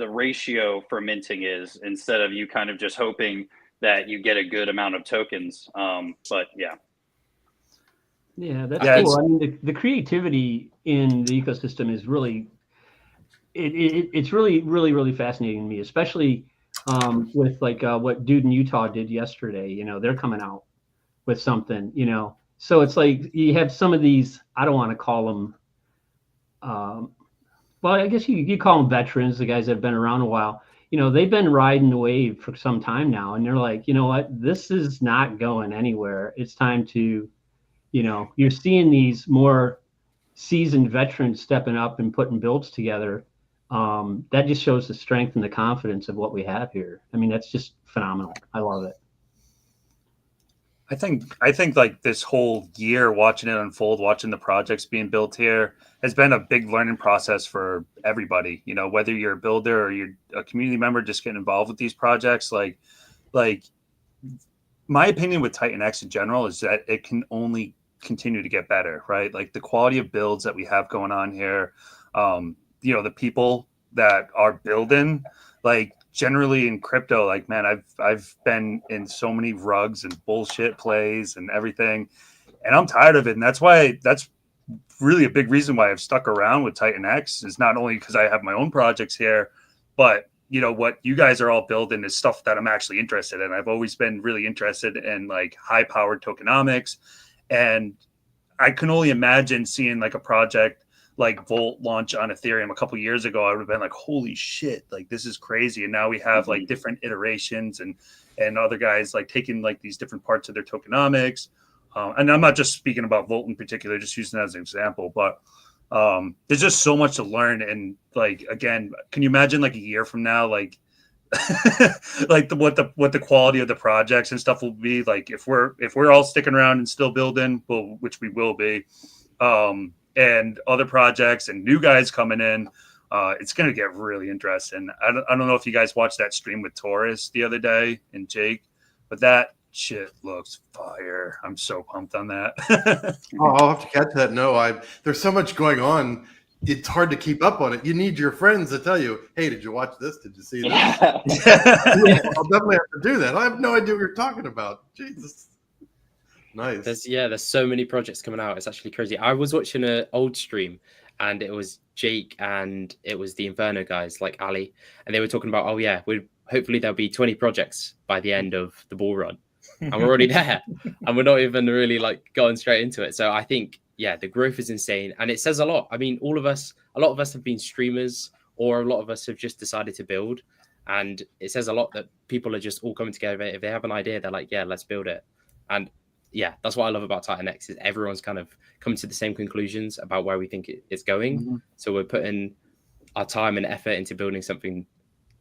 the ratio for minting is, instead of you kind of just hoping that you get a good amount of tokens. But yeah. Yeah, that's cool. I mean, the creativity in the ecosystem is really it's really fascinating to me, especially with like what Dude in Utah did yesterday. You know, they're coming out with something. You know, so it's like you have some of these. I don't want to call them. Well, I guess you call them veterans, the guys that have been around a while. You know, they've been riding the wave for some time now, and they're like, you know what, this is not going anywhere. It's time to, you know, you're seeing these more seasoned veterans stepping up and putting builds together. That just shows the strength and the confidence of what we have here. I mean, that's just phenomenal. I love it. I think like this whole year watching it unfold, watching the projects being built here has been a big learning process for everybody. You know, whether you're a builder or you're a community member just getting involved with these projects, like my opinion with TitanX in general is that it can only continue to get better, right? Like the quality of builds that we have going on here, you know, the people that are building, like generally in crypto, like, man, I've been in so many rugs and bullshit plays and everything, and I'm tired of it. And that's really a big reason why I've stuck around with TitanX, is not only because I have my own projects here, but you know, what you guys are all building is stuff that I'm actually interested in. I've always been really interested in like high powered tokenomics. And I can only imagine seeing like a project like Volt launch on Ethereum a couple years ago. I would have been like, holy shit, like this is crazy. And now we have like different iterations and other guys like taking like these different parts of their tokenomics. And I'm not just speaking about Volt in particular, just using that as an example, but there's just so much to learn. And like, again, can you imagine like a year from now, like like what the quality of the projects and stuff will be like if we're all sticking around and still building, well, which we will be, and other projects and new guys coming in, it's going to get really interesting. I don't know if you guys watched that stream with Taurus the other day and Jake, but that shit looks fire. I'm so pumped on that. Oh, I'll have to catch that. No, there's so much going on. It's hard to keep up on it. You need your friends to tell you, hey, did you watch this? Did you see this? I'll definitely have to do that. I have no idea what you're talking about. Jesus. Nice. There's so many projects coming out. It's actually crazy. I was watching an old stream and it was Jake and it was the Inferno guys like Ali. And they were talking about, hopefully there'll be 20 projects by the end of the bull run. And we're already there. And we're not even really like going straight into it. So I think, the growth is insane. And it says a lot. I mean, a lot of us have been streamers, or a lot of us have just decided to build. And it says a lot that people are just all coming together. If they have an idea, they're like, yeah, let's build it. And that's what I love about TitanX, is everyone's kind of come to the same conclusions about where we think it's going. Mm-hmm. So we're putting our time and effort into building something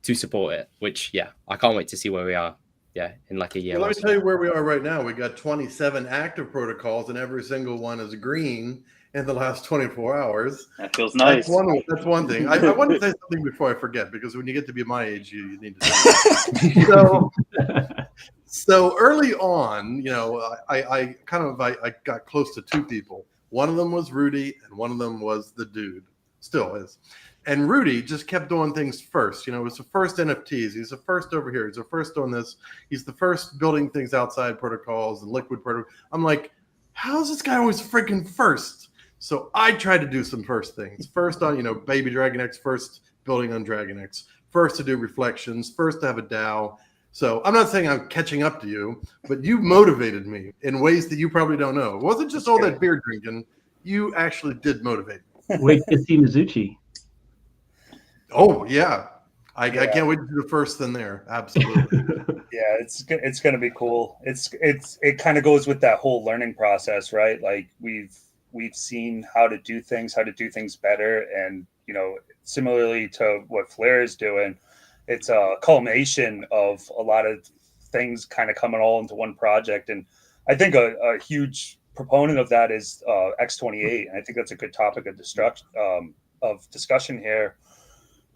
to support it, which, I can't wait to see where we are. In like a year. Well, let me tell you where we are right now. We got 27 active protocols, and every single one is green in the last 24 hours. That feels nice. That's one thing. I want to say something before I forget, because when you get to be my age, you need to say that. So early on, I got close to two people. One of them was Rudy, and one of them was the dude. Still is. And Rudy just kept doing things first. It was the first NFTs. He's the first over here. He's the first on this. He's the first building things outside protocols and liquid protocol. I'm like, how's this guy always freaking first? So I tried to do some first things. First on, Baby Dragon X, first building on Dragon X, first to do reflections, first to have a DAO. So I'm not saying I'm catching up to you, but you motivated me in ways that you probably don't know. It wasn't just all that beer drinking. You actually did motivate me. Wait to see Mizuchi. Oh yeah. I can't wait to do the first thing there. Absolutely. It's going to be cool. It kind of goes with that whole learning process, right? Like we've seen how to do things better, and similarly to what Flair is doing, it's a culmination of a lot of things kind of coming all into one project. And I think a huge proponent of that is X28, and I think that's a good topic of discussion here.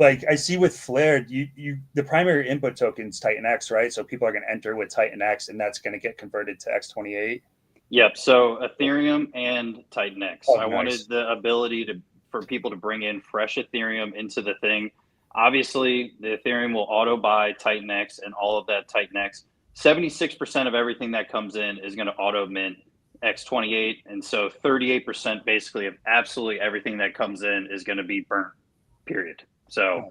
Like I see with Flare, the primary input token is TitanX, right? So people are going to enter with TitanX, and that's going to get converted to X28. Yep. So Ethereum and TitanX. I wanted the ability for people to bring in fresh Ethereum into the thing. obviously the Ethereum will auto buy TitanX and all of that TitanX. 76% of everything that comes in is going to auto mint X28. And so 38% basically of absolutely everything that comes in is going to be burnt, period. So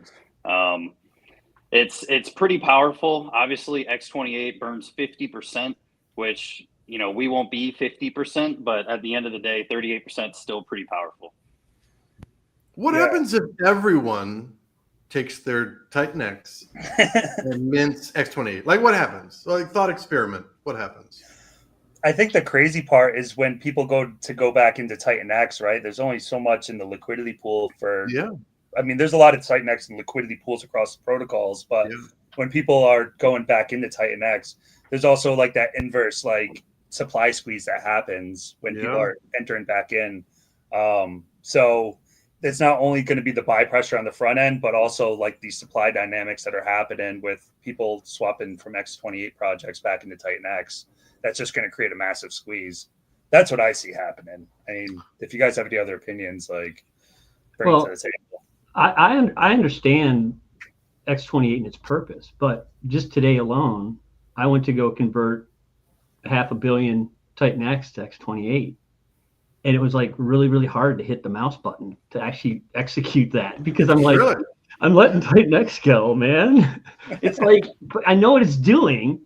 it's pretty powerful. Obviously, X28 burns 50%, which, you know, we won't be 50%, but at the end of the day, 38% is still pretty powerful. What happens if everyone takes their TitanX and mints X28? Like, what happens? Like, thought experiment. What happens? I think the crazy part is when people go back into TitanX, right? There's only so much in the liquidity pool for. Yeah. I mean, there's a lot of TitanX and liquidity pools across the protocols, but when people are going back into TitanX, there's also like that inverse like supply squeeze that happens when people are entering back in. So it's not only going to be the buy pressure on the front end, but also like the supply dynamics that are happening with people swapping from X28 projects back into TitanX. That's just going to create a massive squeeze. That's what I see happening. I mean, if you guys have any other opinions, like bring it to the table. I understand X28 and its purpose, but just today alone, I went to go convert 500 million TitanX to X28. And it was like really, really hard to hit the mouse button to actually execute that because I'm like, I'm letting TitanX go, man. It's like, I know what it's doing,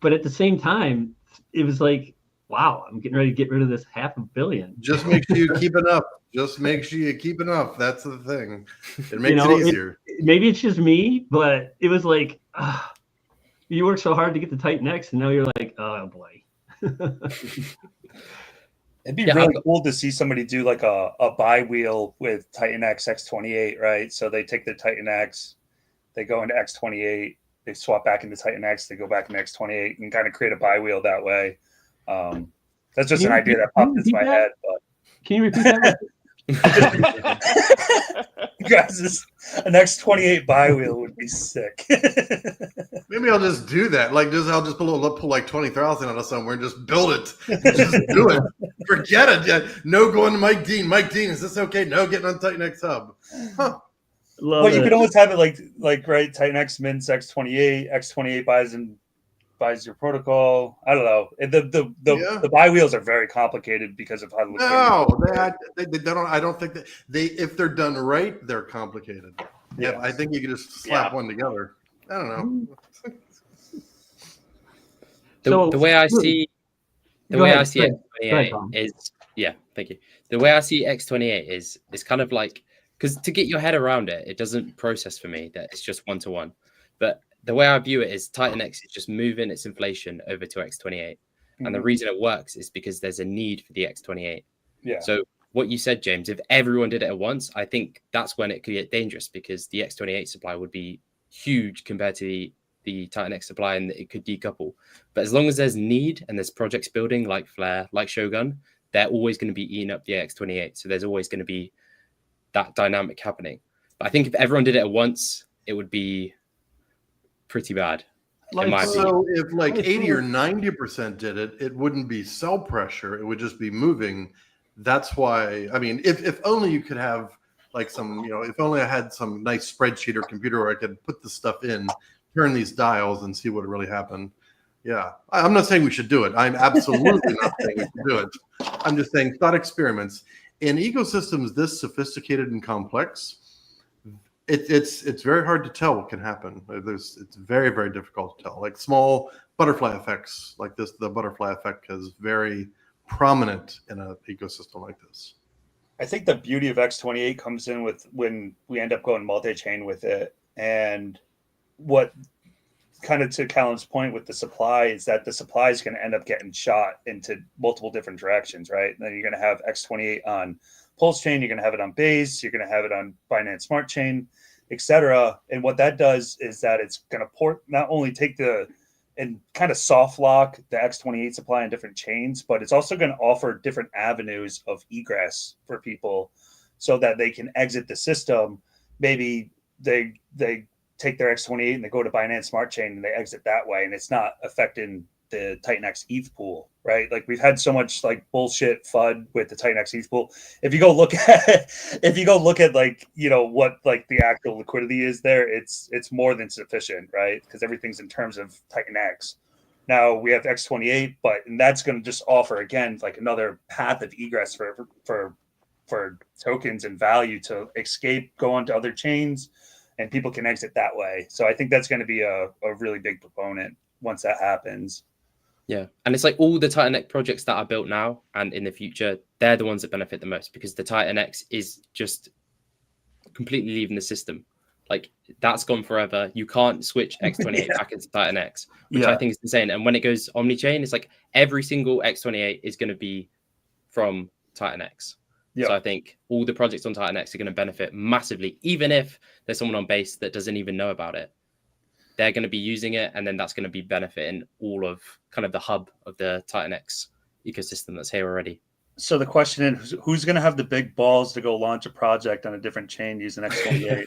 but at the same time, it was like, wow, I'm getting ready to get rid of this 500 million. Just make sure you keep enough. Just make sure you keep enough. That's the thing. It makes it easier. Maybe it's just me, but it was like, you worked so hard to get the TitanX, and now you're like, oh boy. It'd be really cool to see somebody do like a buy wheel with TitanX X28, right? So they take the TitanX, they go into X28, they swap back into TitanX, they go back into X28, and kind of create a buy wheel that way. That's just an idea that popped into my head. But can you repeat that? You guys, an X28 buy wheel would be sick. Maybe I'll just do that. Like, I'll just pull like 20,000 out of somewhere and just build it. Just do it. Forget it. Yeah. No going to Mike Dean. Mike Dean, is this okay? No, getting on TitanX Hub. Huh. Well, you could always have it like right. TitanX mints X28. X28 buys your protocol. I don't know. The buy wheels are very complicated because of how. They don't. I don't think that if they're done right, they're complicated. Yeah, I think you can just slap one together. I don't know. The way I see X28 is thank you. The way I see X28 is kind of like, because to get your head around it, it doesn't process for me that it's just one-to-one. But the way I view it is TitanX is just moving its inflation over to X28. And the reason it works is because there's a need for the X28. Yeah. So what you said, James, if everyone did it at once, I think that's when it could get dangerous because the X28 supply would be huge compared to the TitanX supply and it could decouple. But as long as there's need and there's projects building like Flare, like Shogun, they're always going to be eating up the X28. So there's always going to be that dynamic happening. But I think if everyone did it at once, it would be pretty bad. So if like 80 or 90% did it, it wouldn't be sell pressure. It would just be moving. That's why, I mean, if only you could have like some, if only I had some nice spreadsheet or computer where I could put the stuff in, turn these dials and see what really happened. Yeah. I'm not saying we should do it. I'm absolutely not saying we should do it. I'm just saying thought experiments. In ecosystems this sophisticated and complex, it's very hard to tell what can happen. It's very, very difficult to tell. Like small butterfly effects like this, the butterfly effect is very prominent in an ecosystem like this. I think the beauty of X28 comes in with when we end up going multi-chain with it. And what kind of to Callan's point with the supply is that the supply is going to end up getting shot into multiple different directions, right? And then you're going to have X28 on Pulse Chain, you're going to have it on Base, you're going to have it on Binance Smart Chain, etc. And what that does is that it's going to not only take and kind of soft lock the X28 supply in different chains, but it's also going to offer different avenues of egress for people so that they can exit the system. Maybe they take their X28 and they go to Binance Smart Chain and they exit that way, and it's not affecting the TitanX ETH pool, right? Like we've had so much like bullshit FUD with the TitanX ETH pool. If you go look at like, you know, what like the actual liquidity is there, it's more than sufficient, right? Because everything's in terms of TitanX. Now we have X28, and that's going to just offer again like another path of egress for tokens and value to escape, go onto other chains, and people can exit that way. So I think that's going to be a really big proponent once that happens. Yeah. And it's like all the TitanX projects that are built now and in the future, they're the ones that benefit the most because the TitanX is just completely leaving the system. Like that's gone forever. You can't switch X28 back into TitanX, which I think is insane. And when it goes omni-chain, it's like every single X28 is going to be from TitanX. Yeah. So I think all the projects on TitanX are going to benefit massively, even if there's someone on base that doesn't even know about it. They're going to be using it, and then that's going to be benefiting all of kind of the hub of the TitanX ecosystem that's here already. So the question is, who's going to have the big balls to go launch a project on a different chain using X28?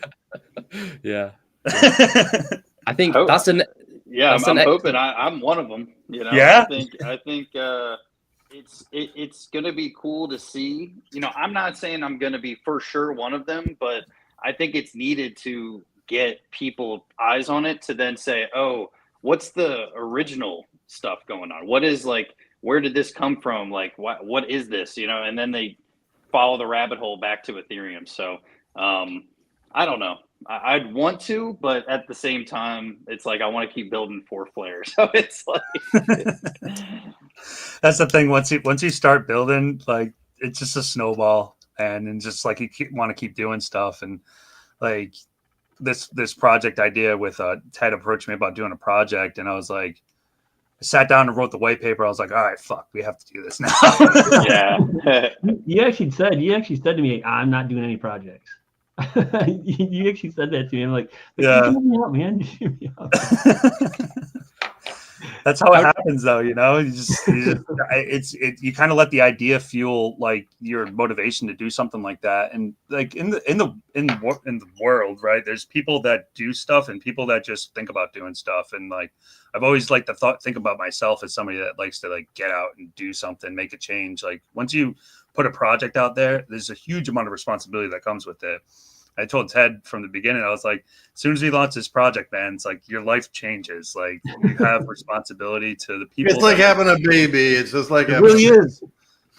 Yeah. I think that's an... Yeah, I'm hoping I'm one of them. You know, yeah. I think it's going to be cool to see. You know, I'm not saying I'm going to be for sure one of them, but I think it's needed to get people eyes on it to then say, oh, what's the original stuff going on? What is like, where did this come from? Like, what is this? You know, and then they follow the rabbit hole back to Ethereum. So I don't know. I'd want to, but at the same time, it's like I want to keep building 4 flares. So it's like that's the thing. Once you start building, like it's just a snowball, and just like you want to keep doing stuff. And like this project idea with Ted approached me about doing a project, and I was like, I sat down and wrote the white paper. I was like, all right, fuck, we have to do this now. Yeah. You actually said to me, I'm not doing any projects. You actually said that to me. I'm like, yeah, you me out, man. Me out. That's how it happens, though. You know, you kind of let the idea fuel like your motivation to do something like that. And like in the world, right? There's people that do stuff and people that just think about doing stuff. And like I've always liked to think about myself as somebody that likes to like get out and do something, make a change. Like once you put a project out there, there's a huge amount of responsibility that comes with it. I told Ted from the beginning, I was like, as soon as we launch this project, man, it's like your life changes. Like you have responsibility to the people. It's like having a baby. It's just like it really is.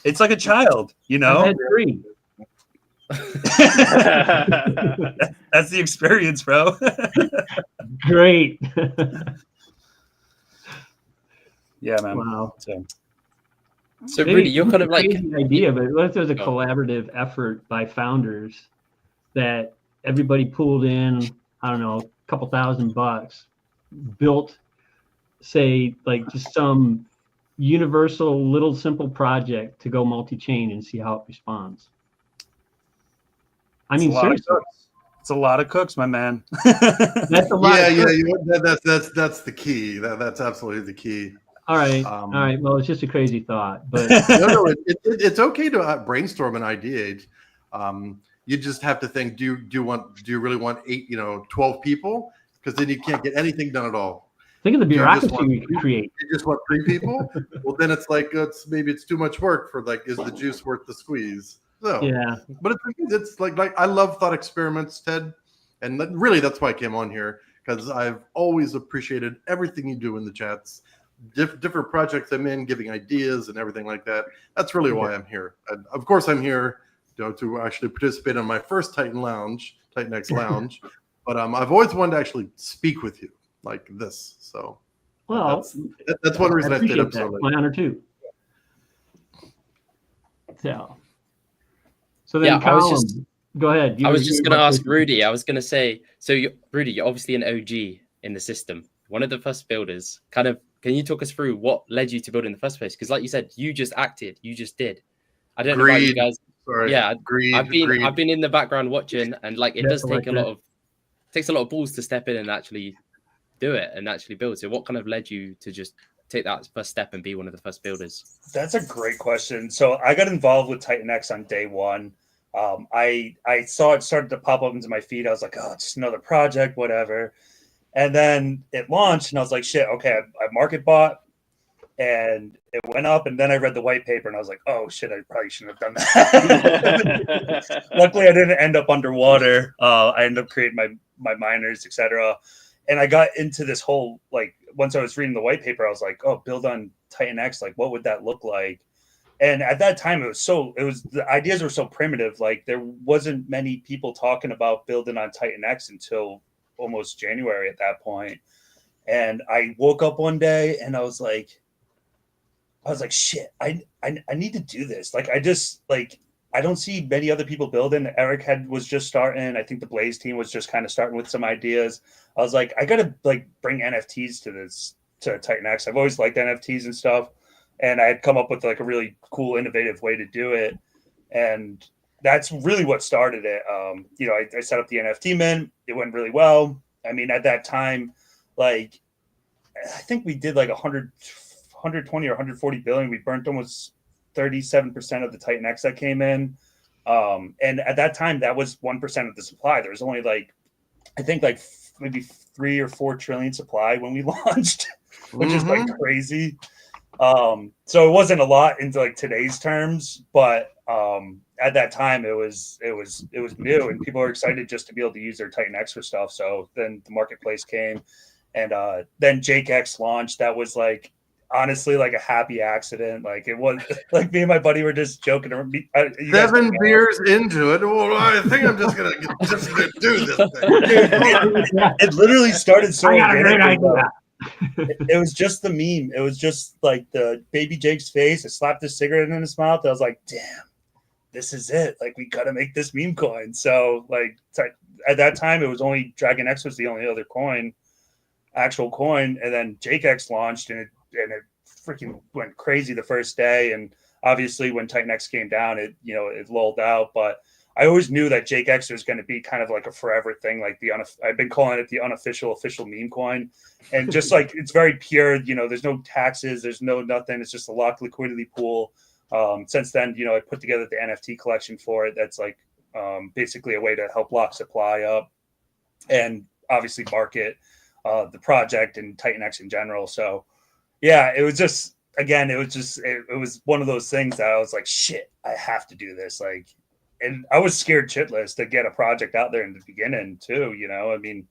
It's like a child, you know. I've had 3. That's the experience, bro. Great. Yeah, man. Wow. So Rudy, you're kind of like idea, but what if there's a collaborative effort by founders that everybody pulled in, I don't know, a couple $1,000, built, say, like just some universal little simple project to go multi-chain and see how it responds. I mean, seriously. It's a lot of cooks, my man. That's a lot. That's the key. That's absolutely the key. All right. All right. Well, it's just a crazy thought, but no, it's okay to brainstorm an idea. You just have to think: do you really want 8, 12 people? Because then you can't get anything done at all. Think of the bureaucracy we could create. You just want 3 people? Well, then it's like maybe it's too much work for like, is the juice worth the squeeze? So yeah, but it's like I love thought experiments, Ted, and really that's why I came on here, because I've always appreciated everything you do in the chats. Different projects I'm in, giving ideas and everything like that. That's really why I'm here. And of course, I'm here to actually participate in my first TitanX Lounge. But I've always wanted to actually speak with you like this. So, well, that's one reason I stayed up so late. My honor too. So then, yeah, go ahead. I was just going to ask Rudy. I was going to say, so Rudy, you're obviously an OG in the system, one of the first builders. Kind of, can you talk us through what led you to build in the first place? Because, like you said, you just acted, you just did. I don't know about you guys. Sorry. Yeah, I've been in the background watching, and like it does take takes a lot of balls to step in and actually do it and actually build. So, what kind of led you to just take that first step and be one of the first builders? That's a great question. So, I got involved with TitanX on day one. I saw it started to pop up into my feed. I was like, oh, it's just another project, whatever. And then it launched, and I was like, shit, okay, I market bought. and it went up, and then I read the white paper and I was like, oh shit, I probably shouldn't have done that. Luckily I didn't end up underwater. I ended up creating my miners, etc. And I got into this whole, like, once I was reading the white paper, I was like, oh, build on TitanX, like what would that look like? And at that time the ideas were so primitive, like there wasn't many people talking about building on TitanX until almost January at that point. And I woke up one day and I was like, shit, I need to do this. Like, I don't see many other people building. Eric was just starting. I think the Blaze team was just kind of starting with some ideas. I was like, I gotta like bring NFTs to TitanX. I've always liked NFTs and stuff, and I had come up with like a really cool, innovative way to do it, and that's really what started it. I set up the NFT mint. It went really well. I mean, at that time, like, I think we did like 120 or 140 billion. We burnt almost 37% of the TitanX that came in. And at that time, that was 1% of the supply. There was only like, I think like maybe 3 or 4 trillion supply when we launched, which is like crazy. So it wasn't a lot into like today's terms, but at that time it was new, and people were excited just to be able to use their TitanX for stuff. So then the marketplace came, and then TitanX launched. That was like, honestly, like a happy accident. Like, it was like me and my buddy were just joking around. 7 beers into it. Well, I think I'm just gonna do this thing. It literally started so I got a great idea. It was just the meme. It was just like the baby Jake's face. I slapped a cigarette in his mouth. I was like, damn, this is it. Like, we gotta make this meme coin. So like at that time, it was only TitanX was the only other actual coin, and then TitanX launched, and it freaking went crazy the first day. And obviously when TitanX came down, it lulled out. But I always knew that TitanX was going to be kind of like a forever thing. Like I've been calling it the unofficial official meme coin, and just like, it's very pure. There's no taxes, there's no nothing. It's just a locked liquidity pool. Since then, I put together the NFT collection for it. That's like basically a way to help lock supply up, and obviously market the project and TitanX in general. So yeah, it was just, again, it was one of those things that I was like, shit, I have to do this. Like, and I was scared shitless to get a project out there in the beginning too. I mean,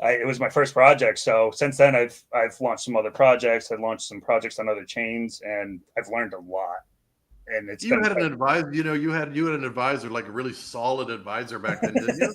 it was my first project. So since then I've launched some other projects. I've launched some projects on other chains, and I've learned a lot. And it's you had an advisor, you had an advisor, like a really solid advisor back then, didn't you?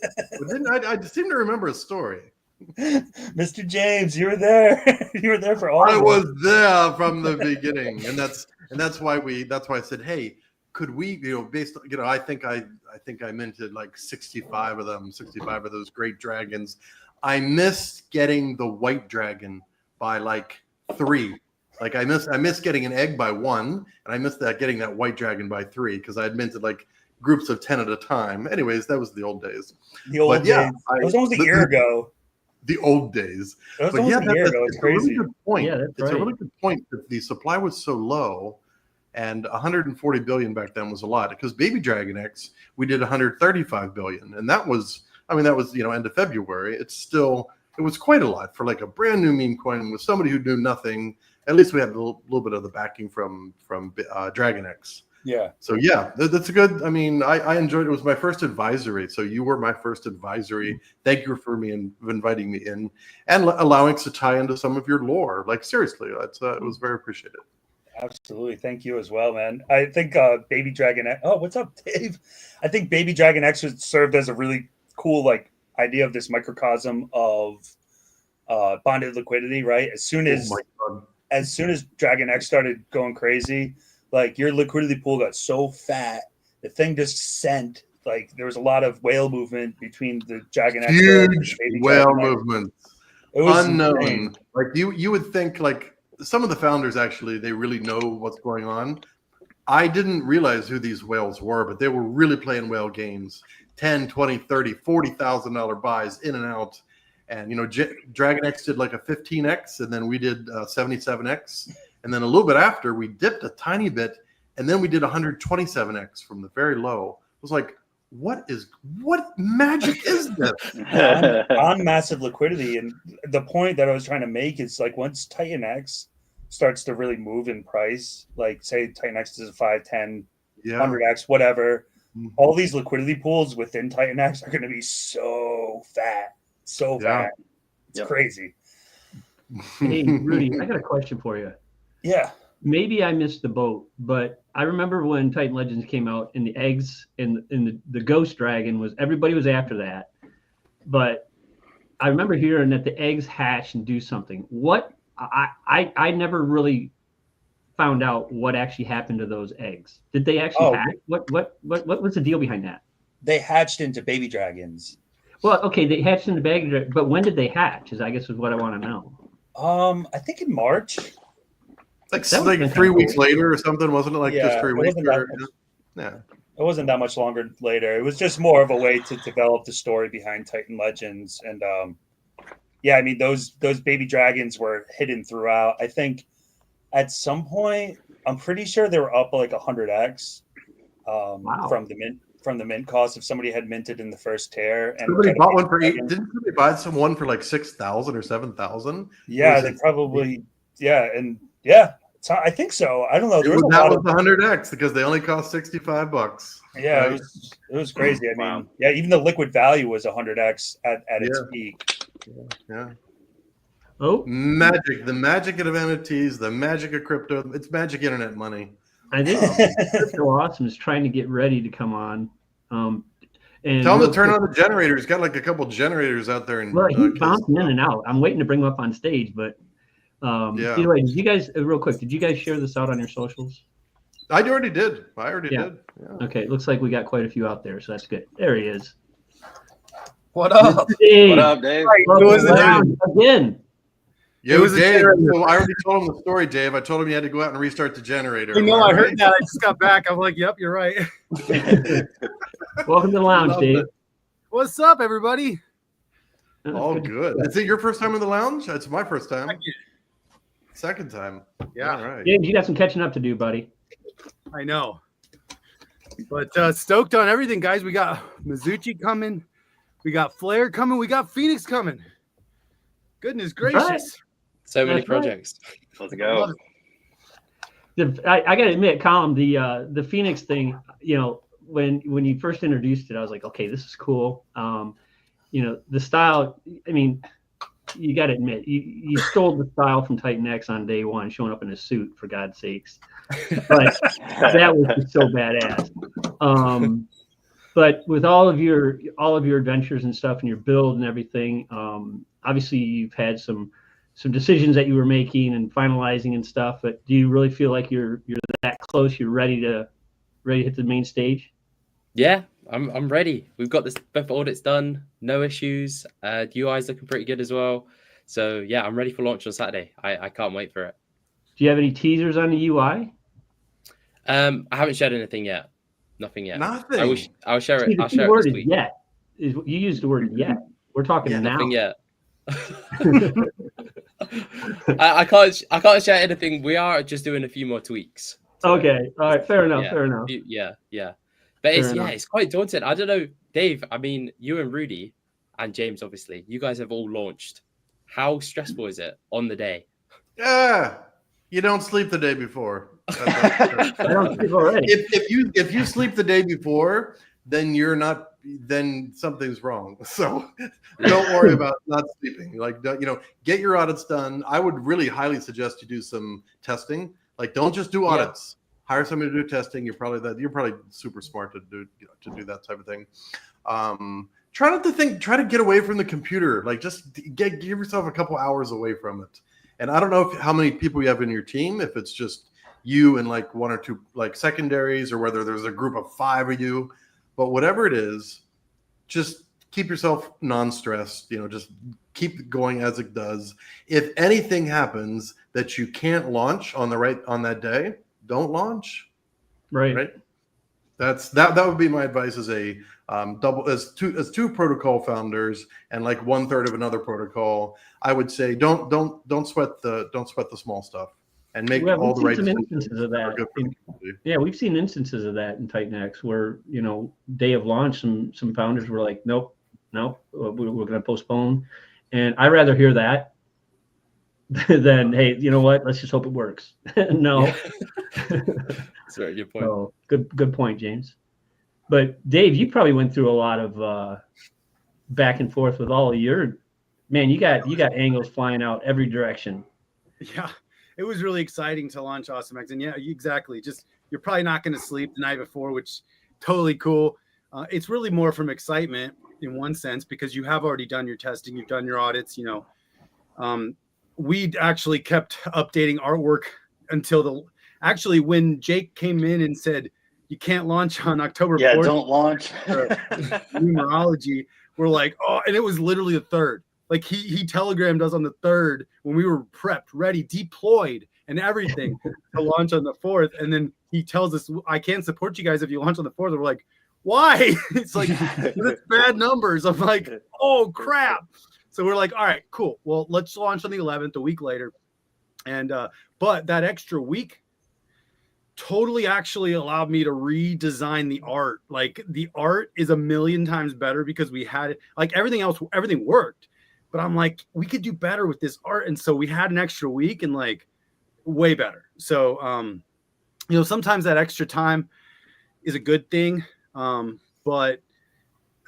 I seem to remember a story. Mr. James, you were there. You were there for all. I was there from the beginning, and that's why I said, hey, could we, based on, I think I minted like 65 of those great dragons. I missed getting the white dragon by like 3. Like, I missed getting an egg by 1, and I missed getting that white dragon by 3, because I had minted like groups of 10 at a time. Anyways, that was the old days. The old days. It was almost a year ago. The old days. But yeah, it's crazy. A really good point. Yeah, it's right. A really good point that the supply was so low, and 140 billion back then was a lot, because Baby Dragon X, we did 135 billion, and that was end of February. It was quite a lot for like a brand new meme coin with somebody who knew nothing. At least we had a little bit of the backing from Dragon X. Yeah. So yeah, that's a good. I mean, I enjoyed it. It was my first advisory. So you were my first advisory. Thank you for inviting me in and allowing us to tie into some of your lore. Like, seriously, it was very appreciated. Absolutely. Thank you as well, man. I think Baby Dragon X. Oh, what's up, Dave? I think Baby Dragon X served as a really cool like idea of this microcosm of bonded liquidity, right? As soon as Dragon X started going crazy, like, your liquidity pool got so fat, the thing just sent. Like, there was a lot of whale movement between the Dragon X. Huge whale movement. It was unknown. insane. Like, you would think, like, some of the founders actually, they really know what's going on. I didn't realize who these whales were, but they were really playing whale games. 10, 20, 30, $40,000 buys in and out. And, Dragon X did like a 15X, and then we did 77X. And then a little bit after, we dipped a tiny bit, and then we did 127X from the very low. It was like, what magic is this? on massive liquidity. And the point that I was trying to make is, like, once TitanX starts to really move in price, like say TitanX is a 5, 10, Yeah. 100x, whatever, Mhm. all these liquidity pools within TitanX are going to be so fat, Yeah. fat. It's Yep. crazy. Hey, Rudy, I got a question for you. Yeah. Maybe I missed the boat, but I remember when Titan Legends came out and the eggs and the Ghost Dragon was everybody was after that. But I remember hearing that the eggs hatch and do something. What I never really found out what actually happened to those eggs. Did they actually Oh, hatch? What was the deal behind that? they hatched into baby dragons. Well, okay, they hatched in the bag, but when did they hatch? Is I guess is what I want to know. I think in March. Like That would've been 3 kinda weeks cool. later or something, wasn't it? Like just Yeah, 3 it weeks. wasn't that Or, much. yeah. It wasn't that much longer later. It was just more of a way to develop the story behind Titan Legends, and yeah, I mean those baby dragons were hidden throughout. I think at some point, I'm pretty sure they were up like 100x Wow. from the mint cost if somebody had minted in the first tear. And Somebody got a bought baby one for dragon. didn't somebody buy someone for like 6,000 or 7,000? Yeah, they probably So I think so. I don't know. There was a that lot was of the 100x because they only cost $65. yeah. Right? It was crazy. I Wow. mean, yeah, even the liquid value was 100x at its Yeah. peak. Yeah. Oh, Magic, the magic of NFTs, the magic of crypto. It's magic internet money. I think Crypto Awesome is trying to get ready to come on. And Tell him real to turn quick- on the generator. He's got like a couple generators out there. Well, he's bouncing in and out. I'm waiting to bring him up on stage, but Yeah. either way, did you guys real quick? Did you guys share this out on your socials? I already did. Yeah. Yeah. Okay, it looks like we got quite a few out there, so that's good. There he is. What up? Dave, What up, Dave? welcome Who is it? around again. Yo, was a Dave. generator. So I already told him the story, Dave. I told him you had to go out and restart the generator. I know, Am I right? heard that. I just got back. I'm like, yep, you're right. Welcome to the lounge, Love Dave. it. What's up, everybody? All good. Is it your first time in the lounge? It's my first time. Second time. Yeah, All right. Dave, you got some catching up to do, buddy. I know. But stoked on everything, guys. We got Mizuchi coming. We got Flair coming. We got Phoenix coming. Goodness gracious. Right. So many That's right. projects. Let's go. I got to admit, Colin, the Phoenix thing, you know, when you first introduced it, I was like, okay, this is cool. You know, the style, I mean, you got to admit, you stole the style from TitanX on day one, showing up in a suit, for God's sakes. But that was just so badass. But with all of your adventures and stuff and your build and everything, obviously you've had some decisions that you were making and finalizing and stuff. But do you really feel like you're that close? You're ready to hit the main stage? Yeah, I'm ready. We've got this both audits done, no issues. UI's looking pretty good as well. So yeah, I'm ready for launch on Saturday. I can't wait for it. Do you have any teasers on the UI? I haven't shared anything yet. Nothing yet. Nothing. I'll share See, it. the I'll key share it word this is week. yet. You used the word yet. We're talking now. Nothing yet. I can't share anything. We are just doing a few more tweaks. Okay. All right. Fair enough. Yeah. Fair enough. Yeah. But Fair enough. it's quite daunting. I don't know, Dave. I mean, you and Rudy and James, obviously, you guys have all launched. How stressful is it on the day? Yeah. You don't sleep the day before. I don't sleep already. If you sleep the day before, then something's wrong. So don't worry about not sleeping. Like, get your audits done. I would really highly suggest you do some testing. Like, don't just do audits. Hire somebody to do testing. You're probably super smart to do that type of thing. Try not to think. Try to get away from the computer. Like, just give yourself a couple hours away from it. And I don't know how many people you have in your team. If it's just you and like one or two like secondaries, or whether there's a group of 5 of you. But whatever it is, just keep yourself non-stressed. Just keep going as it does. If anything happens that you can't launch on that day, don't launch. Right. That would be my advice as a as two protocol founders and like 1/3 of another protocol. I would say don't sweat the small stuff and make all the right decisions. Instances of that. Yeah, we've seen instances of that in TitanX where day of launch, some founders were like, nope, we're going to postpone, and I'd rather hear that then hey, you know what? Let's just hope it works. No. That's a very good point. So good point, James. But Dave, you probably went through a lot of back and forth with all of your man. You got angles flying out every direction. Yeah, it was really exciting to launch Awesome X, and yeah, exactly. Just you're probably not going to sleep the night before, which totally cool. It's really more from excitement in one sense because you have already done your testing, you've done your audits. We actually kept updating artwork until when Jake came in and said you can't launch on October 4th. Yeah, don't launch. Numerology. We're like, oh, and it was literally the 3rd. Like he telegrammed us on the 3rd when we were prepped, ready, deployed, and everything to launch on the 4th. And then he tells us, I can't support you guys if you launch on the 4th. And we're like, why? It's like, it's bad numbers. I'm like, oh, crap. So we're like, all right, cool. Well, let's launch on the 11th, a week later. And but that extra week totally actually allowed me to redesign the art. Like the art is a million times better because we had like everything worked. But I'm like, we could do better with this art. And so we had an extra week and like way better. So, sometimes that extra time is a good thing. But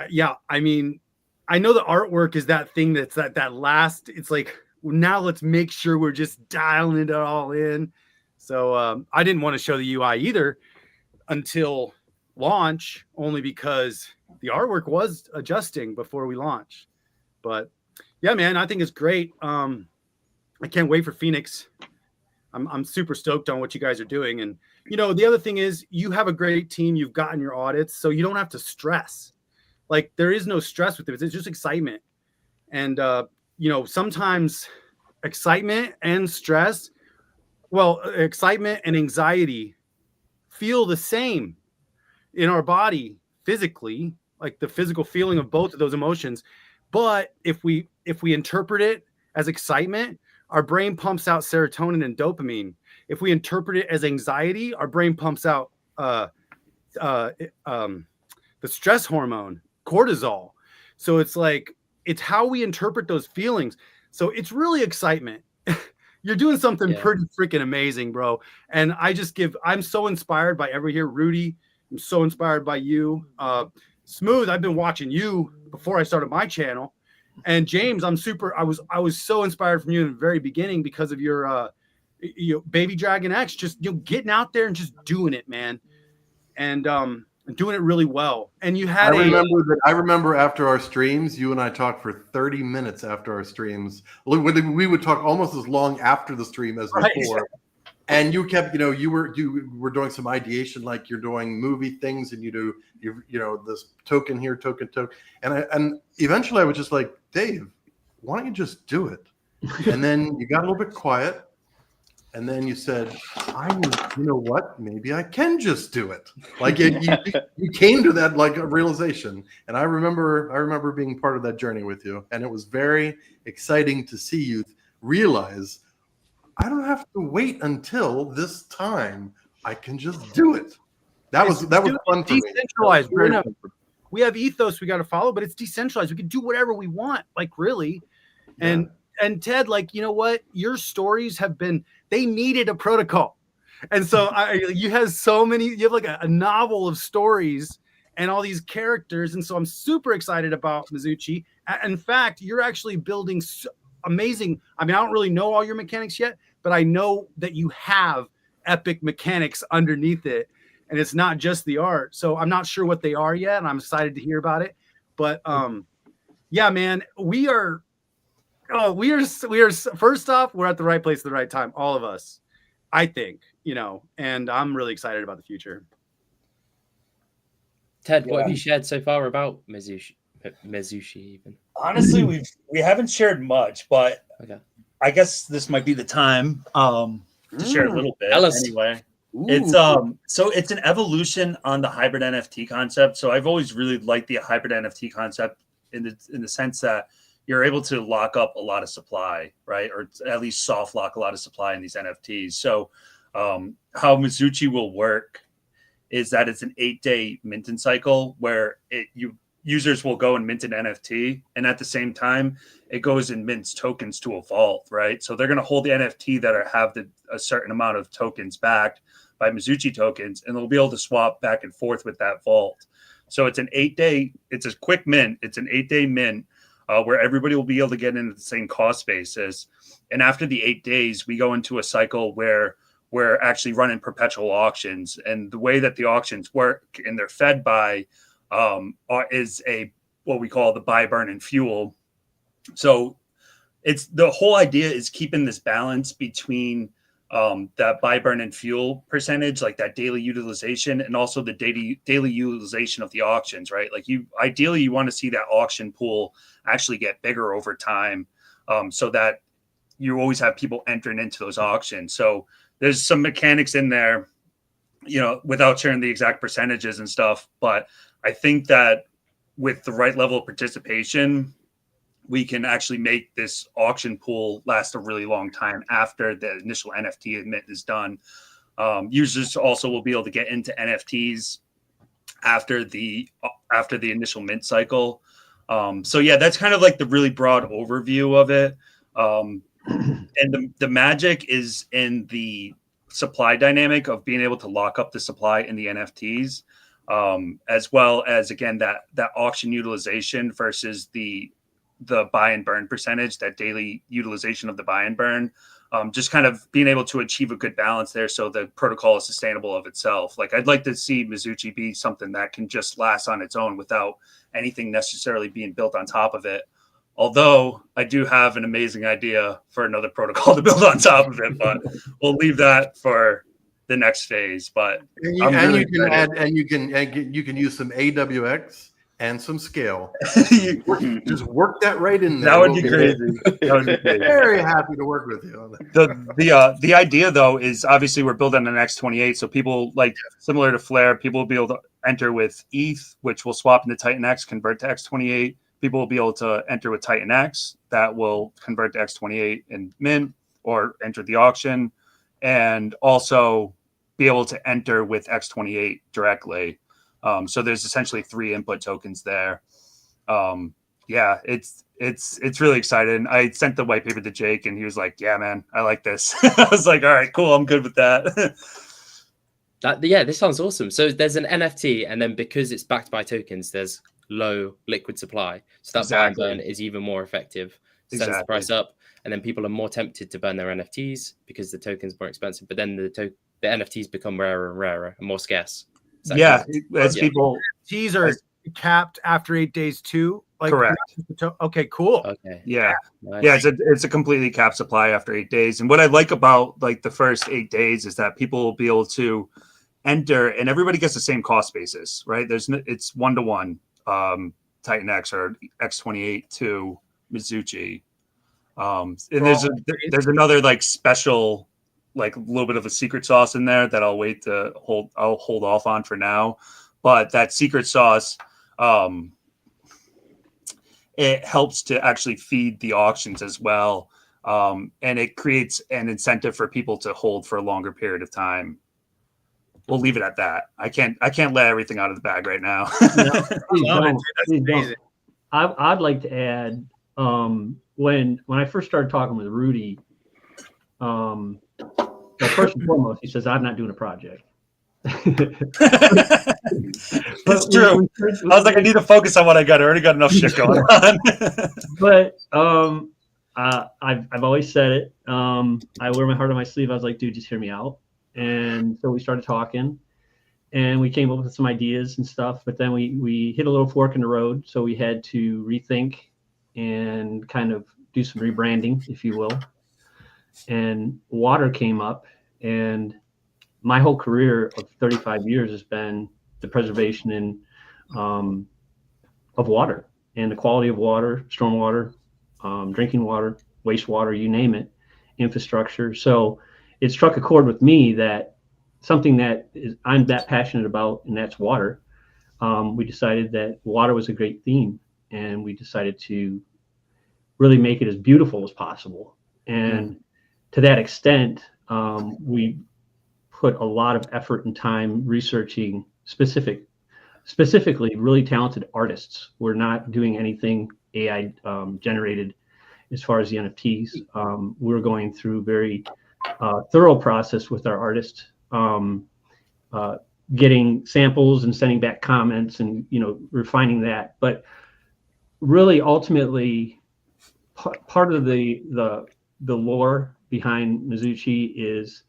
yeah, I mean, I know the artwork is that thing that's that last, it's like, now let's make sure we're just dialing it all in. So I didn't want to show the UI either until launch, only because the artwork was adjusting before we launched. But yeah, man, I think it's great. I can't wait for Phoenix. I'm super stoked on what you guys are doing. And, the other thing is you have a great team. You've gotten your audits, so you don't have to stress. Like there is no stress with it. It's just excitement. And, sometimes excitement and stress, excitement and anxiety feel the same in our body physically, like the physical feeling of both of those emotions. But if we interpret it as excitement, our brain pumps out serotonin and dopamine. If we interpret it as anxiety, our brain pumps out the stress hormone, cortisol. So it's like, it's how we interpret those feelings. So it's really excitement. You're doing something pretty freaking amazing, bro. And I'm so inspired by every here. Rudy, I'm so inspired by you. Smooth, I've been watching you before I started my channel. And James, I was so inspired from you in the very beginning because of your Baby Dragon X, just getting out there and just doing it, man. And doing it really well. And you had I remember after our streams, you and I talked for 30 minutes after our streams. We would talk almost as long after the stream as before. Right. And you kept, you were doing some ideation, like you're doing movie things, and you do this token here, token. And eventually I was just like, Dave, why don't you just do it? And then you got a little bit quiet. And then you said, you know what? Maybe I can just do it. Like you came to that like a realization. And I remember being part of that journey with you. And it was very exciting to see you realize I don't have to wait until this time. I can just do it. That was fun for me. Decentralized. We have ethos we got to follow, but it's decentralized. We can do whatever we want, like really. Yeah. And Ted, like, you know what? Your stories they needed a protocol. And so you have like a novel of stories and all these characters. And so I'm super excited about Mizuchi. In fact, you're actually building amazing. I mean, I don't really know all your mechanics yet, but I know that you have epic mechanics underneath it. And it's not just the art. So I'm not sure what they are yet. And I'm excited to hear about it. But yeah, man, we are first off, we're at the right place at the right time, all of us, I think, and I'm really excited about the future. Ted, what have you shared so far about Mizuchi even? Honestly, we haven't shared much, but okay. I guess this might be the time to share a little bit. Anyway. Ooh. It's so it's an evolution on the hybrid NFT concept. So I've always really liked the hybrid NFT concept in the sense that you're able to lock up a lot of supply, right? Or at least soft lock a lot of supply in these NFTs. So how Mizuchi will work is that it's an 8-day minting cycle where users will go and mint an NFT, and at the same time, it goes and mints tokens to a vault, right? So they're going to hold the NFT that have a certain amount of tokens backed by Mizuchi tokens, and they'll be able to swap back and forth with that vault. So it's it's a quick mint. It's an 8-day mint where everybody will be able to get into the same cost basis. And after the 8 days, we go into a cycle where we're actually running perpetual auctions. And the way that the auctions work, and they're fed by is what we call the buy, burn, and fuel. So it's the whole idea is keeping this balance between that buy, burn, and fuel percentage, like that daily utilization, and also the daily utilization of the auctions, right? Like ideally you want to see that auction pool actually get bigger over time, so that you always have people entering into those auctions. So there's some mechanics in there, without sharing the exact percentages and stuff. But I think that with the right level of participation, we can actually make this auction pool last a really long time after the initial NFT mint is done. Users also will be able to get into NFTs after the initial mint cycle. So yeah, that's kind of like the really broad overview of it. And the magic is in the supply dynamic of being able to lock up the supply in the NFTs, as well as, again, that auction utilization versus the buy and burn percentage, that daily utilization of the buy and burn, just kind of being able to achieve a good balance there so the protocol is sustainable of itself. Like, I'd like to see Mizuchi be something that can just last on its own without anything necessarily being built on top of it. Although I do have an amazing idea for another protocol to build on top of it, but we'll leave that for the next phase. But you can use some AWX and some scale. Just work that right in there. That would be crazy. That would be crazy. Very happy to work with you on that. The idea, though, is obviously we're building an X28, so people, like, similar to Flare, people will be able to enter with ETH, which will swap into TitanX, convert to X28. People will be able to enter with TitanX, that will convert to X28 and mint, or enter the auction, and also be able to enter with X28 directly. So there's essentially 3 input tokens there. Yeah, it's really exciting. I sent the white paper to Jake, and he was like, "Yeah, man, I like this." I was like, "All right, cool, I'm good with that." This sounds awesome. So there's an NFT, and then because it's backed by tokens, there's low liquid supply, so that buy and burn is even more effective, sends the price up, and then people are more tempted to burn their NFTs because the token's more expensive, but then the NFTs become rarer and rarer and more scarce. As people, NFTs are capped after 8 days too. Like, correct. Okay, cool. Okay. Yeah. Nice. Yeah, it's a completely capped supply after 8 days. And what I like about, like, the first 8 days is that people will be able to enter, and everybody gets the same cost basis, right? It's 1-to-1. TitanX or X28 to Mizuchi, and there's another, like, special, like, a little bit of a secret sauce in there that I'll hold off on for now. But that secret sauce, it helps to actually feed the auctions as well, and it creates an incentive for people to hold for a longer period of time. We'll leave it at that. I can't let everything out of the bag right now. I'd like to add, when I first started talking with Rudy, first and foremost, he says, "I'm not doing a project." It's true. I was like, I need to focus on what I got. I already got enough shit going on. But I've always said it. I wear my heart on my sleeve. I was like, dude, just hear me out. And so we started talking, and we came up with some ideas and stuff. But then we hit a little fork in the road, so we had to rethink and kind of do some rebranding, if you will. And water came up, and my whole career of 35 years has been the preservation of water and the quality of water, stormwater, drinking water, wastewater, you name it, infrastructure. So it struck a chord with me that something that I'm that passionate about, and that's water. We decided that water was a great theme, and we decided to really make it as beautiful as possible. And to that extent, we put a lot of effort and time researching specific specifically really talented artists. We're not doing anything AI generated as far as the NFTs. We're going through very thorough process with our artists, getting samples and sending back comments and, refining that. But really, ultimately, part of the lore behind Mizuchi is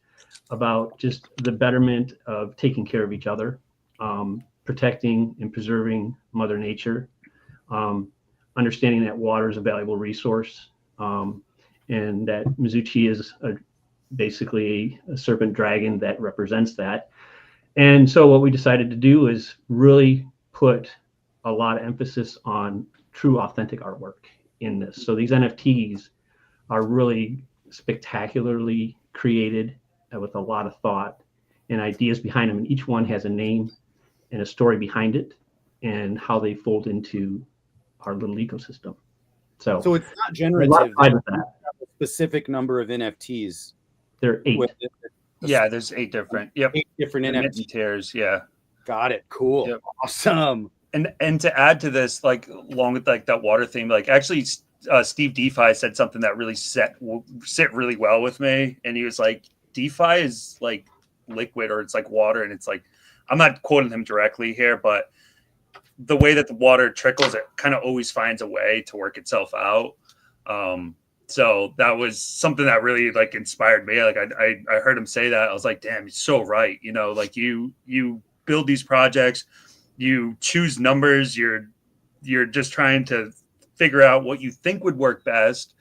about just the betterment of taking care of each other, protecting and preserving Mother Nature, understanding that water is a valuable resource, and that Mizuchi is basically a serpent dragon that represents that. And so what we decided to do is really put a lot of emphasis on true, authentic artwork in this. So these NFTs are really spectacularly created with a lot of thought and ideas behind them. And each one has a name and a story behind it and how they fold into our little ecosystem. So it's not generative. A lot of pride with that. A specific number of NFTs. There are 8. Yeah, there's 8 different. Yep. 8 different NFT tiers. Yeah. Got it. Cool. Yep. Awesome. And to add to this, like along with like that water theme, like actually Steve DeFi said something that really sit really well with me. And he was like, DeFi is like liquid, or it's like water. And it's like, I'm not quoting him directly here, but the way that the water trickles, it kind of always finds a way to work itself out. So that was something that really like inspired me. Like I heard him say that. I was like, damn, he's so right. Like you build these projects, you choose numbers, you're just trying to figure out what you think would work best.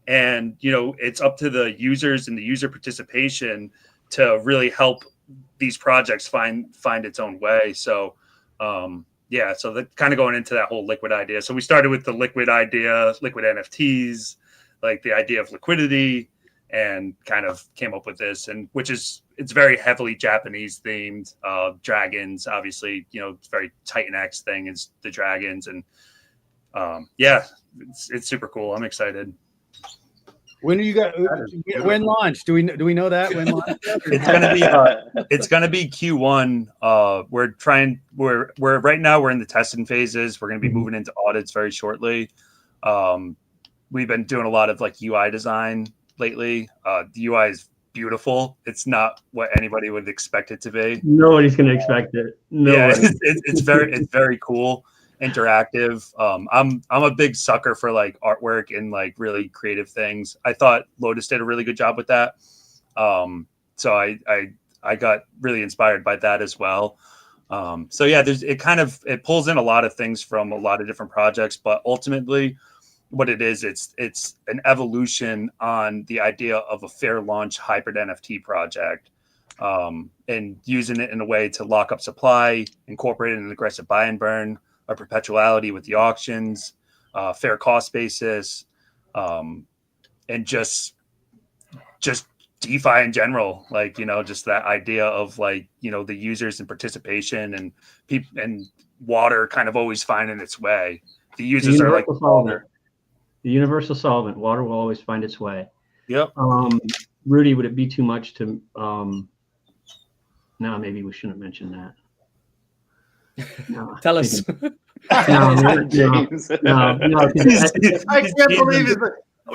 And, it's up to the users and the user participation to really help these projects find its own way. So, so that kind of going into that whole liquid idea. So we started with the liquid idea, liquid NFTs, like the idea of liquidity, and kind of came up with this, and it's very heavily Japanese themed. Dragons, obviously, it's very TitanX thing is the dragons, and it's super cool. I'm excited. When do you got? When launch? Do we know that when launch? It's gonna be Q1. We're right now we're in the testing phases. We're gonna be moving into audits very shortly. We've been doing a lot of like UI design lately. The UI is beautiful. It's not what anybody would expect it to be. Nobody's gonna expect it. It's very cool, interactive. I'm a big sucker for like artwork and like really creative things. I thought Lotus did a really good job with that. So I got really inspired by that as well. It pulls in a lot of things from a lot of different projects, but ultimately what it is, it's an evolution on the idea of a fair launch hybrid NFT project, and using it in a way to lock up supply, incorporate an aggressive buy and burn, a perpetuality with the auctions, fair cost basis, and just DeFi in general, like, just that idea of like, the users and participation and people and water kind of always finding its way. The users are like the universal solvent. Water will always find its way. Yep. Rudy, would it be too much to? No, maybe we shouldn't mention that. No, Tell us. No, James. I can't believe it.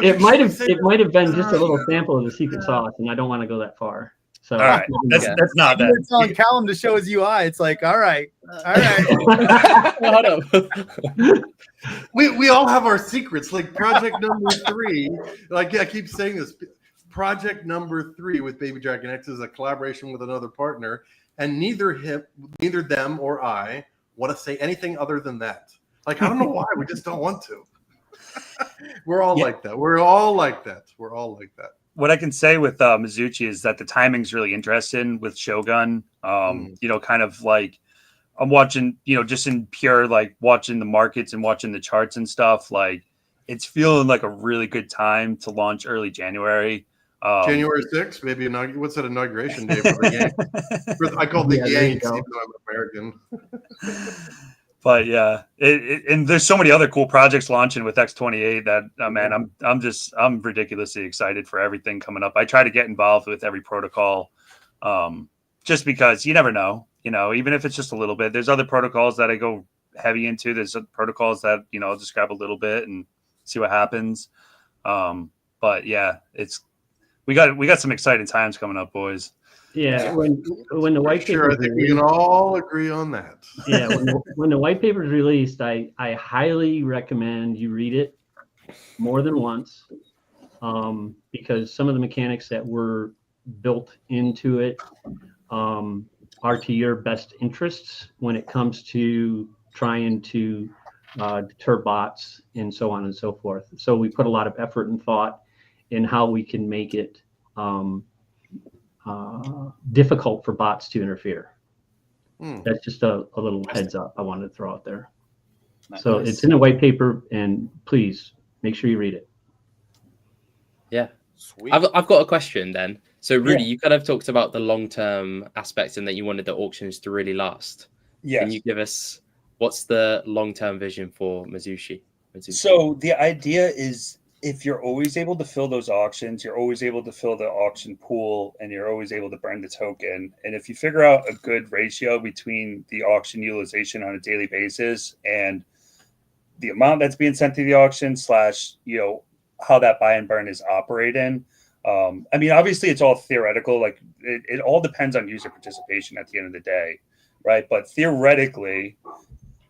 It might have been just a little sample of the secret sauce, and I don't want to go that far. So all right, that's not You're that. telling Callum to show his UI. It's like, all right. We all have our secrets, like project number 3. Like, I keep saying this. Project number 3 with Baby Dragon X is a collaboration with another partner, and neither them or I want to say anything other than that. Like, I don't know why, we just don't want to. We're all like that. We're all like that. What I can say with Mizuchi is that the timing's really interesting with Shogun. Kind of like I'm watching, just in pure like watching the markets and watching the charts and stuff. Like it's feeling like a really good time to launch early January. January 6th, maybe what's that inauguration day for the Yanks? I call it the Yanks, even though I'm American. But yeah, and there's so many other cool projects launching with X28 that man, I'm ridiculously excited for everything coming up. I try to get involved with every protocol, just because you never know. you know, even if it's just a little bit. There's other protocols that I go heavy into. There's protocols that, you know, I'll just grab a little bit and see what happens. But yeah, we got some exciting times coming up, boys. Yeah, when the white paper, I think we can all agree on that. Yeah, when the white paper is released, I highly recommend you read it more than once, because some of the mechanics that were built into it are to your best interests when it comes to trying to deter bots and so on and so forth. So we put a lot of effort and thought in how we can make it difficult for bots to interfere. That's just a little heads up I wanted to throw out there. Nice. So it's in the white paper, and please make sure you read it. Yeah. Sweet. I've got a question then. So Rudy, you kind of talked about the long-term aspects and that you wanted the auctions to really last. Yes. Can you give us what's the long-term vision for Mizushi? So the idea is, if you're always able to fill those auctions, you're always able to fill the auction pool, and you're always able to burn the token. And if you figure out a good ratio between the auction utilization on a daily basis and the amount that's being sent to the auction / you know, how that buy and burn is operating. I mean, obviously it's all theoretical. Like it all depends on user participation at the end of the day, right? But theoretically,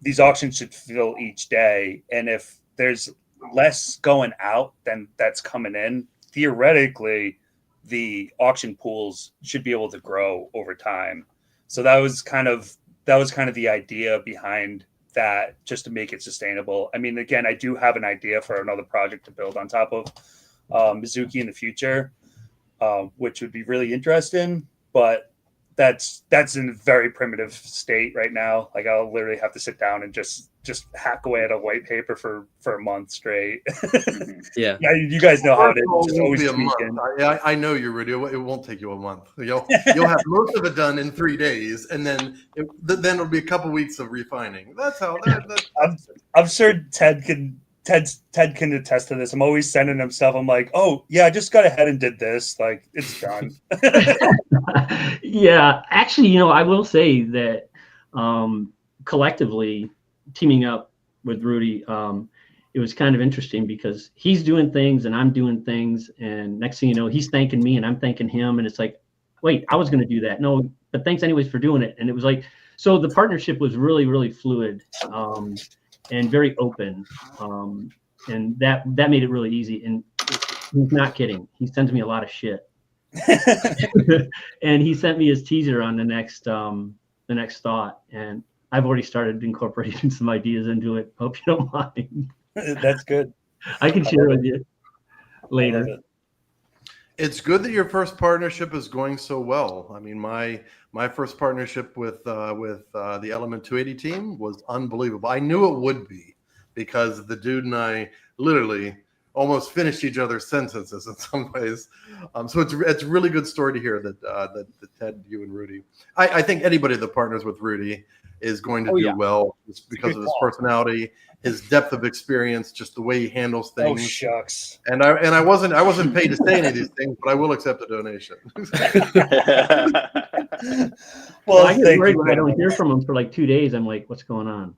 these auctions should fill each day. And if there's less going out than that's coming in, theoretically, the auction pools should be able to grow over time. So that was kind of the idea behind that, just to make it sustainable. I mean, again, I do have an idea for another project to build on top of Mizuki in the future, which would be really interesting, but that's in a very primitive state right now. Like I'll literally have to sit down and just hack away at a white paper for a month straight. Yeah, you guys know how it is. It's just always be a tweaking. month. I know you're ready. It won't take you a month. You'll have most of it done in 3 days, and then it'll be a couple weeks of refining. That's how. I'm sure Ted can attest to this. I'm always sending him stuff. I'm like, oh yeah, I just got ahead and did this. Like it's done. Yeah, actually, you know, I will say that collectively teaming up with Rudy, it was kind of interesting because he's doing things and I'm doing things, and next thing you know, he's thanking me and I'm thanking him, and it's like, wait, I was going to do that. No, but thanks anyways for doing it. And it was like, so the partnership was really, really fluid. And very open, and that made it really easy. And he's not kidding. He sends me a lot of shit, and he sent me his teaser on the next thought, and I've already started incorporating some ideas into it. Hope you don't mind. That's good. I can share with you later. It's good that your first partnership is going so well. I mean, my first partnership with the Element 280 team was unbelievable. I knew it would be, because the dude and I literally almost finished each other's sentences in some ways. So it's a really good story to hear that Ted, you and Rudy. I think anybody that partners with Rudy is going to do well, just because of his personality, his depth of experience, just the way he handles things. Oh shucks! And I wasn't paid to say any of these things, but I will accept a donation. Well, I get worried when I don't hear from him for like 2 days. I'm like, what's going on?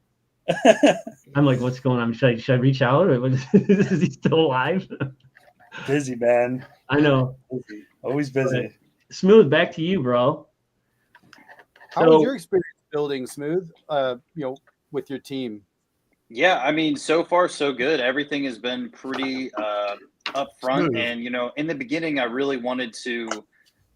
I'm like, what's going on? Should I reach out? Or is he still alive? Busy, man. I know. Busy. Always busy. Smooth, back to you, bro. How was your experience building Smooth? With your team. Yeah, I mean, so far so good. Everything has been pretty upfront, and you know, in the beginning, I really wanted to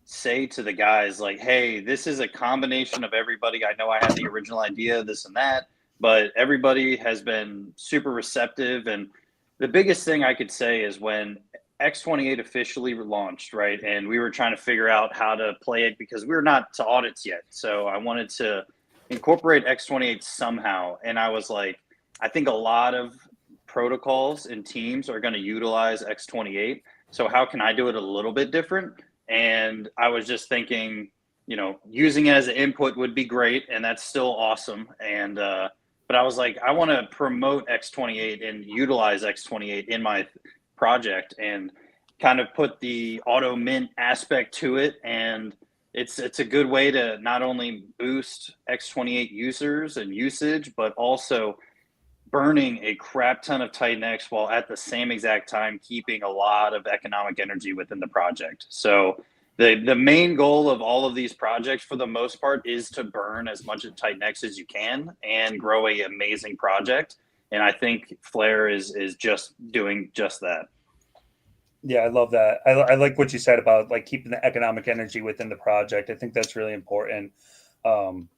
say to the guys, like, hey, this is a combination of everybody. I know I had the original idea, this and that, but everybody has been super receptive. And the biggest thing I could say is when X28 officially launched, right, and we were trying to figure out how to play it because we were not to audits yet. So I wanted to incorporate X28 somehow. And I was like, I think a lot of protocols and teams are going to utilize X28. So how can I do it a little bit different? And I was just thinking, you know, using it as an input would be great. And that's still awesome. And, but I was like, I want to promote X28 and utilize X28 in my project and kind of put the auto mint aspect to it. And it's a good way to not only boost X28 users and usage, but also burning a crap ton of TitanX while at the same exact time keeping a lot of economic energy within the project. So the main goal of all of these projects, for the most part, is to burn as much of TitanX as you can and grow a amazing project. And I think Flare is just doing just that. Yeah, I love that. I like what you said about like keeping the economic energy within the project. I think that's really important.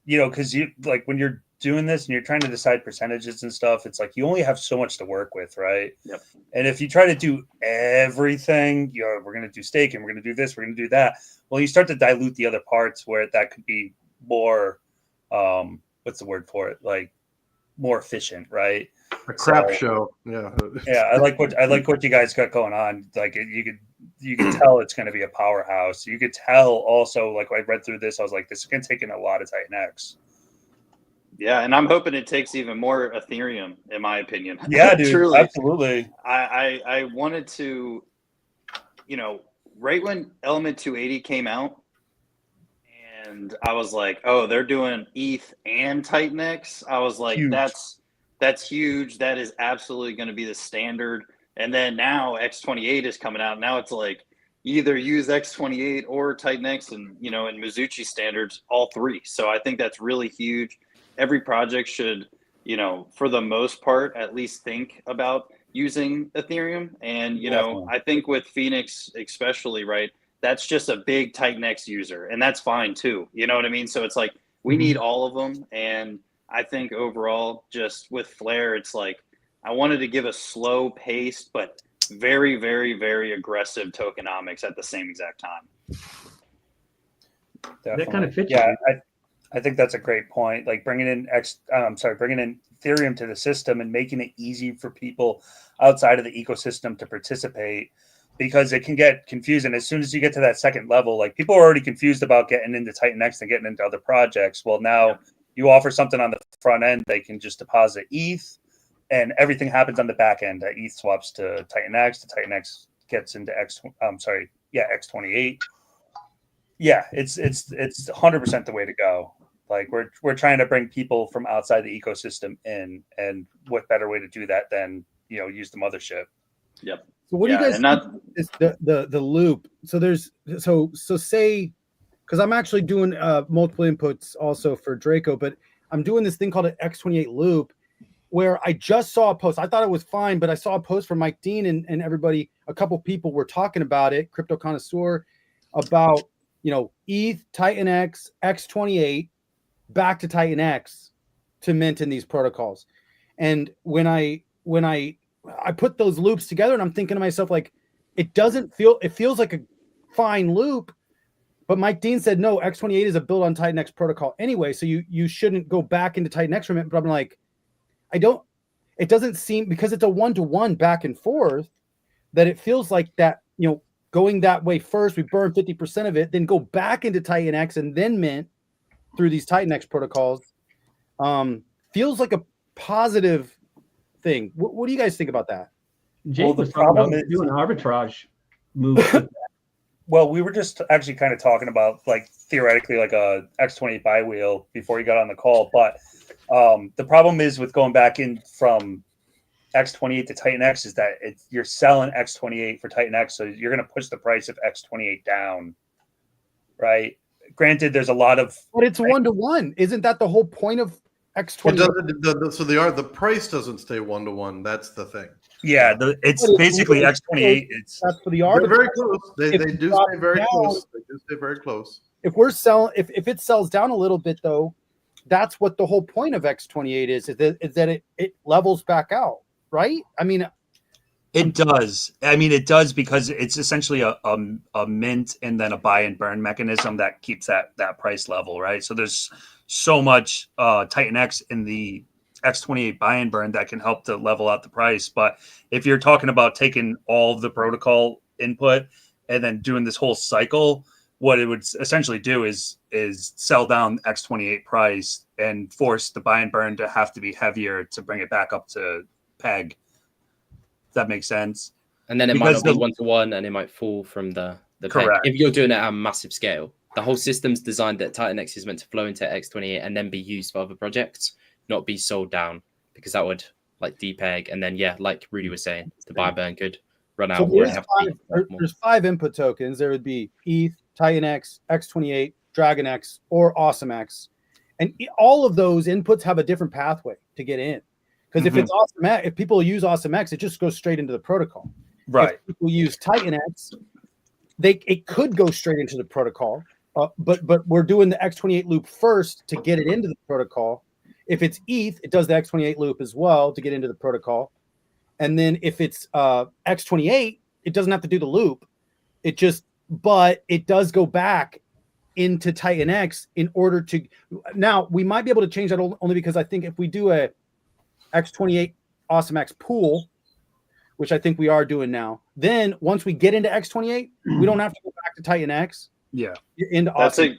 Because you like when you're doing this and you're trying to decide percentages and stuff, it's like you only have so much to work with, right? Yep. And if you try to do everything, we're going to do staking, we're going to do this, we're going to do that. Well, you start to dilute the other parts where that could be more, what's the word for it? Like more efficient, right? A crap show. Yeah. Yeah, I like what you guys got going on. Like you could tell it's going to be a powerhouse. You could tell also, like I read through this, I was like, this is going to take in a lot of TitanX. Yeah, and I'm hoping it takes even more Ethereum, in my opinion. Yeah, dude, truly, absolutely. I wanted to, right when Element 280 came out, and I was like, oh, they're doing ETH and TitanX. I was like, Huge. that's huge. That is absolutely going to be the standard. And then now X28 is coming out. Now it's like either use X28 or TitanX, and in Mizuchi standards, all three. So I think that's really huge. Every project should, for the most part, at least think about using Ethereum. And, I think with Phoenix especially, right, that's just a big TitanX user, and that's fine too. You know what I mean? So it's like we need all of them. And I think overall, just with Flare, it's like I wanted to give a slow paced but very, very, very aggressive tokenomics at the same exact time. Definitely. That kind of fits. Yeah, I think that's a great point. Like bringing in Ethereum to the system and making it easy for people outside of the ecosystem to participate, because it can get confusing as soon as you get to that second level. Like people are already confused about getting into TitanX and getting into other projects. Well, now you offer something on the front end, they can just deposit ETH, and everything happens on the back end. ETH swaps to TitanX. The TitanX gets into X28. Yeah, it's 100% the way to go. Like we're trying to bring people from outside the ecosystem in, and what better way to do that than use the mothership. Yep. So what do you guys think is the loop? So there's so say, because I'm actually doing multiple inputs also for Draco, but I'm doing this thing called an X28 loop, where I just saw a post. I thought it was fine, but I saw a post from Mike Dean and everybody. A couple people were talking about it, Crypto Connoisseur, about ETH, TitanX, X28, back to TitanX to mint in these protocols. And when I put those loops together, and I'm thinking to myself, like, it feels like a fine loop, but Mike Dean said, no, X28 is a build on TitanX protocol anyway, so you shouldn't go back into TitanX from it. But I'm like, it doesn't seem, because it's a one-to-one back and forth, that it feels like that, going that way first, we burn 50% of it, then go back into TitanX and then mint through these TitanX protocols. Feels like a positive thing. What do you guys think about that? Jake was talking about doing arbitrage move. Well, we were just actually kind of talking about like theoretically like a X28 buy wheel before you got on the call, but the problem is with going back in from X28 to TitanX is that you're selling X28 for TitanX, so you're going to push the price of X28 down, right? Granted, there's a lot of, but it's one-to-one. Isn't that the whole point of X28? So the price doesn't stay one-to-one. That's the thing. Yeah, it's basically X28. That's for the They're very close. They do stay very close. They do stay very close. If we're selling, if it sells down a little bit though, that's what the whole point of X28 is that it levels back out, right? I mean, it does. I mean, it does, because it's essentially a mint and then a buy and burn mechanism that keeps that price level, right? So there's so much TitanX in the X28 buy and burn that can help to level out the price. But if you're talking about taking all of the protocol input and then doing this whole cycle, what it would essentially do is sell down X28 price and force the buy and burn to have to be heavier to bring it back up to peg. Does that make sense? And then it might not be one-to-one, and it might fall from the peg correct. if you're doing it at a massive scale. the whole system's designed that TitanX is meant to flow into X28 and then be used for other projects, not be sold down, because that would like depeg. And then, like Rudy was saying, the buy burn could run out. There's 5 input tokens. There would be ETH, TitanX, X28, DragonX, or AwesomeX. And all of those inputs have a different pathway to get in. Because if it's AwesomeX, if people use AwesomeX, it just goes straight into the protocol. Right. If people use TitanX, it could go straight into the protocol. But we're doing the X28 loop first to get it into the protocol. If it's ETH, it does the X28 loop as well to get into the protocol. And then if it's X28, it doesn't have to do the loop. But it does go back into TitanX in order to. Now we might be able to change that only because I think if we do a X28 AwesomeX pool, which I think we are doing now, then once we get into X28, we don't have to go back to TitanX. Yeah. Into Awesome.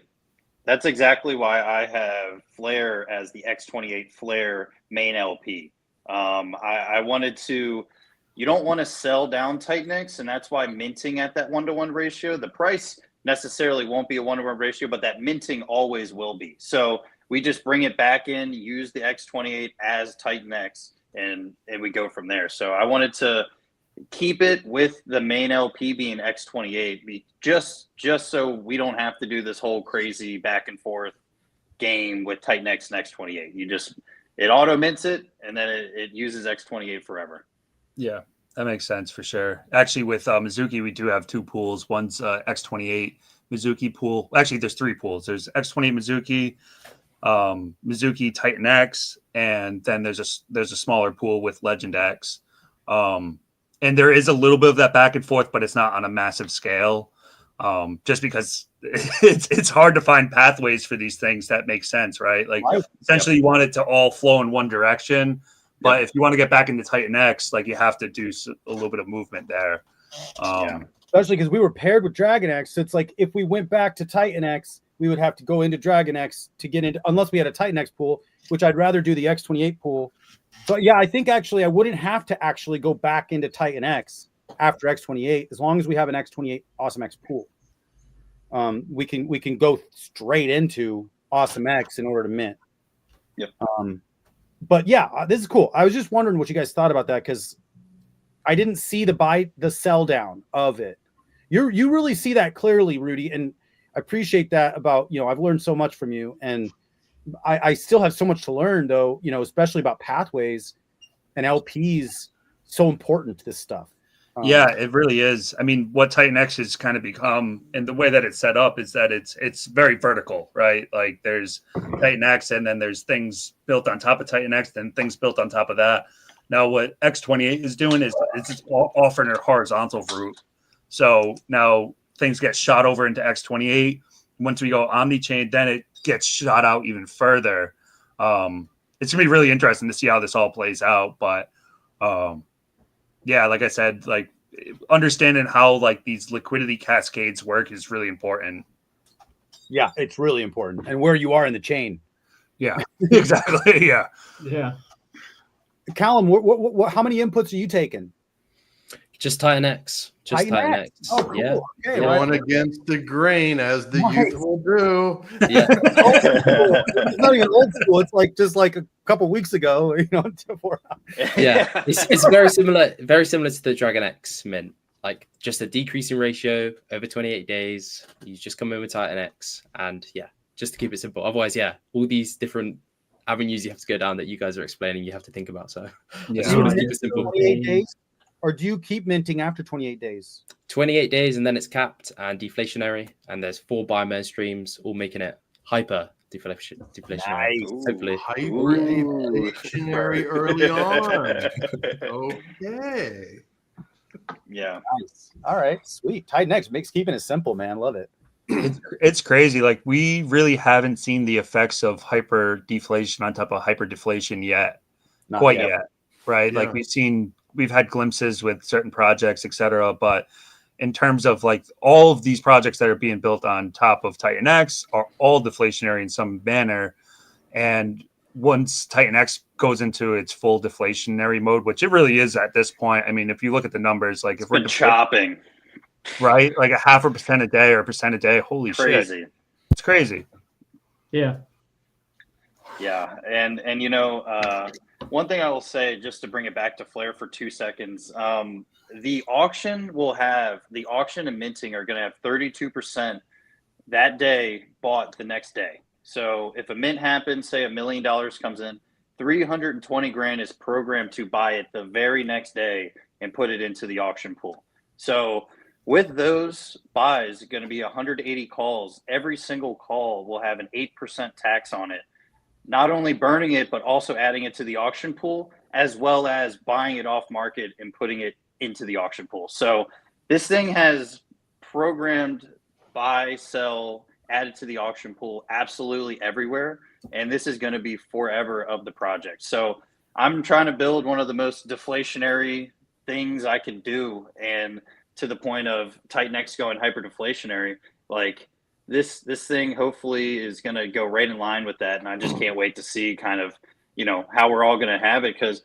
That's exactly why I have Flare as the X28 Flare main LP. I wanted to. You don't want to sell down TitanX, and that's why minting at that 1-to-1 ratio. The price necessarily won't be a 1-to-1 ratio, but that minting always will be. So we just bring it back in, use the X28 as TitanX, and we go from there. So I wanted to keep it with the main LP being X28, just so we don't have to do this whole crazy back and forth game with TitanX and X28. It auto mints it, and then it uses X28 forever. Yeah, that makes sense for sure. Actually, with Mizuki, we do have 2 pools. One's X28 Mizuki pool. Actually, there's 3 pools. There's X28 Mizuki, Mizuki TitanX, and then there's a smaller pool with Legend X. And there is a little bit of that back and forth, but it's not on a massive scale. Just because it's hard to find pathways for these things that make sense, right? Like essentially you want it to all flow in one direction, but if you want to get back into TitanX, like you have to do a little bit of movement there. Especially because we were paired with DragonX. So it's like if we went back to TitanX, we would have to go into DragonX to get into, unless we had a TitanX pool, which I'd rather do the X28 pool. But yeah, I think actually I wouldn't have to actually go back into TitanX after X28 as long as we have an X28 AwesomeX pool. We can go straight into AwesomeX in order to mint. Yep. But yeah, this is cool. I was just wondering what you guys thought about that because I didn't see the sell down of it. You really see that clearly, Rudy, and I appreciate that about, I've learned so much from you, and I still have so much to learn though, especially about pathways and LPs. So important to this stuff. Yeah, it really is. I mean, what TitanX has kind of become, and the way that it's set up is that it's very vertical, right? Like there's TitanX, and then there's things built on top of TitanX, then things built on top of that. Now, what X28 is doing is it's just offering a horizontal route. So now things get shot over into X28. Once we go omni-chain, then it gets shot out even further. It's gonna be really interesting to see how this all plays out. But yeah, like I said, like understanding how like these liquidity cascades work is really important. Yeah, it's really important, and where you are in the chain. Yeah, exactly. Yeah. Callum, what how many inputs are you taking? Just TitanX. Just TitanX. Oh, cool. Yeah. Okay, Going against the grain as the youth will do. Yeah. It's not even old school. It's like just like a couple weeks ago, Yeah. It's very similar to the DragonX mint. Like just a decreasing ratio over 28 days. You just come in with TitanX, and just to keep it simple. Otherwise, all these different avenues you have to go down that you guys are explaining, you have to think about. So just want to keep it simple. 28 days. Or do you keep minting after 28 days? 28 days, and then it's capped and deflationary. And there's 4 buy-man streams, all making it hyper deflationary. Nice. Hopefully. Hyper deflationary early on. Okay. Yeah. Nice. All right. Sweet. TitanX makes keeping it simple, man. Love it. It's crazy. Like we really haven't seen the effects of hyper deflation on top of hyper deflation yet. Not Quite yet. Right. Yeah. Like we've had glimpses with certain projects, etc. But in terms of like all of these projects that are being built on top of TitanX are all deflationary in some manner. And once TitanX goes into its full deflationary mode, which it really is at this point, I mean, if you look at the numbers, like if we're chopping, right, like 0.5% a day or 1% a day, holy crazy. shit. It's crazy. Yeah. Yeah, and one thing I will say, just to bring it back to Flare for 2 seconds, the auction and minting are going to have 32% that day bought the next day. So if a mint happens, say $1 million comes in, 320 grand is programmed to buy it the very next day and put it into the auction pool. So with those buys, going to be 180 calls. Every single call will have an 8% tax on it. Not only burning it, but also adding it to the auction pool, as well as buying it off market and putting it into the auction pool. So this thing has programmed buy, sell, added to the auction pool absolutely everywhere. And this is going to be forever of the project. So I'm trying to build one of the most deflationary things I can do. And to the point of TitanX going hyper-deflationary, like this thing hopefully is going to go right in line with that. And I just can't wait to see kind of, how we're all going to have it. Because,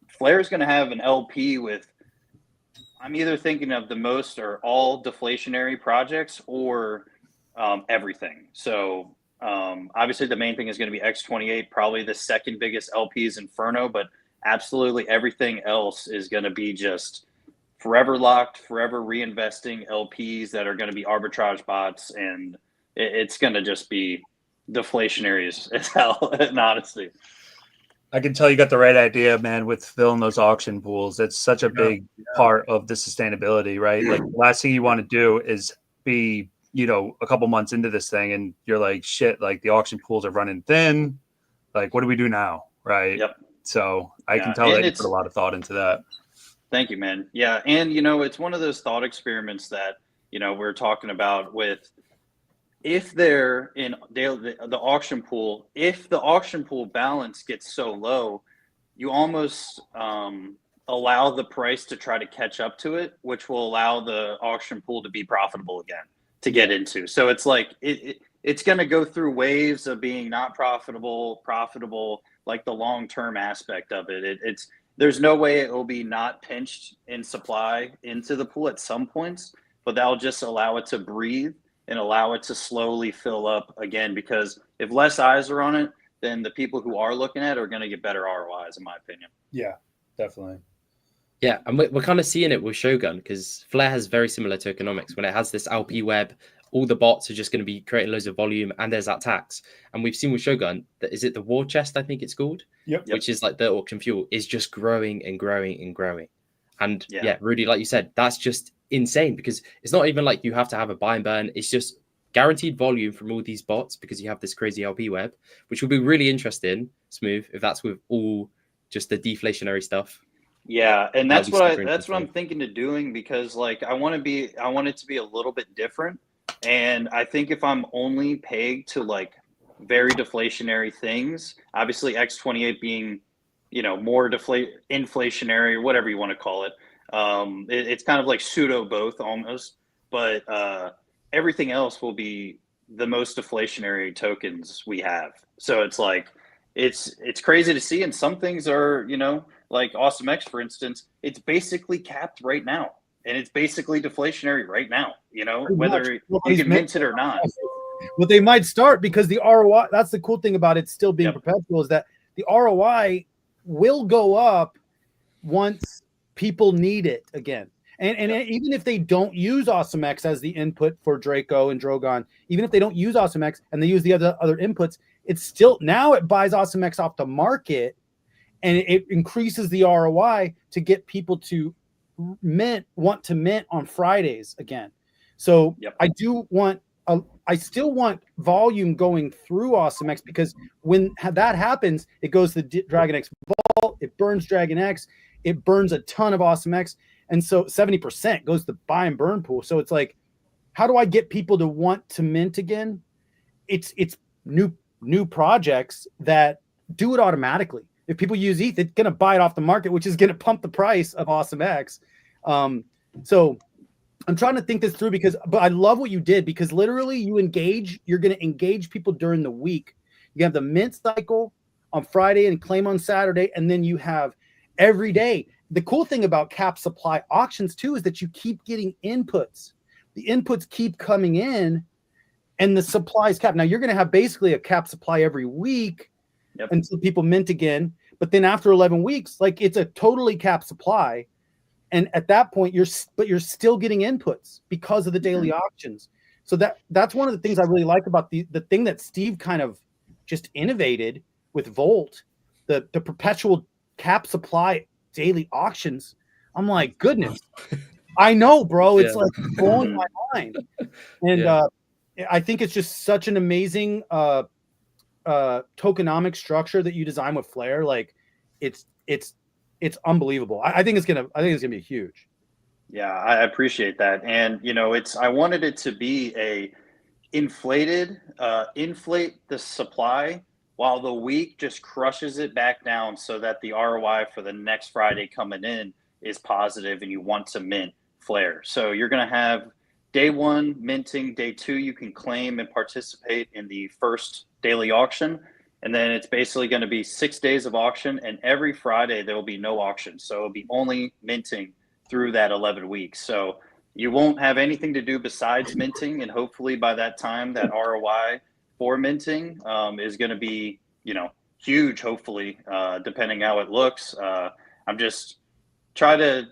Flare is going to have an LP with, I'm either thinking of the most or all deflationary projects or everything. So obviously the main thing is going to be X28, probably the second biggest LP is Inferno, but absolutely everything else is going to be just forever locked, forever reinvesting LPs that are going to be arbitrage bots, and it's going to just be deflationary as hell, in honesty. I can tell you got the right idea, man, with filling those auction pools. It's such a big part of the sustainability, right? Like the last thing you want to do is be, a couple months into this thing and you're like, shit, like the auction pools are running thin. Like, what do we do now? Right. Yep. So I can tell that you put a lot of thought into that. Thank you, man. Yeah. And, it's one of those thought experiments that, we're talking about with, if they're in the auction pool, if the auction pool balance gets so low, you almost allow the price to try to catch up to it, which will allow the auction pool to be profitable again to get into. So it's like it's going to go through waves of being not profitable, like the long-term aspect of it. There's no way it will be not pinched in supply into the pool at some points, but that'll just allow it to breathe and allow it to slowly fill up again, because if less eyes are on it, then the people who are looking at it are going to get better ROIs, in my opinion. Yeah, definitely. Yeah, and we're kind of seeing it with Shogun, because Flare has very similar tokenomics. When it has this LP web, all the bots are just going to be creating loads of volume, and there's that tax. And we've seen with Shogun, that is it the War Chest, I think it's called? Yep. Which is like the auction fuel, is just growing and growing and growing. And yeah, Rudy, like you said, that's just insane, because it's not even like you have to have a buy and burn. It's just guaranteed volume from all these bots, because you have this crazy LP web, which will be really interesting, Smooth, if that's with all just the deflationary stuff. Yeah, and that's what I'm thinking of doing, because like I want it to be a little bit different. And I think if I'm only pegged to like very deflationary things, obviously X28 being, more inflationary, or whatever you want to call it. It's kind of like pseudo both almost, but everything else will be the most deflationary tokens we have. So it's like, it's crazy to see. And some things are, like Awesome X, for instance, it's basically capped right now. And it's basically deflationary right now, whether you can mint it or not. Well, they might start, because the ROI, that's the cool thing about it still being perpetual, is that the ROI will go up once people need it again. And even if they don't use Awesome X as the input for Draco and Drogon, even if they don't use Awesome X and they use the other inputs, it's still, now it buys Awesome X off the market, and it increases the ROI to get people to want to mint on Fridays again. So I still want volume going through Awesome X, because when that happens, it goes to Dragon X Vault, it burns Dragon X, it burns a ton of Awesome X, and so 70% goes to buy and burn pool. So it's like, how do I get people to want to mint again? It's new projects that do it automatically. If people use ETH, it's going to buy it off the market, which is going to pump the price of Awesome X. So I'm trying to think this through, but I love what you did, because literally you're going to engage people during the week. You have the mint cycle on Friday and claim on Saturday, and then you have every day. The cool thing about cap supply auctions too is that you keep getting inputs. The inputs keep coming in, and the supply is capped. Now you're going to have basically a cap supply every week until people mint again. But then after 11 weeks, like it's a totally capped supply. And at that point, you're still getting inputs because of the daily auctions. So that's one of the things I really like about the thing that Steve kind of just innovated with Volt, the perpetual cap supply daily auctions. I'm like, goodness, I know, bro. It's like blowing my mind. And I think it's just such an amazing tokenomic structure that you design with Flare. Like it's unbelievable. I think it's gonna be huge. Yeah, I appreciate that. And I wanted it to be a inflate the supply while the week just crushes it back down so that the ROI for the next Friday coming in is positive and you want to mint Flare. So you're going to have day one minting, day two you can claim and participate in the first daily auction. And then it's basically going to be 6 days of auction, and every Friday there will be no auction. So it'll be only minting through that 11 weeks. So you won't have anything to do besides minting, and hopefully by that time that ROI for minting is going to be, huge, hopefully, depending how it looks. I'm just try to,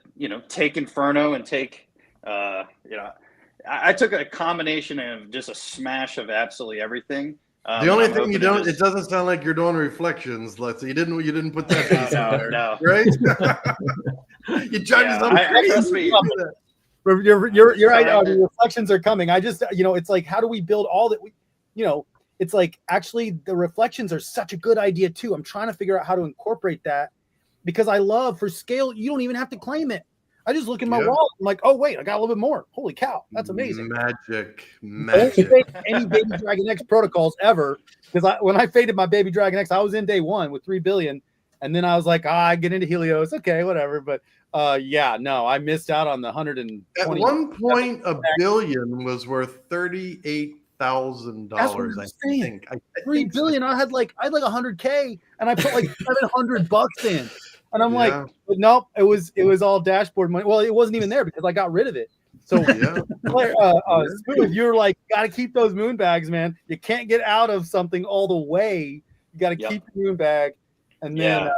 take Inferno and take, I took a combination of just a smash of absolutely everything. The only thing you don't, it doesn't sound like you're doing reflections. Let's you didn't put that piece in there, right? You tried to trust me. You're right. The reflections are coming. I just, it's like, how do we build all that we, it's like actually the reflections are such a good idea too. I'm trying to figure out how to incorporate that because I love for scale. You don't even have to claim it. I just look in my wallet. I'm like, oh wait, I got a little bit more. Holy cow, that's amazing. Magic. Any Baby Dragon X protocols ever? Because when I faded my Baby Dragon X, I was in day one with 3 billion, and then I was like, I get into Helios, okay, whatever. But I missed out on the 120. At one point, a billion was worth $38,000. I think 3 billion. I had like 100K, and I put like $700 in. And I'm like, but nope, it was all dashboard money. Well, it wasn't even there because I got rid of it. So, Smooth, you're like, got to keep those moon bags, man. You can't get out of something all the way. You got to keep the moon bag. And then,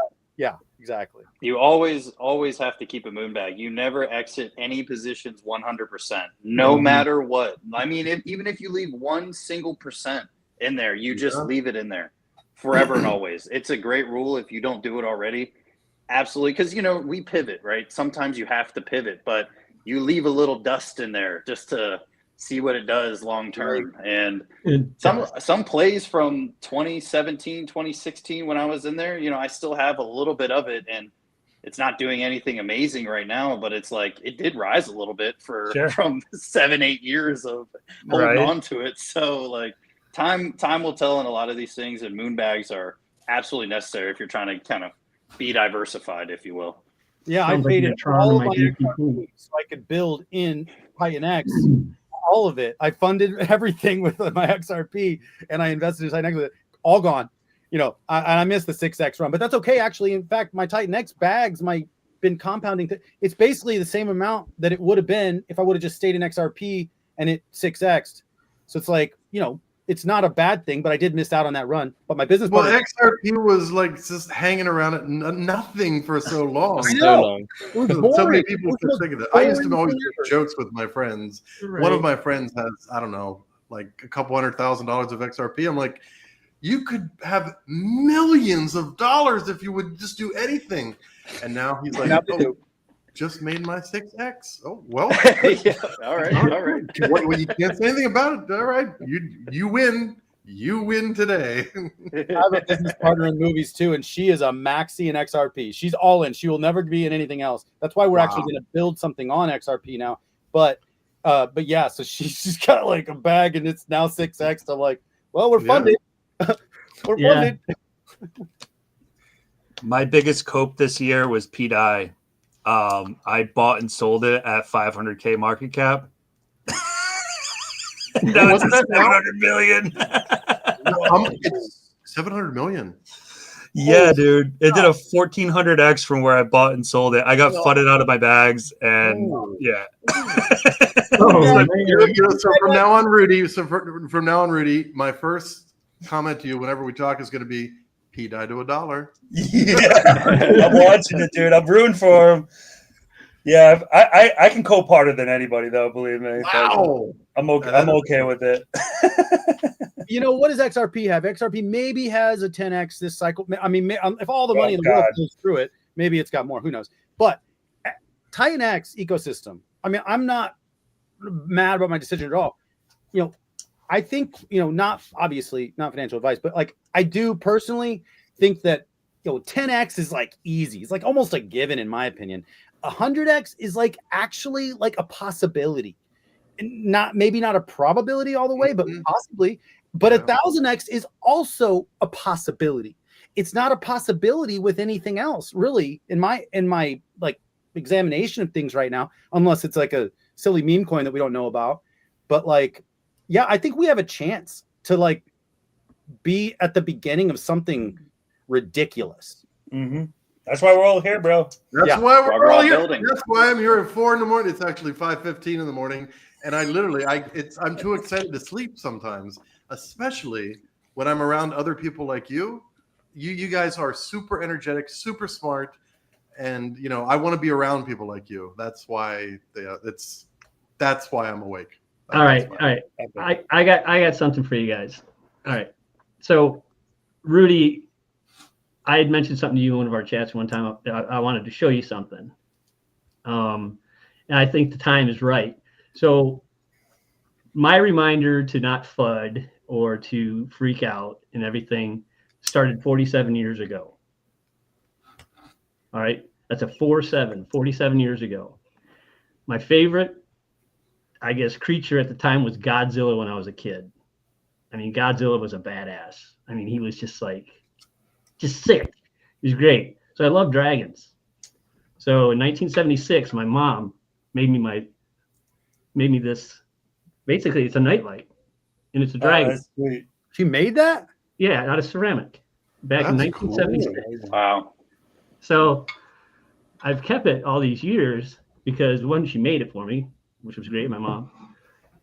exactly. You always have to keep a moon bag. You never exit any positions 100%, no matter what. I mean, even if you leave 1 single percent in there, you just leave it in there forever and always. It's a great rule if you don't do it already. Absolutely, because we pivot, right? Sometimes you have to pivot, but you leave a little dust in there just to see what it does long term. And some plays from 2017, 2016 when I was in there, I still have a little bit of it, and it's not doing anything amazing right now, but it's like it did rise a little bit from 7-8 years of holding on to it. So like time will tell in a lot of these things, and moon bags are absolutely necessary if you're trying to kind of be diversified, if you will. Yeah, I faded all of my XRP so I could build in TitanX, all of it. I funded everything with my XRP, and I invested in TitanX with it. All gone. I missed the 6X run, but that's okay. Actually, in fact, my TitanX bags been compounding. It's basically the same amount that it would have been if I would have just stayed in XRP and it 6X'd. So it's like, it's not a bad thing, but I did miss out on that run. But my business XRP was like just hanging around at nothing for so long. So many people were thinking that. I used to always make jokes with my friends. Right. One of my friends has, I don't know, like a couple $100,000 of XRP. I'm like, you could have millions of dollars if you would just do anything. And now he's like, just made my 6X. Oh, well. All right. Well, you can't say anything about it. All right. You win. You win today. I have a business partner in movies too, and she is a maxi in XRP. She's all in. She will never be in anything else. That's why we're actually going to build something on XRP now. But yeah, so she's got like a bag, and it's now 6X. I'm like, well, we're funded. We're funded. My biggest cope this year was PDI. I bought and sold it at 500K market cap. No, it's 700 million. It's 700 million. Yeah, dude. It did a 1400x from where I bought and sold it. I got fudded out of my bags, and yeah. So from now on, Rudy. From now on, Rudy, my first comment to you whenever we talk is going to be, "P died to $1." Yeah, I'm watching it, dude. I'm rooting for him. Yeah, I can cope harder than anybody, though. Believe me. Wow. I'm okay. I'm okay with it. You know, what does XRP have? XRP maybe has a 10x this cycle. I mean, if all the money in the world goes through it, maybe it's got more. Who knows? But TitanX ecosystem. I mean, I'm not mad about my decision at all. You know, I think, not obviously not financial advice, but like I do personally think that 10x is like easy. It's like almost a given in my opinion. 100x is like actually like a possibility. Maybe not a probability all the way, but possibly. But 1000x is also a possibility. It's not a possibility with anything else, really, in my like examination of things right now, unless it's like a silly meme coin that we don't know about. But like, yeah, I think we have a chance to like be at the beginning of something ridiculous. Mm-hmm. That's why we're all here, bro. That's why we're all here. That's why I'm here at 4 a.m. It's actually 5:15 in the morning. And I'm too excited to sleep sometimes, especially when I'm around other people like you. You guys are super energetic, super smart, and I want to be around people like you. That's why that's why I'm awake. All right. I got something for you guys. All right. So, Rudy, I had mentioned something to you in one of our chats one time. I wanted to show you something, and I think the time is right. So my reminder to not FUD or to freak out and everything started 47 years ago. All right. That's a 47 years ago. My favorite, I guess, creature at the time was Godzilla when I was a kid. I mean, Godzilla was a badass. I mean, he was just sick. He was great. So I love dragons. So in 1976, my mom made me this. Basically, it's a nightlight, and it's a dragon. That's sweet. She made that? Yeah, out of ceramic back in 1976. Cool. Wow. So I've kept it all these years because one, she made it for me, which was great, my mom.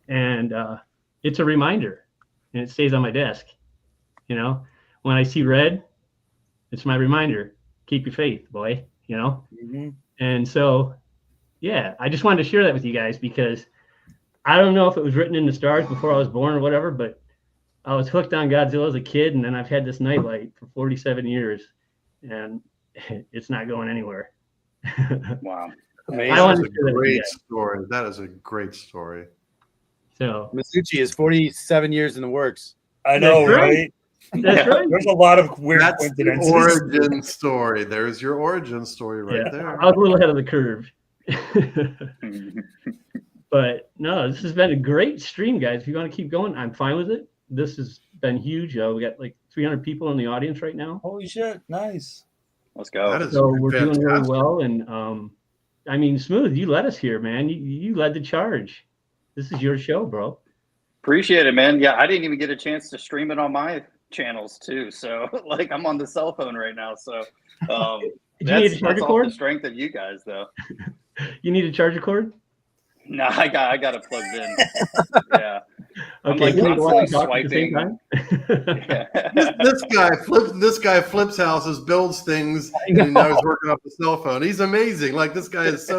And it's a reminder, and it stays on my desk. When I see red, it's my reminder. Keep your faith, boy. Mm-hmm. And so, yeah, I just wanted to share that with you guys because I don't know if it was written in the stars before I was born or whatever, but I was hooked on Godzilla as a kid, and then I've had this nightlight for 47 years, and it's not going anywhere. Wow. Amazing. That's a great story. That is a great story. So Masucci is 47 years in the works. I know, right? That's right. There's a lot of weird That's coincidences. the origin story. There's your origin story right there. I was a little ahead of the curve. But no, this has been a great stream, guys. If you want to keep going, I'm fine with it. This has been huge. We got like 300 people in the audience right now. Holy shit. Nice. Let's go. So we're doing really well. And I mean, Smooth, you led us here, man. You led the charge. This is your show, bro. Appreciate it, man. Yeah, I didn't even get a chance to stream it on my channels too. So like I'm on the cell phone right now. So that's all the strength of you guys though. You need a charger cord? No, I got it plugged in. Yeah. Okay, swiping. This guy flips houses, builds things, and now he's working off the cell phone. He's amazing. Like this guy is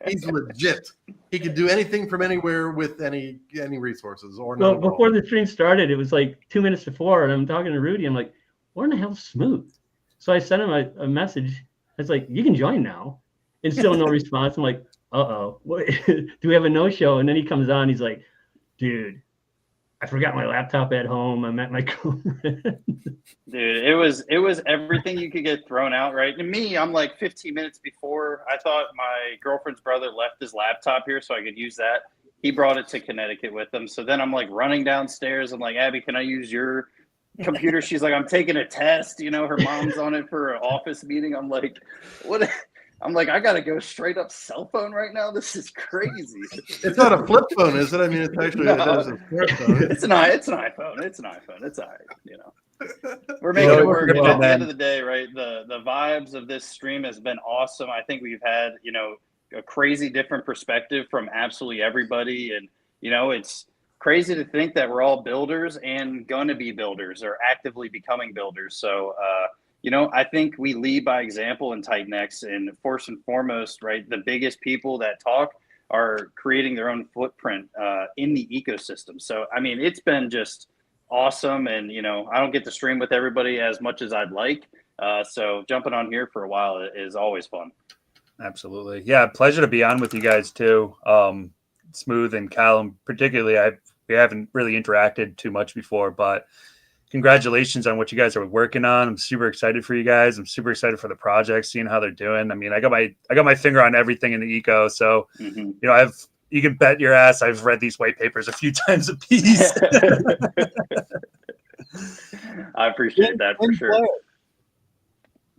he's legit. He could do anything from anywhere with any resources or not. Well, before the stream started, it was like 2 minutes before, and I'm talking to Rudy. I'm like, where in the hell's Smooth? So I sent him a message. I was like, you can join now. And still no response. I'm like, uh-oh, what? Do we have a no-show? And then he comes on. He's like, dude, I forgot my laptop at home. I'm at my girlfriend. Dude, it was everything you could get thrown out, right? And me, I'm like 15 minutes before. I thought my girlfriend's brother left his laptop here so I could use that. He brought it to Connecticut with him. So then I'm like running downstairs. I'm like, Abby, can I use your computer? She's like, I'm taking a test. Her mom's on it for an office meeting. I'm like, what? I'm like, I gotta go straight up cell phone right now. This is crazy. It's not a flip phone, is it? I mean, it's actually a smartphone. It's an iPhone. It's an iPhone. It's all right, We're making it it work. worked And well, at the end man. of the day, right, the vibes of this stream has been awesome. I think we've had, a crazy different perspective from absolutely everybody. And, it's crazy to think that we're all builders and going to be builders or actively becoming builders. So, I think we lead by example in TitanX. And first and foremost, right, the biggest people that talk are creating their own footprint in the ecosystem. So, I mean, it's been just awesome. And, I don't get to stream with everybody as much as I'd like. So jumping on here for a while is always fun. Absolutely. Yeah. Pleasure to be on with you guys too. Smooth and Callum, particularly, we haven't really interacted too much before, but congratulations on what you guys are working on. I'm super excited for you guys. I'm super excited for the project, seeing how they're doing. I mean, I got my finger on everything in the eco. So, you can bet your ass I've read these white papers a few times a piece. I appreciate that for sure.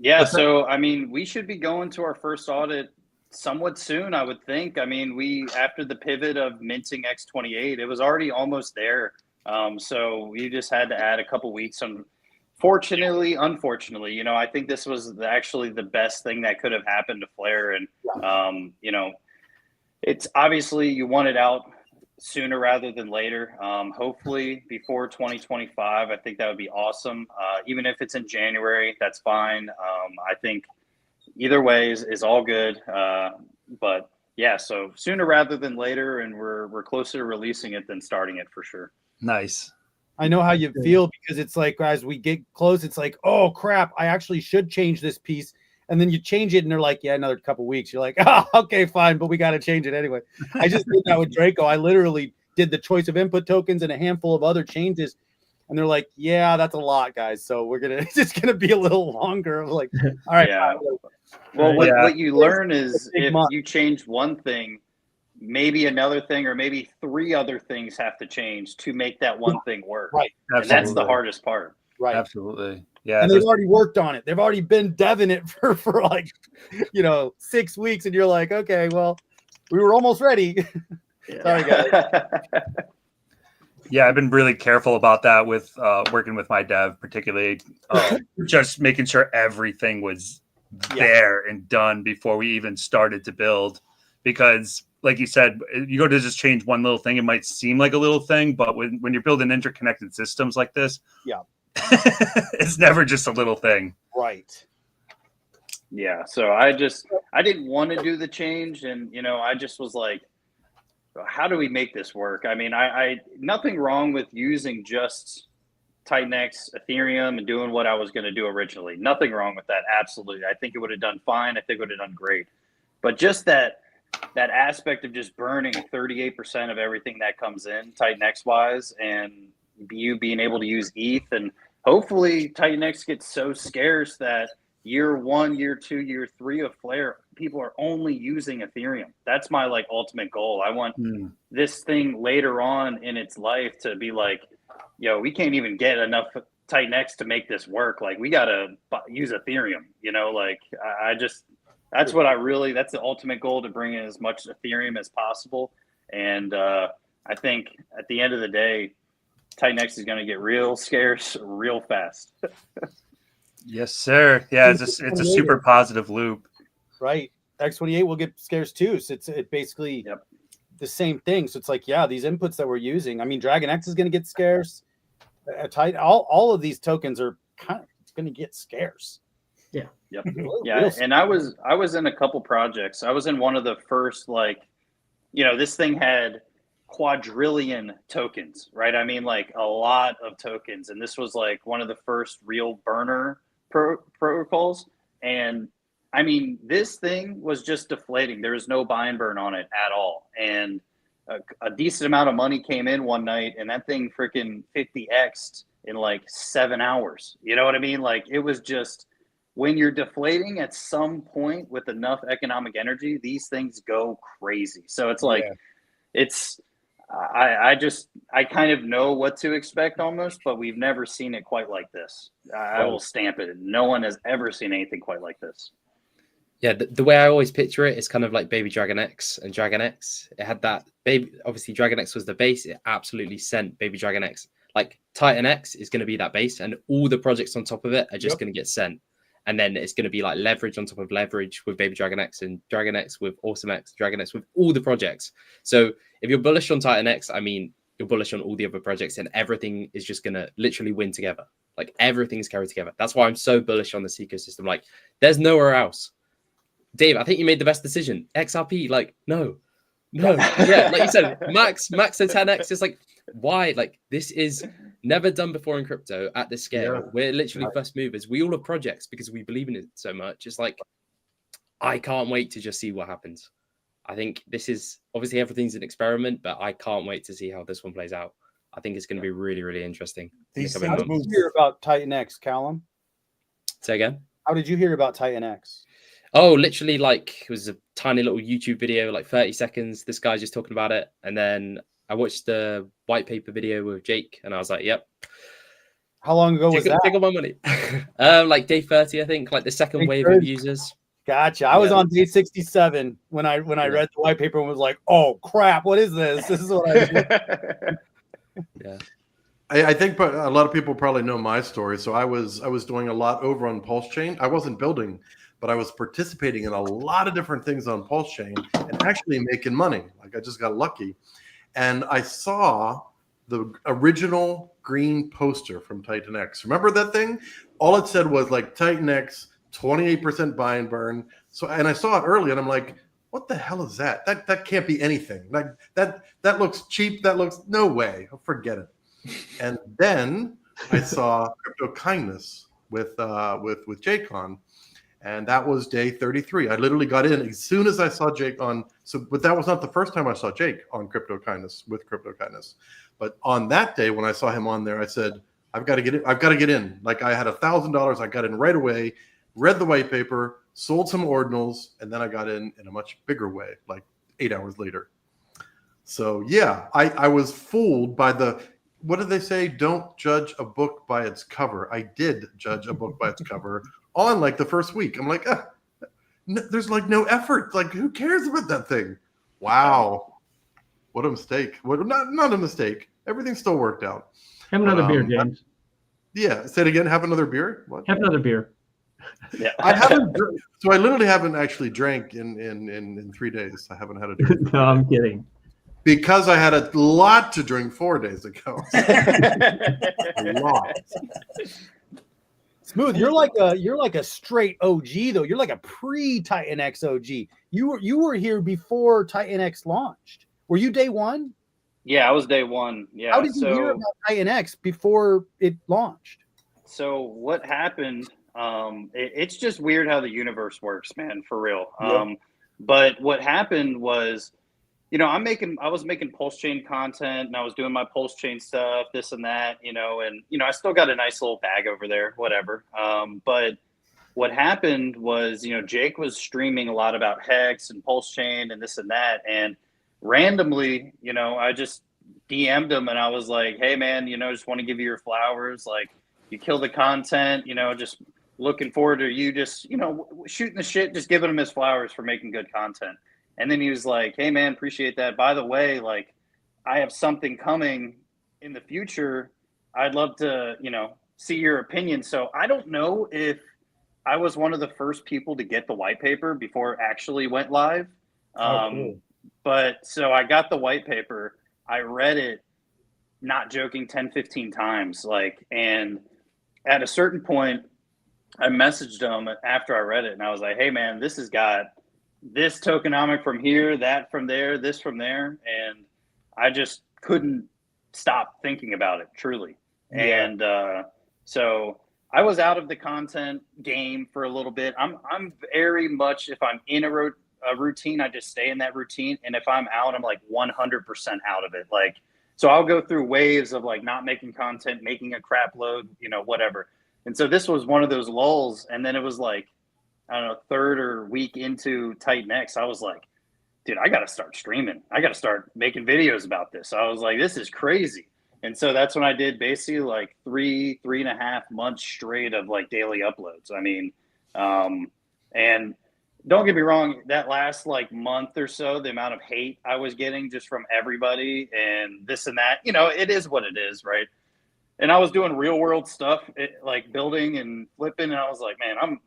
Yeah, so I mean, we should be going to our first audit somewhat soon, I would think. I mean, after the pivot of minting X28, it was already almost there. So we just had to add a couple weeks. Unfortunately, I think this was actually the best thing that could have happened to Flare. And, it's obviously you want it out sooner rather than later. Hopefully before 2025, I think that would be awesome. Even if it's in January, that's fine. I think either way is all good. But yeah, so sooner rather than later, and we're closer to releasing it than starting it for sure. Nice. I know how you feel because it's like as we get close, it's like, oh crap, I actually should change this piece. And then you change it and they're like, yeah, another couple weeks. You're like, oh, okay, fine, but we got to change it anyway. I just did that with Draco. I literally did the choice of input tokens and a handful of other changes. And they're like, yeah, that's a lot, guys. So it's just going to be a little longer. I'm like, all right. Yeah. Well, what you learn is if you change one thing, maybe another thing or maybe three other things have to change to make that one thing work. Right. And that's the hardest part. Right. Absolutely. Yeah. And they've already worked on it. They've already been deving it for like, 6 weeks. And you're like, okay, well, we were almost ready. Yeah. Sorry, guys. Yeah, I've been really careful about that with working with my dev, particularly just making sure everything was there and done before we even started to build. Because like you said, you go to just change one little thing, it might seem like a little thing, but when you're building interconnected systems like this, it's never just a little thing. Right. Yeah. So I didn't want to do the change. And, I just was like, how do we make this work? I mean, I nothing wrong with using just TitanX Ethereum and doing what I was going to do originally. Nothing wrong with that. Absolutely. I think it would have done fine. I think it would have done great. But just that aspect of just burning 38% of everything that comes in TitanX wise, and you being able to use ETH, and hopefully TitanX gets so scarce that year 1, year 2, year 3 of Flare, people are only using Ethereum. That's my ultimate goal. I want this thing later on in its life to be like, we can't even get enough TitanX to make this work. Like, we got to use Ethereum, that's what that's the ultimate goal, to bring in as much Ethereum as possible. And I think at the end of the day, TitanX is going to get real scarce real fast. Yes, sir. Yeah, it's a super positive loop. Right. X28 will get scarce too. So it's basically the same thing. So it's like, these inputs that we're using. I mean, DragonX is going to get scarce. All of these tokens are kind of going to get scarce. Yeah. Yep. Yeah. And I was in a couple projects. I was in one of the first, this thing had quadrillion tokens, right? I mean, a lot of tokens. And this was one of the first real burner protocols. And I mean, this thing was just deflating. There was no buy and burn on it at all. And a decent amount of money came in one night, and that thing freaking 50x'd in 7 hours. You know what I mean? It was just, when you're deflating at some point with enough economic energy, these things go crazy. So it's I kind of know what to expect almost, but we've never seen it quite like this. I will stamp it. No one has ever seen anything quite like this. Yeah, the way I always picture it is kind of like Baby Dragon X and Dragon X. It had that baby. Obviously, Dragon X was the base. It absolutely sent Baby Dragon X Like TitanX is going to be that base, and all the projects on top of it are just going to get sent. And then it's going to be like leverage on top of leverage with Baby Dragon X and Dragon X with Awesome X, Dragon X with all the projects. So if you're bullish on Titan X, I mean, you're bullish on all the other projects, and everything is just going to literally win together. Like everything's carried together. That's why I'm so bullish on this ecosystem. Like there's nowhere else. Dave, I think you made the best decision. XRP, like, no. Yeah, like you said, max to 10x. It's like, why? Like, this is never done before in crypto at this scale. Yeah. We're literally first movers. We all have projects because we believe in it so much. It's like, I can't wait to just see what happens. I think this is obviously everything's an experiment, but I can't wait to see how this one plays out. I think it's going to be really, really interesting. How did you hear about TitanX, Callum? Say again? How did you hear about TitanX? Oh, literally, like, it was a tiny little YouTube video, like 30 seconds. This guy's just talking about it. And then I watched the white paper video with Jake, and I was like, yep. How long ago was that? Take all my money. Like day 30, I think, like the second wave of users. Gotcha. I was on day 67 when I read the white paper and was like, oh, crap, what is this? This is what I Yeah. I think a lot of people probably know my story. So I was doing a lot over on Pulse Chain. I wasn't building, but I was participating in a lot of different things on Pulse Chain and actually making money. Like I just got lucky. And I saw the original green poster from TitanX. Remember that thing? All it said was like TitanX, 28% buy and burn. So, and I saw it early and I'm like, what the hell is that? That can't be anything. Like that looks cheap. That looks no way. Forget it. And then I saw Crypto Kindness with Jake on, and that was day 33. I literally got in as soon as I saw Jake on. So, but that was not the first time I saw Jake on Crypto Kindness with Crypto Kindness. But on that day when I saw him on there, I said, I've got to get in. I've got to get in. Like I had $1,000. I got in right away, read the white paper, sold some ordinals, and then I got in a much bigger way, like 8 hours later. So yeah, I was fooled by the. What did they say? Don't judge a book by its cover. I did judge a book by its cover on like the first week. I'm like, there's like no effort. Like, who cares about that thing? Wow, what a mistake. What not a mistake. Everything still worked out. Have another beer, James. Yeah, say it again. Have another beer. What? Have another beer. Yeah, I haven't. So I literally haven't actually drank in 3 days. I haven't had a drink. No, I'm kidding. Because I had a lot to drink 4 days ago. A lot. Smooth, you're like a straight OG though. You're like a pre-TitanX OG. You were here before TitanX launched. Were you day one? Yeah, I was day one. Yeah. How did you hear about TitanX before it launched? So what happened? It's just weird how the universe works, man. For real. Yep. But what happened was, I was making Pulse Chain content and I was doing my Pulse Chain stuff, this and that, and I still got a nice little bag over there, whatever. But what happened was, Jake was streaming a lot about Hex and Pulse Chain and this and that. And randomly, I just DM'd him and I was like, hey man, just want to give you your flowers. Like you kill the content, just looking forward to you just, shooting the shit, just giving him his flowers for making good content. And then he was like, hey, man, appreciate that. By the way, like, I have something coming in the future. I'd love to, see your opinion. So I don't know if I was one of the first people to get the white paper before it actually went live. Cool. But so I got the white paper. I read it, not joking, 10, 15 times. And at a certain point, I messaged him after I read it. And I was like, hey, man, this has got this tokenomic from here, that from there, this from there. And I just couldn't stop thinking about it, truly. Yeah. And so I was out of the content game for a little bit. I'm very much, if I'm in a routine, I just stay in that routine. And if I'm out, I'm like 100% out of it. Like, so I'll go through waves of like not making content, making a crap load, whatever. And so this was one of those lulls. And then it was like, I don't know, third or week into TitanX, I was like, dude, I got to start streaming. I got to start making videos about this. So I was like, this is crazy. And so that's when I did basically like 3.5 months straight of like daily uploads. I mean, and don't get me wrong, that last like month or so, the amount of hate I was getting just from everybody and this and that, it is what it is, right? and I was doing real world stuff, like building and flipping, and I was like, man,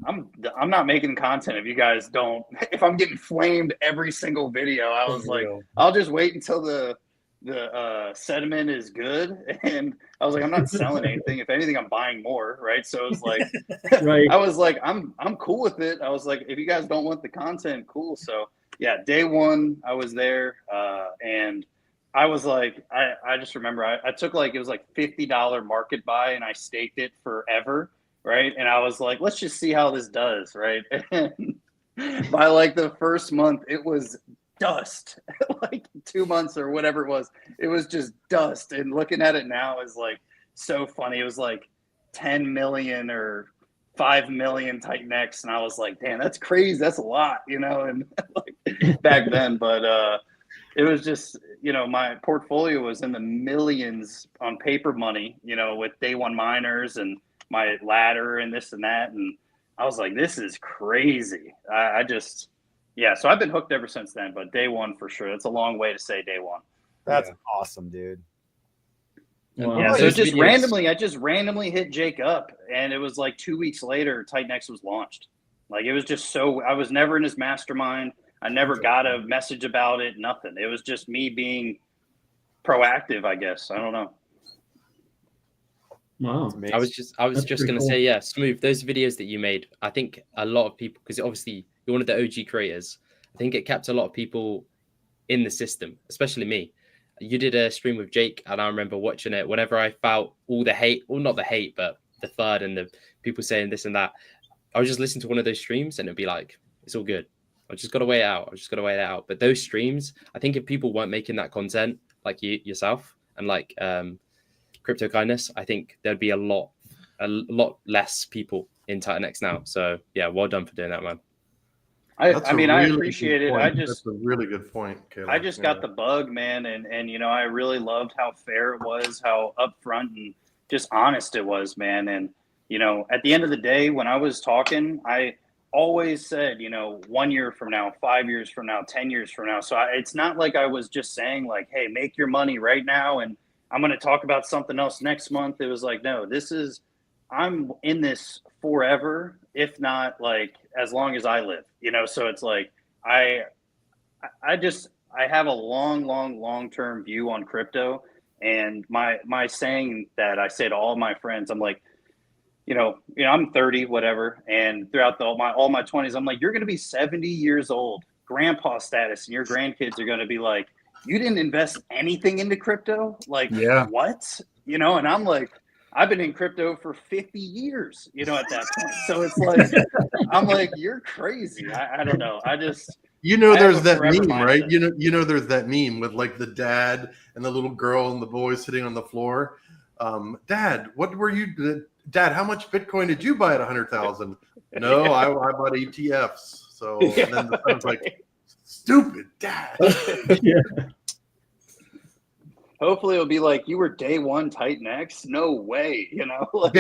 I'm not making content if you guys don't. If I'm getting flamed every single video, I was like, I'll just wait until the sediment is good, and I was like, I'm not selling anything. If anything, I'm buying more, right? So it was like, Right. I was like, I'm cool with it. I was like, if you guys don't want the content, cool. So yeah, day one I was there, and I was like, I just remember I took like, it was like $50 market buy, and I staked it forever, right? And I was like, let's just see how this does, right? And by like the first month, it was dust. Like 2 months or whatever it was just dust. And looking at it now is like so funny. It was like 10 million or 5 million TitanX, and I was like, damn, that's crazy. That's a lot, you know. And like back then, but it was just, you know, my portfolio was in the millions on paper money, you know, with day one miners and my ladder and this and that. And I was like, this is crazy. I just, yeah. So I've been hooked ever since then, but day one for sure. It's a long way to say day one. That's awesome, dude. Wow. Yeah, so those just videos- I just randomly hit Jake up, and it was like 2 weeks later, TitanX was launched. Like it was just so, I was never in his mastermind. I never got a message about it, nothing. It was just me being proactive, I guess. I don't know. Wow. I was just pretty gonna cool. say, yeah, Smooth, those videos that you made, I think a lot of people, because obviously you're one of the OG creators, I think it kept a lot of people in the system, especially me. You did a stream with Jake, and I remember watching it whenever I felt all the hate, well, not the hate, but the FUD and the people saying this and that. I would just listen to one of those streams and it'd be like, it's all good. I just got to wait it out. I just got to wait it out. But those streams, I think if people weren't making that content like you yourself and like Crypto Kindness, I think there'd be a lot less people in TitanX now. So yeah, well done for doing that, man. I mean, I appreciate it. That's a really good point, Caleb. I just got the bug, man, and you know, I really loved how fair it was, how upfront and just honest it was, man. And you know, at the end of the day, when I was talking, I always said, you know, 1 year from now, 5 years from now, 10 years from now. So it's not like I was just saying like, hey, make your money right now, and I'm going to talk about something else next month. It was like, no, I'm in this forever, if not like as long as I live, you know? So it's like, I have a long-term view on crypto. And my saying that I say to all my friends, I'm like, you know, I'm 30, whatever. And throughout all my 20s, I'm like, you're going to be 70 years old, grandpa status. And your grandkids are going to be like, you didn't invest anything into crypto? Like, Yeah. what? You know, and I'm like, I've been in crypto for 50 years, you know, at that point. So it's like, I'm like, you're crazy. I don't know. You know, I have there's a that forever meme, right? mindset. You know, there's that meme with like the dad and the little girl and the boy sitting on the floor. Dad, Dad, how much Bitcoin did you buy at 100,000? No, I bought ETFs. So and then the son's like, stupid dad. Yeah. Hopefully it'll be like, you were day one TitanX? No way, you know? Like,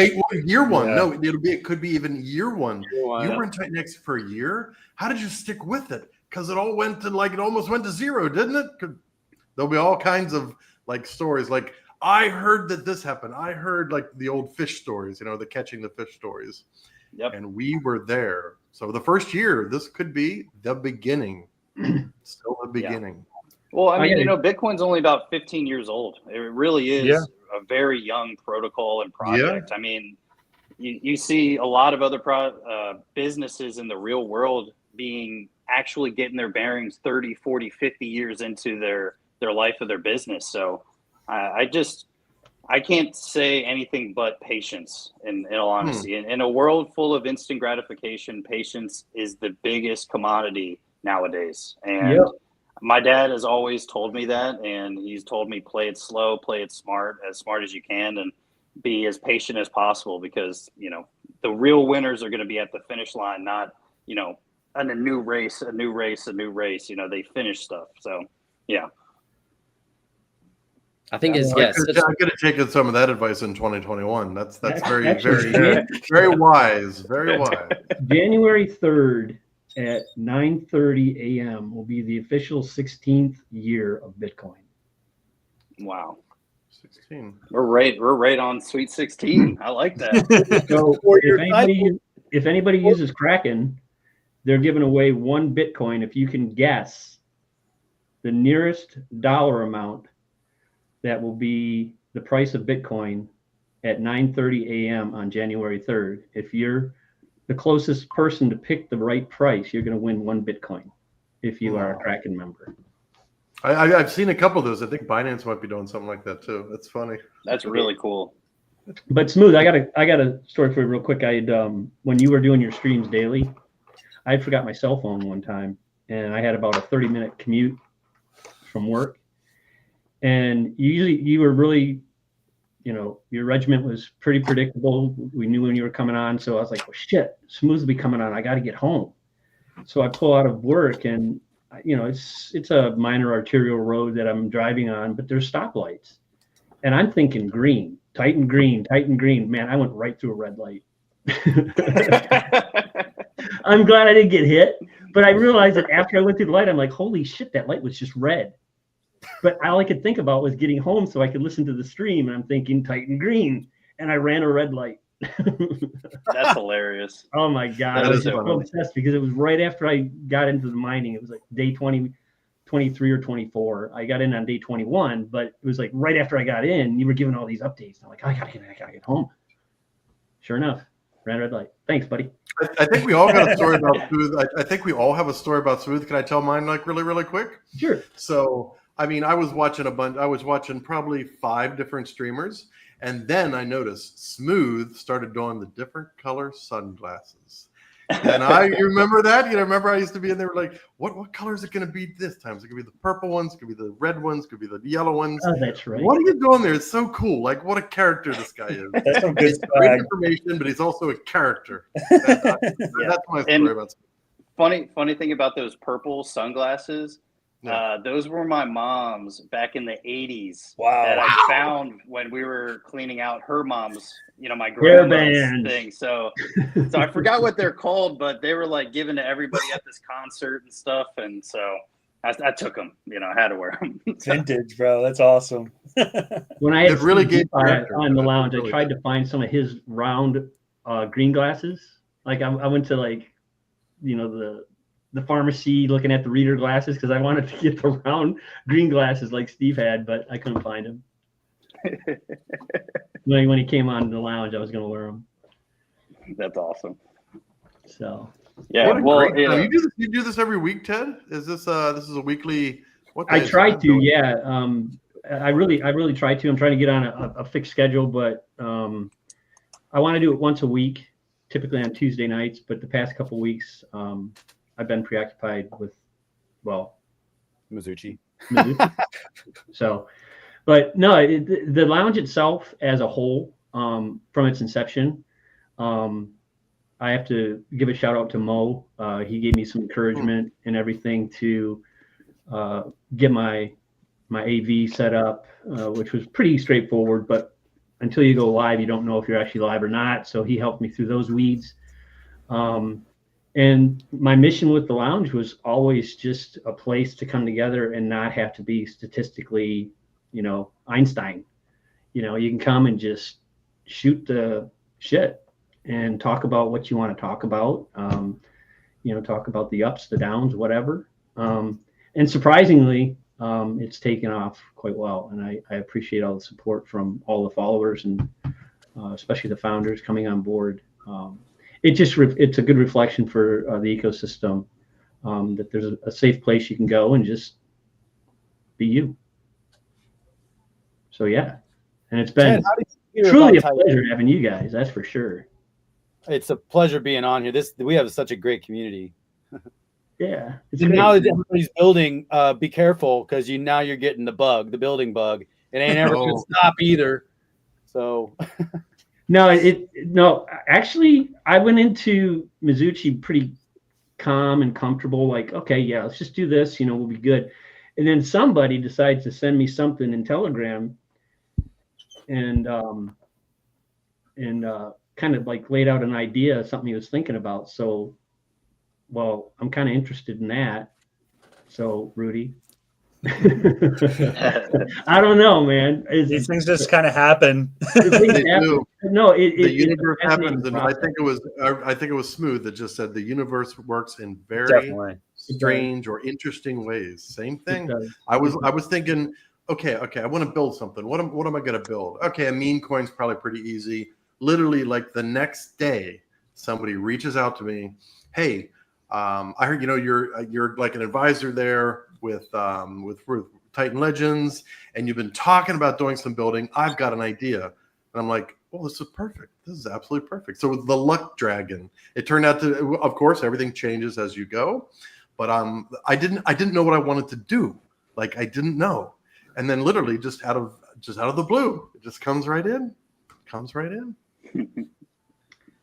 year one. Yeah. No, it could be even year one. You Yeah. were in TitanX for a year. How did you stick with it? Because it almost went to zero, didn't it? There'll be all kinds of like stories. Like I heard that this happened. I heard like the old fish stories, you know, the catching the fish stories. Yep. And we were there. So the first year, this could be the beginning. Still the beginning. Well, I mean, you know, Bitcoin's only about 15 years old. It really is a very young protocol and project. Yeah. I mean, you see a lot of other businesses in the real world being actually getting their bearings 30, 40, 50 years into their life of their business. So I can't say anything but patience in all honesty. In a world full of instant gratification, patience is the biggest commodity nowadays. And my dad has always told me that, and he's told me play it slow, play it smart as you can, and be as patient as possible, because, you know, the real winners are going to be at the finish line, not, you know, in a new race. You know, they finish stuff. So, yeah. I think it's I could have taken some of that advice in 2021. That's very, very wise. Very wise. January 3rd at 9:30 a.m. will be the official 16th year of Bitcoin. Wow. 16. We're right on Sweet 16. I like that. So Or if your anybody uses Kraken, they're giving away 1 Bitcoin if you can guess the nearest dollar amount that will be the price of Bitcoin at 9:30 a.m. on January 3rd. If you're the closest person to pick the right price, you're going to win 1 Bitcoin if you are a Kraken member. I've seen a couple of those. I think Binance might be doing something like that too. That's funny. That's really cool. But Smooth, I got a story for you real quick. I when you were doing your streams daily, I forgot my cell phone one time, and I had about a 30-minute commute from work. And usually you were really, your regiment was pretty predictable. We knew when you were coming on, so I was like, well, shit, Smooth will be coming on. I got to get home. So I pull out of work, and it's a minor arterial road that I'm driving on, but there's stoplights, and I'm thinking green, Titan green. Man, I went right through a red light. I'm glad I didn't get hit, but I realized that after I went through the light, I'm like, holy shit, that light was just red. But all I could think about was getting home so I could listen to the stream, and I'm thinking Titan green, and I ran a red light. That's hilarious. Oh my God. I was just so obsessed because it was right after I got into the mining. It was like day 20, 23 or 24. I got in on day 21, but it was like right after I got in, you were giving all these updates. I'm like, I gotta get home. Sure enough, ran a red light. Thanks, buddy. I think we all got a story about Smooth. I think we all have a story about Smooth. Can I tell mine like really, really quick? Sure. So, I mean, I was watching I was watching probably 5 different streamers. And then I noticed Smooth started doing the different color sunglasses. And you remember that? Remember I used to be in there like, what color is it going to be this time? Is it going to be the purple ones? It could be the red ones? It could be the yellow ones? Oh, that's right. What are you doing there? It's so cool. Like, what a character this guy is. That's some good great information, but he's also a character. That's my story about Smooth. Funny thing about those purple sunglasses, those were my mom's back in the 80s. Wow. That I found when we were cleaning out her mom's, my grandma's thing. So I forgot what they're called, but they were like given to everybody at this concert and stuff. And so I took them, I had to wear them. Vintage, bro. That's awesome. When I had on the lounge, I tried to find some of his round green glasses. Like I went to the pharmacy looking at the reader glasses because I wanted to get the round green glasses like Steve had, but I couldn't find them. When he came on the lounge, I was going to wear them. That's awesome. So yeah, well, you do this every week, Ted? Is this this is a weekly? I try to, yeah. I really try to. I'm trying to get on a fixed schedule, but I want to do it once a week, typically on Tuesday nights. But the past couple of weeks, I've been preoccupied with, Mizuchi. So, but no, the lounge itself as a whole, from its inception, I have to give a shout out to Mo. He gave me some encouragement and everything to get my AV set up, which was pretty straightforward. But until you go live, you don't know if you're actually live or not. So he helped me through those weeds. And my mission with the lounge was always just a place to come together and not have to be statistically, Einstein. You can come and just shoot the shit and talk about what you want to talk about. Talk about the ups, the downs, whatever. And surprisingly, it's taken off quite well. And I appreciate all the support from all the followers and especially the founders coming on board. It's a good reflection for the ecosystem that there's a safe place you can go and just be you. So yeah, and it's been truly a pleasure having you guys. That's for sure. It's a pleasure being on here. We have such a great community. Yeah. Now that everybody's building, be careful because now you're getting the building bug. It ain't ever going to stop either. So. No, actually, I went into Mizuchi pretty calm and comfortable. Like, okay, yeah, let's just do this. We'll be good. And then somebody decides to send me something in Telegram, and kind of like laid out an idea, something he was thinking about. So, I'm kind of interested in that. So, Rudy, I don't know, man. These things just kind of happen. They do. No, The universe it's a fascinating happens, and process. I think it was Smooth that just said the universe works in very Definitely. strange or interesting ways. Same thing. It does. I was thinking, okay, I want to build something. What am I going to build? Okay, a meme coin's probably pretty easy. Literally, like the next day, somebody reaches out to me. Hey, I heard you're like an advisor there with Titan Legends, and you've been talking about doing some building. I've got an idea, and I'm like, well, this is perfect. This is absolutely perfect. So with the Luck Dragon, it turned out to, of course, everything changes as you go, but I didn't know what I wanted to do. Like I didn't know, and then literally just out of the blue, it just comes right in.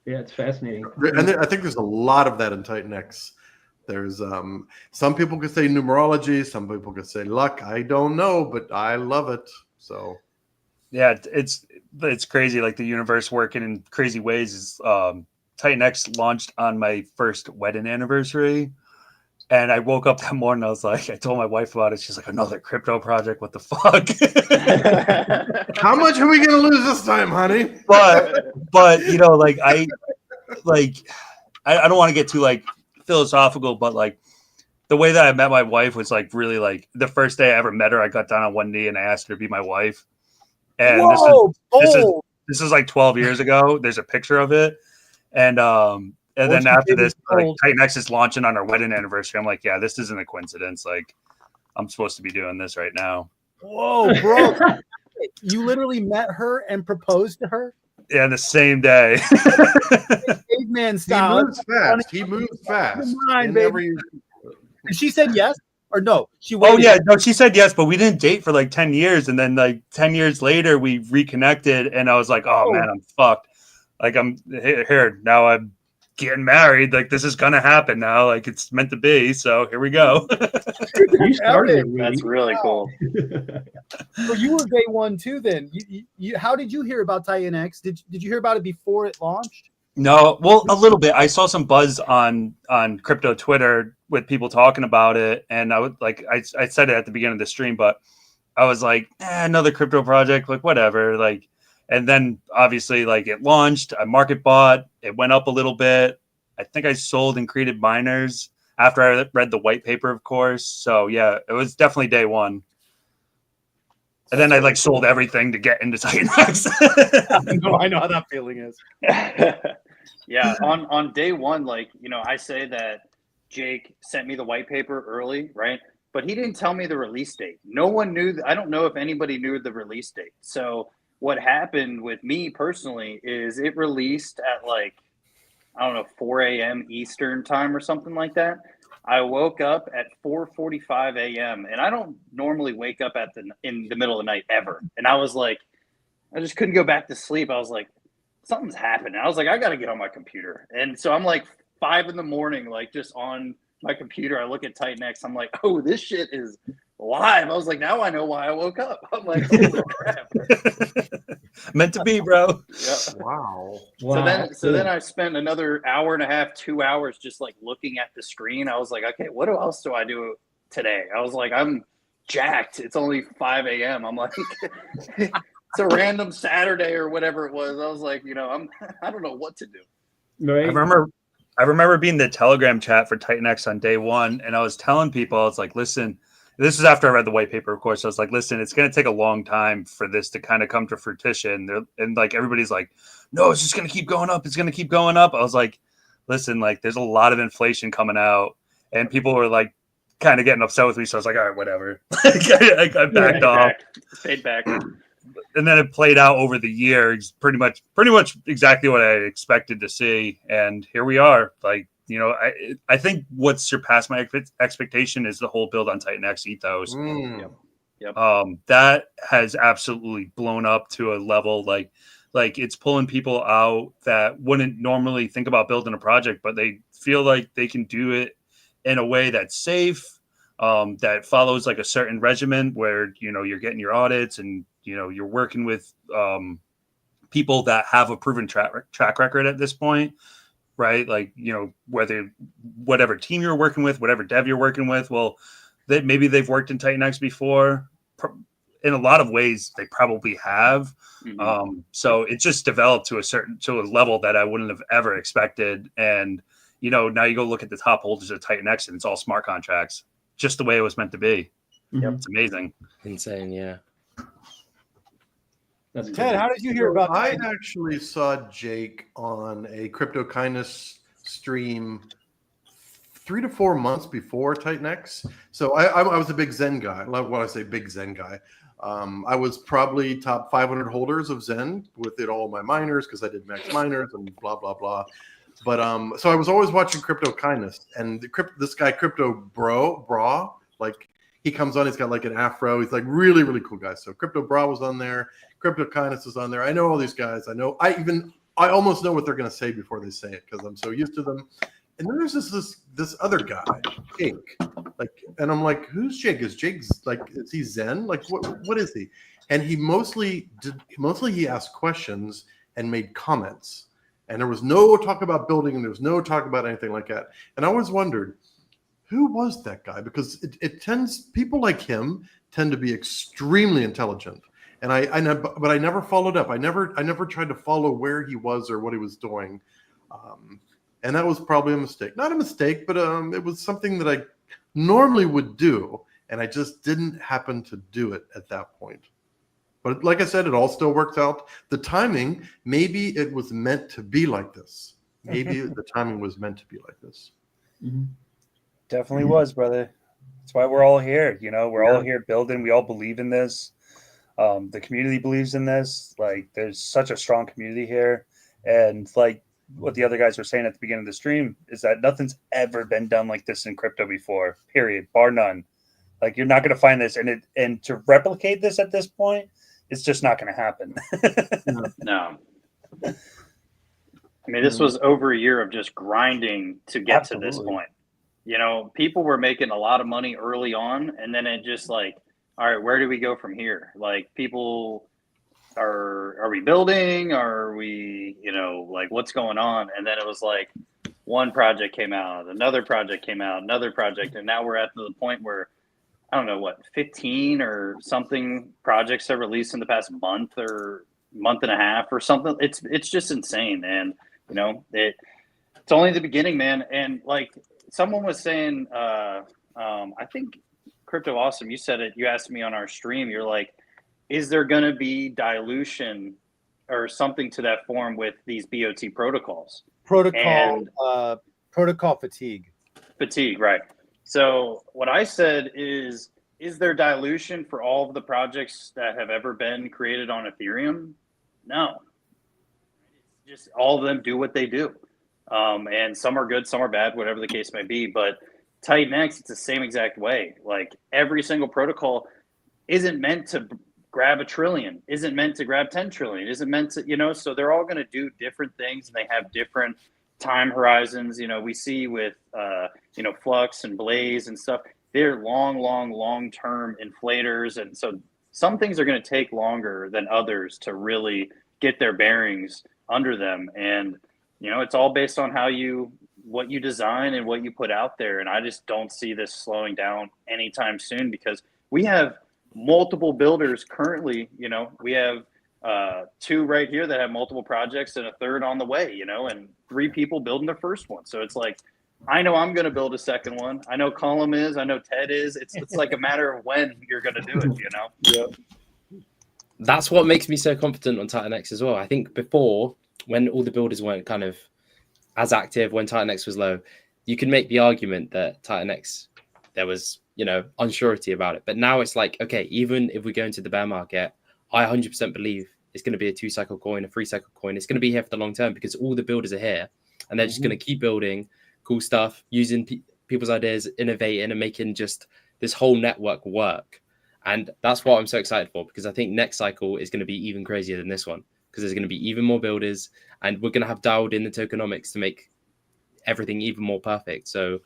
Yeah, it's fascinating. And I think there's a lot of that in TitanX. There's some people could say numerology, some people could say luck. I don't know, but I love it. So yeah, it's crazy. Like the universe working in crazy ways. Is TitanX launched on my first wedding anniversary, and I woke up that morning. I was like, I told my wife about it. She's like, another crypto project. What the fuck? how much are we gonna lose this time, honey? But you know, like I don't want to get too like philosophical, but like the way that I met my wife was like really like the first day I ever met her. I got down on one knee and I asked her to be my wife. And this is like 12 years ago. There's a picture of it, and then after this, like TitanX is launching on our wedding anniversary. I'm like, yeah, this isn't a coincidence. Like, I'm supposed to be doing this right now. Whoa, bro! You literally met her and proposed to her? Yeah, the same day. Caveman style. He moves fast. Mind, baby. And she said yes or no? She waited. Oh yeah, no, she said yes, but we didn't date for like 10 years, and then like 10 years later we reconnected, and I was like, oh man, I'm fucked. Like I'm here now. I'm getting married. Like this is gonna happen now. Like it's meant to be. So here we go. You started it. That's really cool. So you were day one too. Then you how did you hear about TitanX? Did you hear about it before it launched? No, well, a little bit. I saw some buzz on crypto Twitter with people talking about it, and I would like I said it at the beginning of the stream, but I was like, another crypto project, like whatever, like. And then obviously, like it launched, I market bought, it went up a little bit. I think I sold and created miners after I read the white paper, of course. So yeah, it was definitely day one. And then I like sold everything to get into TitanX. I know how that feeling is. Yeah, on day one, like, you know, I say that Jake sent me the white paper early, right? But he didn't tell me the release date. No one knew. I don't know if anybody knew the release date. So what happened with me personally is it released at like, I don't know, 4 a.m. Eastern time or something like that. I woke up at 4:45 a.m. and I don't normally wake up in the middle of the night ever. And I was like, I just couldn't go back to sleep. I was like, something's happening. I was like, I got to get on my computer. And so I'm like 5 a.m, like just on my computer. I look at TitanX. I'm like, oh, this shit is live. I was like, now I know why I woke up. I'm like, holy crap. Meant to be, bro. Yeah. Wow. So then I spent another hour and a half, 2 hours just like looking at the screen. I was like, okay, what else do I do today? I was like, I'm jacked. It's only 5 a.m. I'm like, it's a random Saturday or whatever it was. I was like, you know, I don't know what to do. Right. I remember being in the Telegram chat for TitanX on day one, and I was telling people, I was like, listen, this is after I read the white paper, of course. I was like, listen, it's going to take a long time for this to kind of come to fruition. And like, everybody's like, no, it's just going to keep going up. It's going to keep going up. I was like, listen, like, there's a lot of inflation coming out, and people were like, kind of getting upset with me. So I was like, all right, whatever. I backed off. Paid back. And then it played out over the years, pretty much exactly what I expected to see. And here we are. Like, you know, I think what surpassed my expectation is the whole build on TitanX ethos. Yep. That has absolutely blown up to a level like it's pulling people out that wouldn't normally think about building a project, but they feel like they can do it in a way that's safe, that follows like a certain regimen where, you know, you're getting your audits and, you know, you're working with people that have a proven track record at this point, right? Like, you know, whatever team you're working with, whatever dev you're working with, well, that maybe they've worked in TitanX before. In a lot of ways, they probably have. So it just developed to a level that I wouldn't have ever expected. And now you go look at the top holders of TitanX, and it's all smart contracts, just the way it was meant to be. Yep. It's amazing. Insane, yeah. That's Ted, how did you hear about I Titan? actually saw Jake on a Crypto Kindness stream 3 to 4 months before TitanX. So I was a big Zen guy. When I say big Zen guy, I was probably top 500 holders of Zen with it all my miners because I did max miners and blah blah blah. But so I was always watching Crypto Kindness, and this guy Crypto Bra, like he comes on, he's got like an afro, he's like really really cool guy. So Crypto Bra was on there, Crypto Kindness was on there. I know all these guys. I almost know what they're going to say before they say it because I'm so used to them. And then there's this other guy, Jake, and I'm like, who's Jake? Is he Zen? Like, what is he? And he mostly he asked questions and made comments, and there was no talk about building, and there was no talk about anything like that. And I always wondered, who was that guy? Because people like him tend to be extremely intelligent, but I never followed up. I never tried to follow where he was or what he was doing. And that was probably a mistake. Not a mistake, but it was something that I normally would do, and I just didn't happen to do it at that point. But like I said, it all still works out. The timing, maybe it was meant to be like this. Maybe the timing was meant to be like this. Definitely was, brother. That's why we're all here. We're all here building. We all believe in this. The community believes in this. Like, there's such a strong community here. And like what the other guys were saying at the beginning of the stream is that nothing's ever been done like this in crypto before, period, bar none. Like, you're not going to find this. And to replicate this at this point, it's just not going to happen. No. I mean, this was over a year of just grinding to get to this point. People were making a lot of money early on, and then it just like, all right, where do we go from here? Like, people are we building? Are we, like, what's going on? And then it was like one project came out, another project came out, another project, and now we're at the point where I don't know what 15 or something projects have released in the past month or month and a half or something. It's just insane, and it's only the beginning, man. And like someone was saying, I think Crypto Awesome, you said it. You asked me on our stream. You're like, is there going to be dilution or something to that form with these BOT protocols? Protocol fatigue. Fatigue, right. So what I said is there dilution for all of the projects that have ever been created on Ethereum? No. It's just all of them do what they do. And some are good, some are bad, whatever the case may be. But TitanX, it's the same exact way. Like, every single protocol isn't meant to grab a trillion, isn't meant to grab 10 trillion, isn't meant to, so they're all going to do different things, and they have different time horizons. We see with, Flux and Blaze and stuff, they're long-term inflators. And so some things are going to take longer than others to really get their bearings under them. And, it's all based on what you design and what you put out there. And I just don't see this slowing down anytime soon, because we have multiple builders currently. We have 2 right here that have multiple projects, and a third on the way, and 3 people building their first one. So it's like, I know I'm going to build a second one. I know Colum is. I know Ted is. It's like a matter of when you're going to do it. Yeah. That's what makes me so confident on TitanX as well. I think before, when all the builders weren't kind of as active, when TitanX was low, you could make the argument that TitanX, there was, unsurety about it. But now it's like, okay, even if we go into the bear market, I 100% believe it's going to be a 2-cycle coin, a 3-cycle coin. It's going to be here for the long term, because all the builders are here, and they're just going to keep building cool stuff, using people's ideas, innovating, and making just this whole network work. And that's what I'm so excited for, because I think next cycle is going to be even crazier than this one, because there's going to be even more builders, and we're going to have dialed in the tokenomics to make everything even more perfect. So,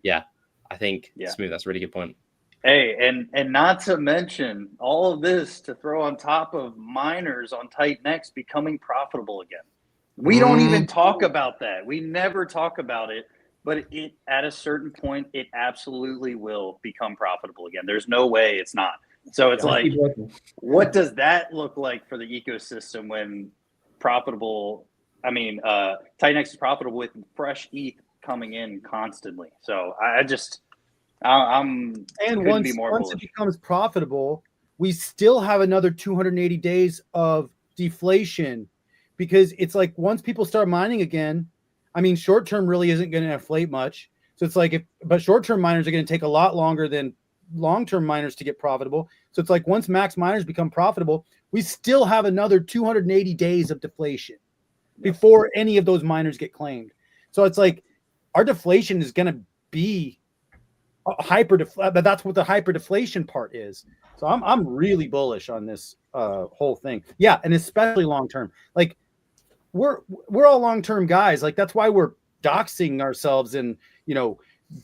yeah, I think Smooth, that's a really good point. Hey, and not to mention all of this to throw on top of miners on TitanX becoming profitable again. We don't even talk about that. We never talk about it. but it at a certain point, it absolutely will become profitable again. There's no way it's not. So it's like, what does that look like for the ecosystem when profitable? I mean, TitanX is profitable with fresh ETH coming in constantly. So I'm and couldn't be once more once bullish. it becomes profitable, we still have another 280 days of deflation, because it's like once people start mining again, I mean, short term really isn't going to inflate much. So it's like but short term miners are going to take a lot longer than long term miners to get profitable. So it's like once max miners become profitable, we still have another 280 days of deflation before any of those miners get claimed. So it's like our deflation is going to be but that's what the hyper deflation part is. So I'm really bullish on this whole thing. Yeah, and especially long term. Like we're all long term guys. Like that's why we're doxing ourselves and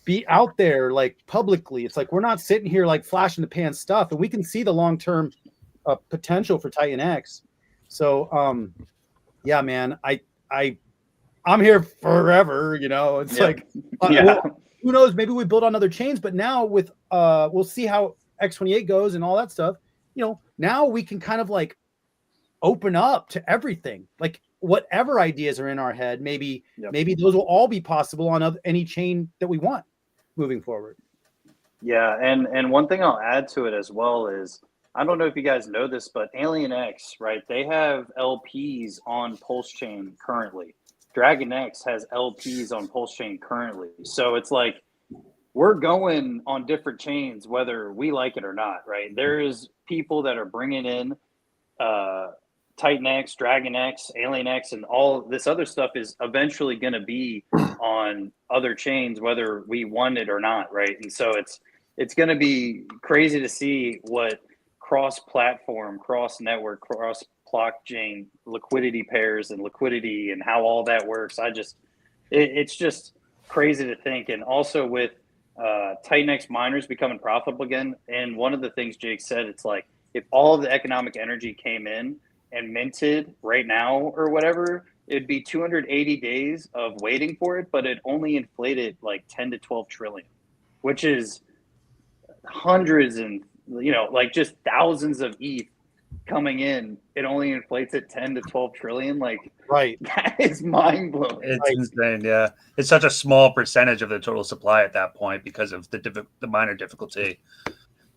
be out there like publicly. It's like we're not sitting here like flash in the pan stuff, and we can see the long term potential for TitanX. So yeah, man, I'm here forever. It's like well, who knows? Maybe we build on other chains, but now with we'll see how X28 goes and all that stuff. Now we can kind of like open up to everything. Like whatever ideas are in our head, maybe those will all be possible on any chain that we want moving forward. Yeah, and one thing I'll add to it as well is, I don't know if you guys know this, but Alien X, right? They have LPs on Pulse Chain currently. Dragon X has LPs on Pulse Chain currently. So it's like we're going on different chains whether we like it or not, right? There's people that are bringing in TitanX, Dragon X, Alien X, and all this other stuff is eventually going to be on other chains whether we want it or not, right? And so it's going to be crazy to see what cross-platform, cross-network, cross-blockchain liquidity pairs and liquidity and how all that works. It's just crazy to think. And also with TitanX miners becoming profitable again, and one of the things Jake said, it's like if all of the economic energy came in and minted right now or whatever, it'd be 280 days of waiting for it, but it only inflated like 10 to 12 trillion, which is hundreds and like just thousands of ETH coming in. It only inflates at 10 to 12 trillion. Like, right, that is mind blowing. It's insane. Yeah, it's such a small percentage of the total supply at that point because of the minor difficulty.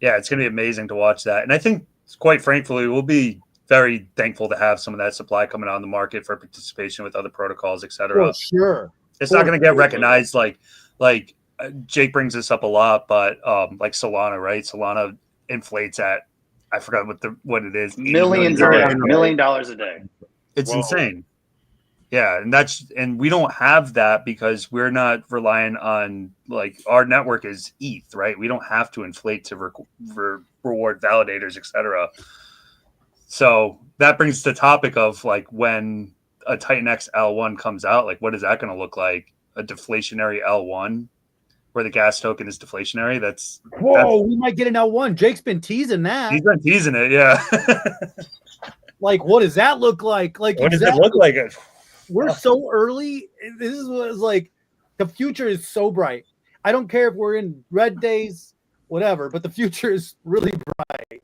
Yeah, it's going to be amazing to watch that, and I think quite frankly we'll be very thankful to have some of that supply coming on the market for participation with other protocols, etc. Sure, it's not going to get recognized like Jake brings this up a lot, but like Solana, right? Solana inflates at, I forgot what it is, millions a day, $1 million a day. It's insane. Yeah, and we don't have that because we're not relying on, like, our network is ETH, right? We don't have to inflate to reward validators, etc. So that brings the topic of like when a TitanX L1 comes out, like what is that going to look like? A deflationary L1 where the gas token is deflationary? We might get an L1. Jake's been teasing that. He's been teasing it, yeah. Like, what does that look like? Like, what does it look like? We're so early. This is what it's like. The future is so bright. I don't care if we're in red days, whatever, but the future is really bright.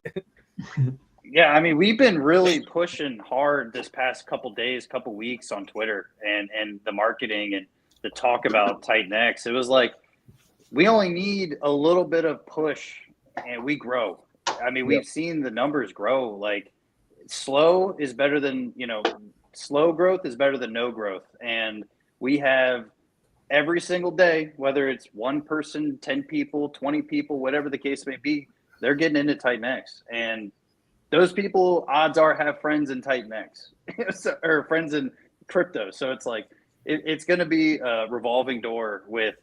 Yeah, I mean, we've been really pushing hard this past couple weeks on Twitter and the marketing and the talk about TitanX. It was like we only need a little bit of push and we grow. I mean, we've seen the numbers grow. Like slow is better than, slow growth is better than no growth. And we have every single day, whether it's one person, 10 people, 20 people, whatever the case may be, they're getting into TitanX. And those people, odds are, have friends in TitanX or friends in crypto. So it's like it's going to be a revolving door with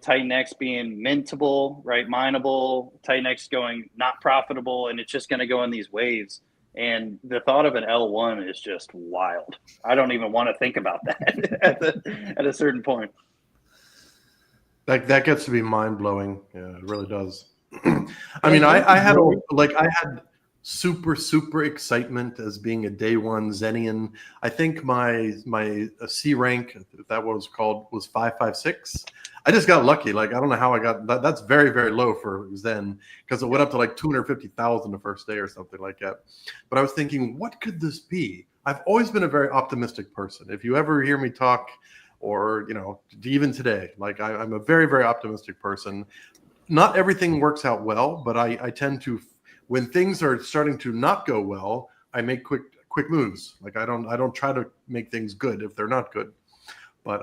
TitanX being mintable, right? Mineable, TitanX going not profitable, and it's just going to go in these waves. And the thought of an L1 is just wild. I don't even want to think about that at a certain point. That gets to be mind blowing. Yeah, it really does. I mean, I had super excitement as being a day one Zenian. I think my C rank, if that was called, was 556. I just got lucky. Like, I don't know how I got that. That's very low for Zen, because it went up to like 250,000 the first day or something like that. But I was thinking, what could this be? I've always been a very optimistic person. If you ever hear me talk, or even today, like I'm a very optimistic person. Not everything works out well, but I tend to, when things are starting to not go well, I make quick moves. Like I don't try to make things good if they're not good. But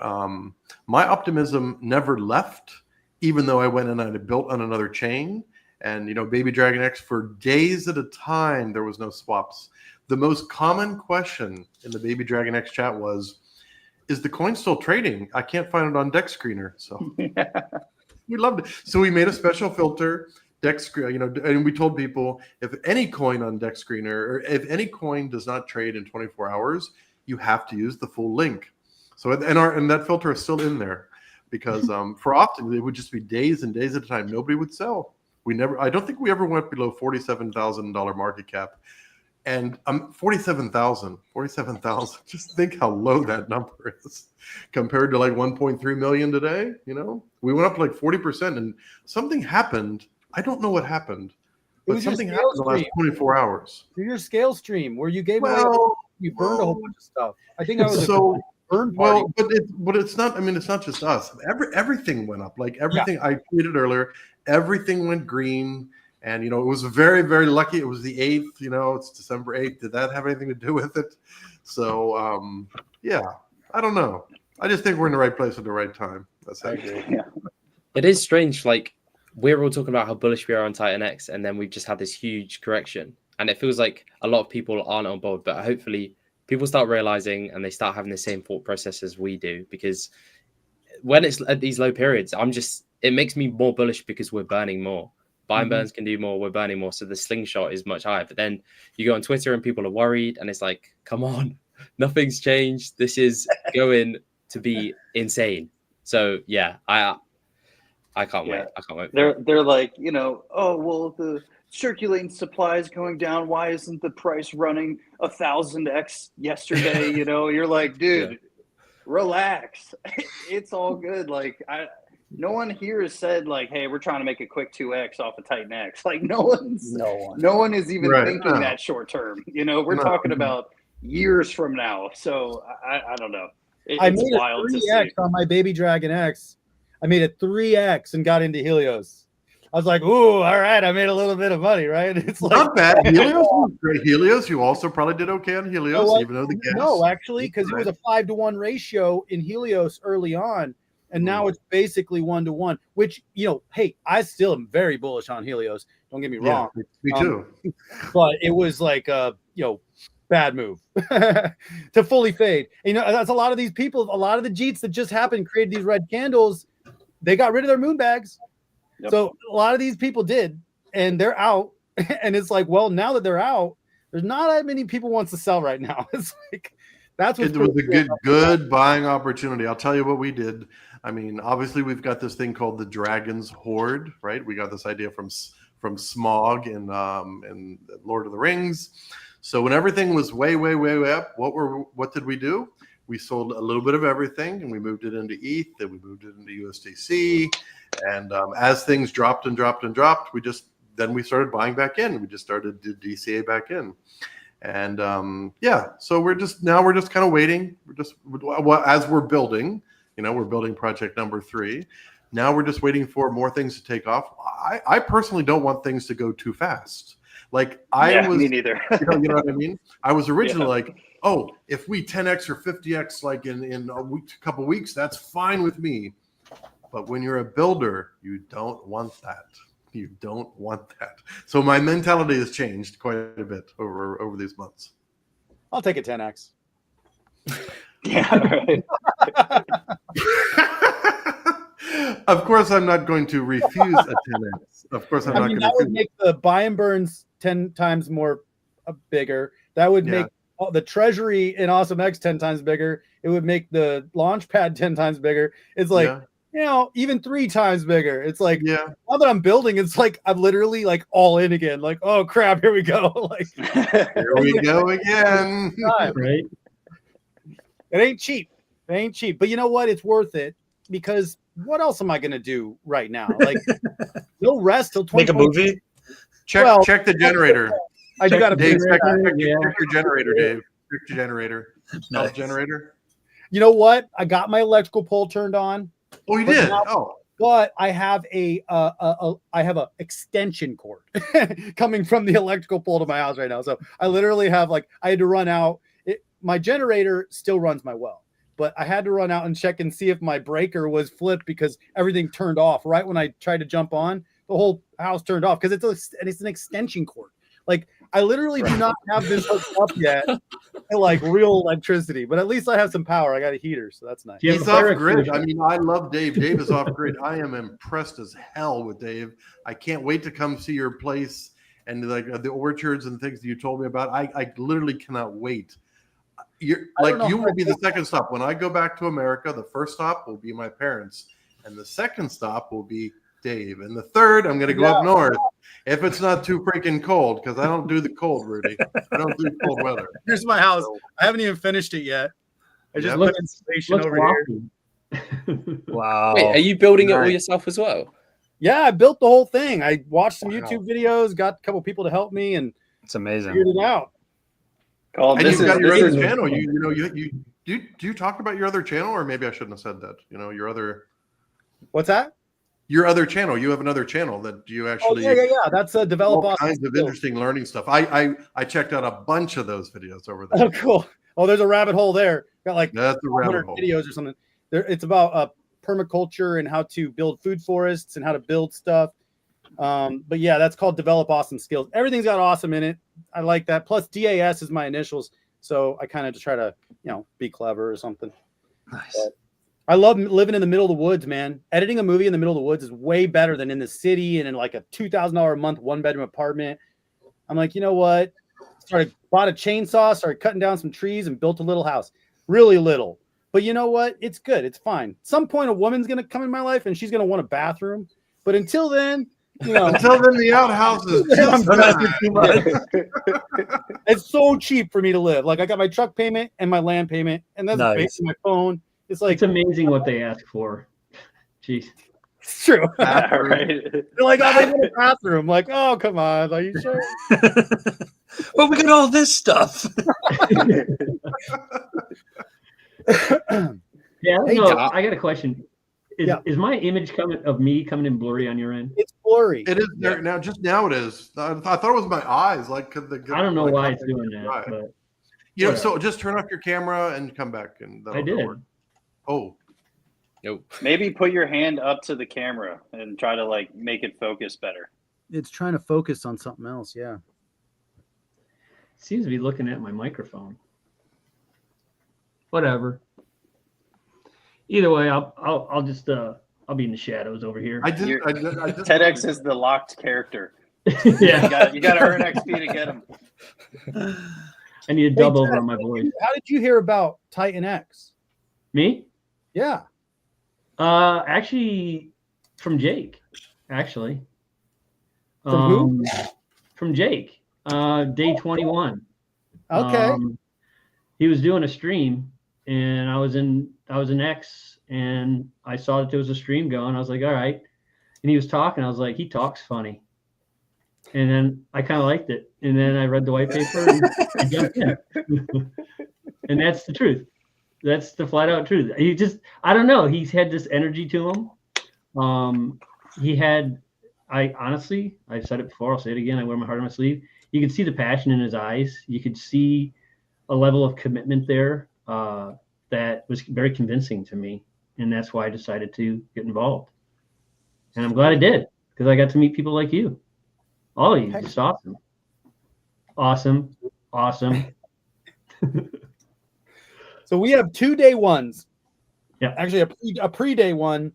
my optimism never left, even though I went and I built on another chain. And Baby Dragon X, for days at a time, there was no swaps. The most common question in the Baby Dragon X chat was, "Is the coin still trading? I can't find it on Deck Screener." So we loved it. So we made a special filter, Deck Screener, and we told people, if any coin on Deck Screener, or if any coin does not trade in 24 hours, you have to use the full link. So and that filter is still in there, because for often it would just be days and days at a time. Nobody would sell. I don't think we ever went below $47,000 market cap. And 47,000. Just think how low that number is compared to like 1.3 million today. We went up to like 40%, and something happened. I don't know what happened, but something happened in the last 24 hours. Your scale stream where you gave away, you burned a whole bunch of stuff. I think I was burn party. Well, but it's not. I mean, it's not just us. Everything went up. Like everything. Yeah. I tweeted earlier. Everything went green. And, it was very lucky. It was the 8th, it's December 8th. Did that have anything to do with it? So, yeah, I don't know. I just think we're in the right place at the right time. That's how I agree. Yeah. It is strange. Like, we're all talking about how bullish we are on TitanX, and then we've just had this huge correction. And it feels like a lot of people aren't on board, but hopefully people start realizing and they start having the same thought process as we do. Because when it's at these low periods, it makes me more bullish because we're burning more. Buy and burns can do more, we're burning more, so the slingshot is much higher. But then you go on Twitter and people are worried, and it's like, come on, nothing's changed. This is going to be insane. So yeah, I can't wait. I can't wait. They're like, oh well, the circulating supply is going down. Why isn't the price running 1,000x yesterday? You're like, dude, relax. It's all good. Like no one here has said like, hey, we're trying to make a quick 2x off of TitanX. Like no one is even thinking that short term. We're talking about years from now. So I don't know. I made a 3x on my Baby Dragon X. I made a 3x and got into Helios. I was like, ooh, all right, I made a little bit of money, right? It's like, not bad. Helios was great. Helios, you also probably did okay on Helios, even though the gas. No, actually, because it was a 5-to-1 ratio in Helios early on. And now it's basically 1-to-1, which, hey, I still am very bullish on Helios. Don't get me wrong. Me too. But it was like bad move to fully fade. And, that's a lot of these people, a lot of the Jeets that just happened, created these red candles. They got rid of their moon bags. Yep. So a lot of these people did, and they're out. And it's like, well, now that they're out, there's not that many people wants to sell right now. It's like, that's what it was a good buying opportunity. I'll tell you what we did. I mean, obviously, we've got this thing called the Dragon's Hoard, right? We got this idea from Smaug in Lord of the Rings. So when everything was way up, what did we do? We sold a little bit of everything, and we moved it into ETH, then we moved it into USDC, and as things dropped, we started buying back in. We just started to DCA back in. And so we're just kind of waiting. As we're building, we're building project number 3. Now we're just waiting for more things to take off. I personally don't want things to go too fast. Like me neither. you know what I mean? I was originally like, oh, if we 10x or 50x like in a couple weeks, that's fine with me. But when you're a builder, you don't want that. You don't want that. So my mentality has changed quite a bit over these months. I'll take a 10x. Yeah, right. Of course, I'm not going to refuse a 10x. Of course, I'm not going to. That would make the buy and burns 10 times more bigger. That would make the treasury in Awesome X 10 times bigger. It would make the launch pad 10 times bigger. It's like, even 3 times bigger. It's like, Yeah. now that I'm building, it's like I'm literally like all in again. Like, oh crap, here we go. Like, Here we go again. Right. it ain't cheap. It ain't cheap. But you know what? It's worth it because what else am I gonna do right now? Like, no rest till Make a 2022. movie. Check the generator. I do got to Dave, check Yeah. your generator, Dave. Check your generator. Nice. Generator. You know what? I got my electrical pole turned on, Oh, you But did? now- Oh. but I have a extension cord coming from the electrical pole to my house right now. So I literally have I had to run out. My generator still runs my well, but I had to run out and check and see if my breaker was flipped because everything turned off right when I tried to jump on. The whole house turned off because it's an extension cord. Like, I literally do not have this hooked up yet, like real electricity, but at least I have some power. I got a heater, so that's nice. Do you have He's a fire off grid. I extinguisher? mean, I love Dave. Dave is off grid. I am impressed as hell with Dave. I can't wait to come see your place and like the orchards and things that you told me about. I literally cannot wait. You will be the second stop. When I go back to America, the first stop will be my parents, and the second stop will be Dave, and the third I'm going to go up north if it's not too freaking cold, because I don't do the cold, Rudy. I don't do cold weather. Here's my house. I haven't even finished it yet. I just Yep. put insulation Looks over here. lofty. Wow. Wait, are you building it all Nice. yourself as well? Yeah, I built the whole thing. I watched some Wow. YouTube videos, got a couple people to help me, and It's amazing. figured it out. Cole, And this you've got your is other channel. You do you talk about your other channel, or maybe I shouldn't have said that. What's that? Your other channel. You have another channel that you actually Oh, yeah. That's a develop all awesome kinds of skills. interesting learning stuff. I checked out a bunch of those videos over there. Oh, cool. Oh, there's a rabbit hole there. Got like That's the rabbit 100 hole. videos or something. It's about permaculture and how to build food forests and how to build stuff. But yeah, that's called Develop Awesome Skills. Everything's got awesome in it. I like that. Plus DAS is my initials, so I kind of just try to be clever or something. Nice. But I love living in the middle of the woods, man. Editing a movie in the middle of the woods is way better than in the city and in like a $2,000 a month 1-bedroom apartment. I'm like, you know what? Bought a chainsaw, started cutting down some trees, and built a little house. Really little. But you know what? It's good. It's fine. At some point, a woman's going to come in my life, and she's going to want a bathroom. But until then, Until then, the outhouse is I'm just it's so cheap for me to live. Like, I got my truck payment and my land payment, and that's Nice. basically my phone. It's like, It's amazing what they ask for. Jeez. it's true. right. They're like, oh, they want a bathroom. Like, oh, come on. Are you sure? Well, we got all this stuff. Yeah, Hey, no, Doc. I got a question. Is my image of me coming in blurry on your end? It's blurry. It is there now. Just now, it is. I thought it was my eyes. Like, I don't know why it's doing that, Right. but So just turn off your camera and come back, and I did. work. Oh, Nope. Maybe put your hand up to the camera and try to make it focus better. It's trying to focus on something else. Yeah. seems to be looking at my microphone. Whatever. Either way, I'll just I'll be in the shadows over here. I just TEDx is the locked character. Yeah, You got to earn XP to get him. I need to dub over on my voice. How did you hear about TitanX? Me? Yeah. Actually, from Jake. Actually, From who? From Jake. Day 21. Okay. He was doing a stream, and I was in X, and I saw that there was a stream going. I was like, all right. And he was talking. I was like, he talks funny. And then I kind of liked it. And then I read the white paper and I jumped in. And that's the truth. That's the flat out truth. I don't know. He's had this energy to him. I've said it before, I'll say it again. I wear my heart on my sleeve. You could see the passion in his eyes. You could see a level of commitment there that was very convincing to me. And that's why I decided to get involved. And I'm glad I did, because I got to meet people like you. All of you, just awesome. Awesome. So we have 2 day ones. Yeah. Actually, a pre-day one,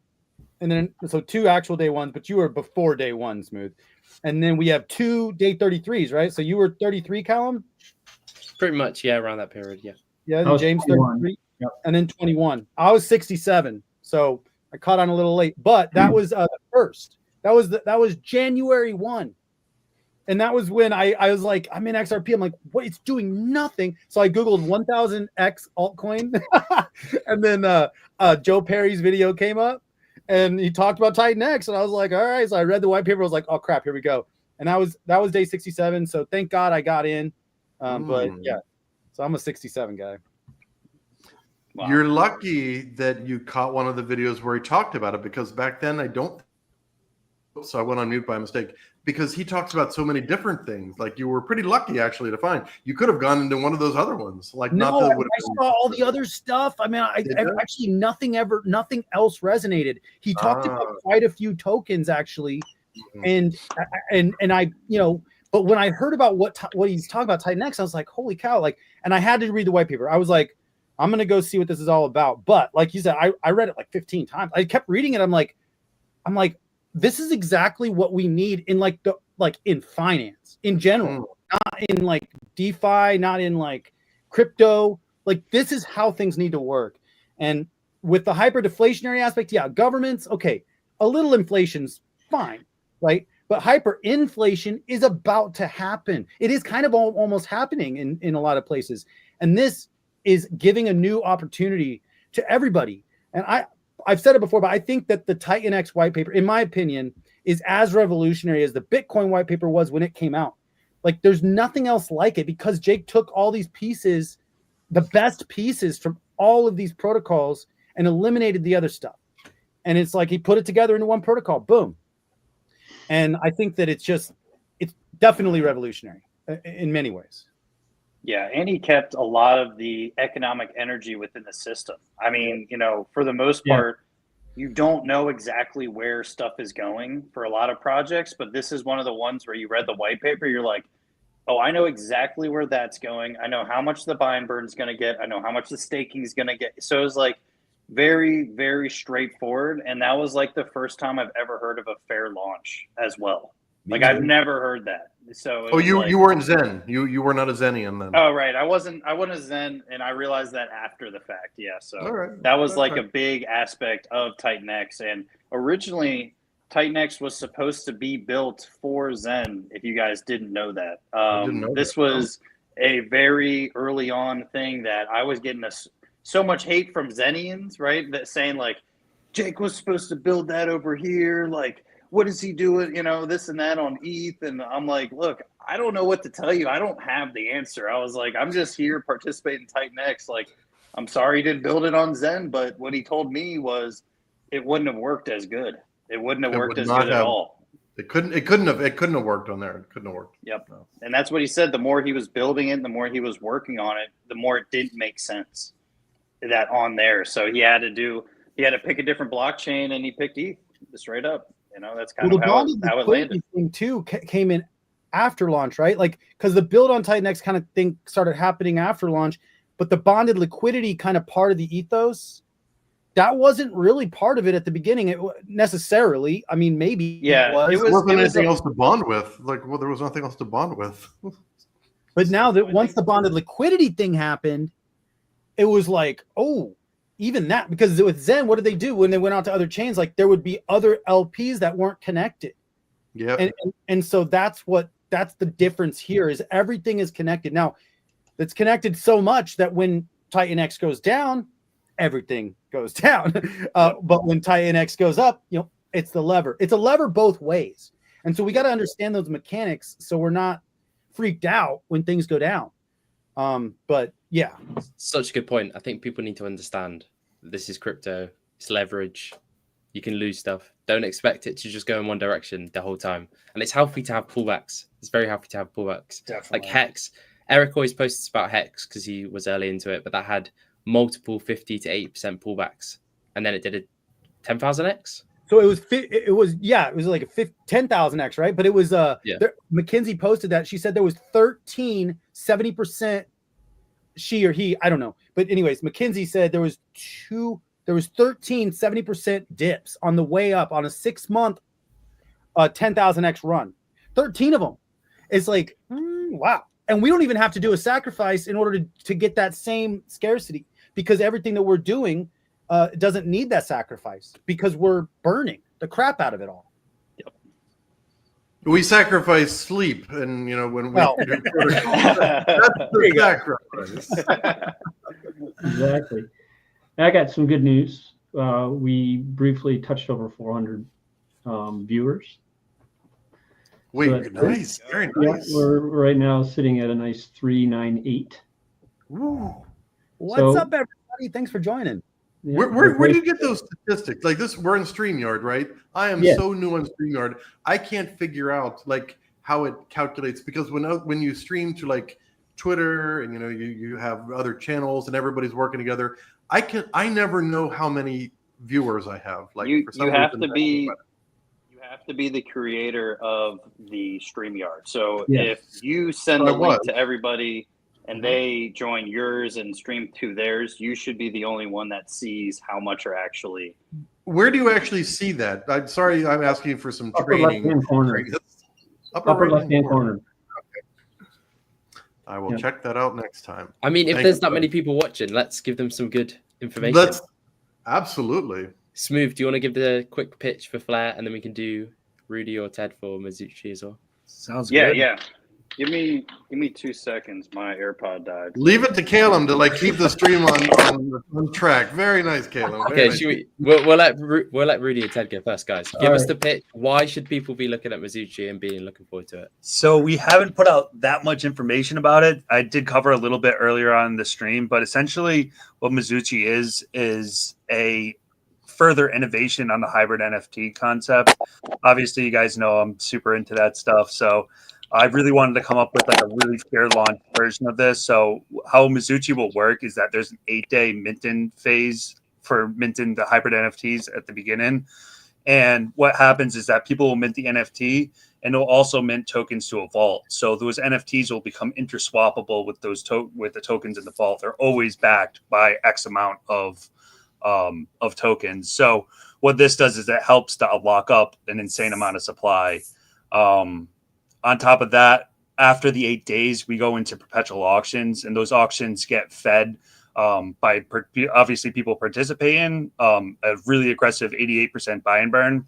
and then so 2 actual day ones, but you were before day one, Smooth. And then we have 2 day 33s, right? So you were 33, Callum? Pretty much, yeah, around that period, yeah. Yeah, I then was James 21. 33, Yep. and then 21. I was 67. So I caught on a little late, but that was the first. That was January 1. And that was when I was like, I'm in XRP. I'm like, what? It's doing nothing. So I Googled 1000X altcoin. And then Joe Perry's video came up and he talked about TitanX. And I was like, all right. So I read the white paper. I was like, oh crap, here we go. And that was day 67. So thank God I got in. But yeah, so I'm a 67 guy. Wow. You're lucky that you caught one of the videos where he talked about it, because back then so I went on mute by mistake, because he talks about so many different things. Like, you were pretty lucky actually to find. You could have gone into one of those other ones. Like, no, I saw all the other stuff. I mean, actually nothing else resonated. He talked about quite a few tokens actually, and I, you know, but when I heard about what he's talking about TitanX, I was like, holy cow! Like, and I had to read the white paper. I was like, I'm gonna go see what this is all about. But like you said, I read it like 15 times. I kept reading it. I'm like, this is exactly what we need in in finance in general, not in like DeFi, not in like crypto. Like, this is how things need to work. And with the hyper deflationary aspect, yeah, governments, okay, a little inflation's fine, right? But hyperinflation is about to happen. It is kind of almost happening in a lot of places. And this is giving a new opportunity to everybody. And I've said it before, but I think that the TitanX white paper, in my opinion, is as revolutionary as the Bitcoin white paper was when it came out. Like, there's nothing else like it, because Jake took all these pieces, the best pieces from all of these protocols, and eliminated the other stuff. And it's like he put it together into one protocol. Boom. And I think that it's definitely revolutionary in many ways. Yeah, and he kept a lot of the economic energy within the system. I mean, you know, for the most part, you don't know exactly where stuff is going for a lot of projects, but this is one of the ones where you read the white paper, you're like, oh, I know exactly where that's going. I know how much the buy and burn is going to get. I know how much the staking is going to get. So it was like very, very straightforward. And that was like the first time I've ever heard of a fair launch as well. Like, I've never heard that. So you weren't Zen. You were not a Zenian then. Oh, right. I wasn't a Zen, and I realized that after the fact. Yeah. So that was like a big aspect of TitanX. And originally, TitanX was supposed to be built for Zen, if you guys didn't know that. This was a very early on thing that I was getting so much hate from Zenians, right? That saying like, Jake was supposed to build that over here. Like, what is he doing? You know, this and that on ETH. And I'm like, look, I don't know what to tell you. I don't have the answer. I was like, I'm just here participating in TitanX. Like, I'm sorry he didn't build it on Zen, but what he told me was it wouldn't have worked as good. It wouldn't have worked as good at all. It couldn't have worked on there. It couldn't have worked. Yep. No. And that's what he said. The more he was building it, the more he was working on it, the more it didn't make sense that on there. So he had to pick a different blockchain, and he picked ETH straight up. You know, that's kind of how it landed. Thing too came in after launch, right? Like, because the build on TitanX kind of thing started happening after launch, but the bonded liquidity kind of part of the ethos, that wasn't really part of it at the beginning. Necessarily. I mean, maybe. Yeah, it wasn't anything else to bond with. Like, well, there was nothing else to bond with. But now that once the bonded liquidity thing happened, it was like, oh. Even that, because with Zen, what did they do when they went out to other chains? Like, there would be other LPs that weren't connected. Yeah. And so that's the difference here, is everything is connected. Now, it's connected so much that when TitanX goes down, everything goes down. But when TitanX goes up, you know, it's the lever. It's a lever both ways. And so we got to understand those mechanics so we're not freaked out when things go down. But yeah, such a good point. I think people need to understand this is crypto. It's leverage. You can lose stuff. Don't expect it to just go in one direction the whole time. And it's healthy to have pullbacks. It's very healthy to have pullbacks. Definitely. Like Hex. Eric always posts about Hex because he was early into it, but that had multiple 50 to 8% pullbacks, and then it did a 10,000x. So it was like a 10,000x, right? But it was McKinsey posted that. She said there was 13 70%. She or he, I don't know. But anyways, McKinsey said there was 13 70% dips on the way up on a 6-month 10,000x run. 13 of them. It's like, wow. And we don't even have to do a sacrifice in order to get that same scarcity, because everything that we're doing doesn't need that sacrifice because we're burning the crap out of it all. We sacrifice sleep, and when we Well, do protocol, that's the sacrifice. Exactly. I got some good news. We briefly touched over 400 viewers. Wait, So nice, very nice. Yeah, we're right now sitting at a nice 398. What's up, everybody? Thanks for joining. Yeah, Where do you get those statistics? Like this, we're in StreamYard, right? I am so new on StreamYard. I can't figure out like how it calculates, because when you stream to like Twitter and you have other channels and everybody's working together, I never know how many viewers I have. Like you have to be the creator of the StreamYard. So if you send the link to everybody and they join yours and stream to theirs, you should be the only one that sees how much are actually. Where do you actually see that? I'm sorry, I'm asking for some upper training. Left-hand corner. Upper left-hand corner. Okay. I will check that out next time. I mean, if there's that many people watching, let's give them some good information. Absolutely. Smooth, do you want to give the quick pitch for Flair, and then we can do Rudy or Ted for Mizuchi as well? Sounds good. Yeah. Give me 2 seconds. My AirPod died. Leave it to Caleb to keep the stream on track. Very nice, Caleb. Okay, nice. We'll let Rudy and Ted go first, guys. Give us the pitch. Why should people be looking at Mizuchi and being looking forward to it? So we haven't put out that much information about it. I did cover a little bit earlier on the stream, but essentially what Mizuchi is a further innovation on the hybrid NFT concept. Obviously, you guys know I'm super into that stuff, so I really wanted to come up with a really fair launch version of this. So how Mizuchi will work is that there's an 8-day minting phase for minting the hybrid NFTs at the beginning. And what happens is that people will mint the NFT and they'll also mint tokens to a vault. So those NFTs will become interswappable with with the tokens in the vault. They're always backed by X amount of tokens. So what this does is it helps to lock up an insane amount of supply. On top of that, after the 8 days, we go into perpetual auctions, and those auctions get fed by obviously people participating, a really aggressive 88% buy and burn,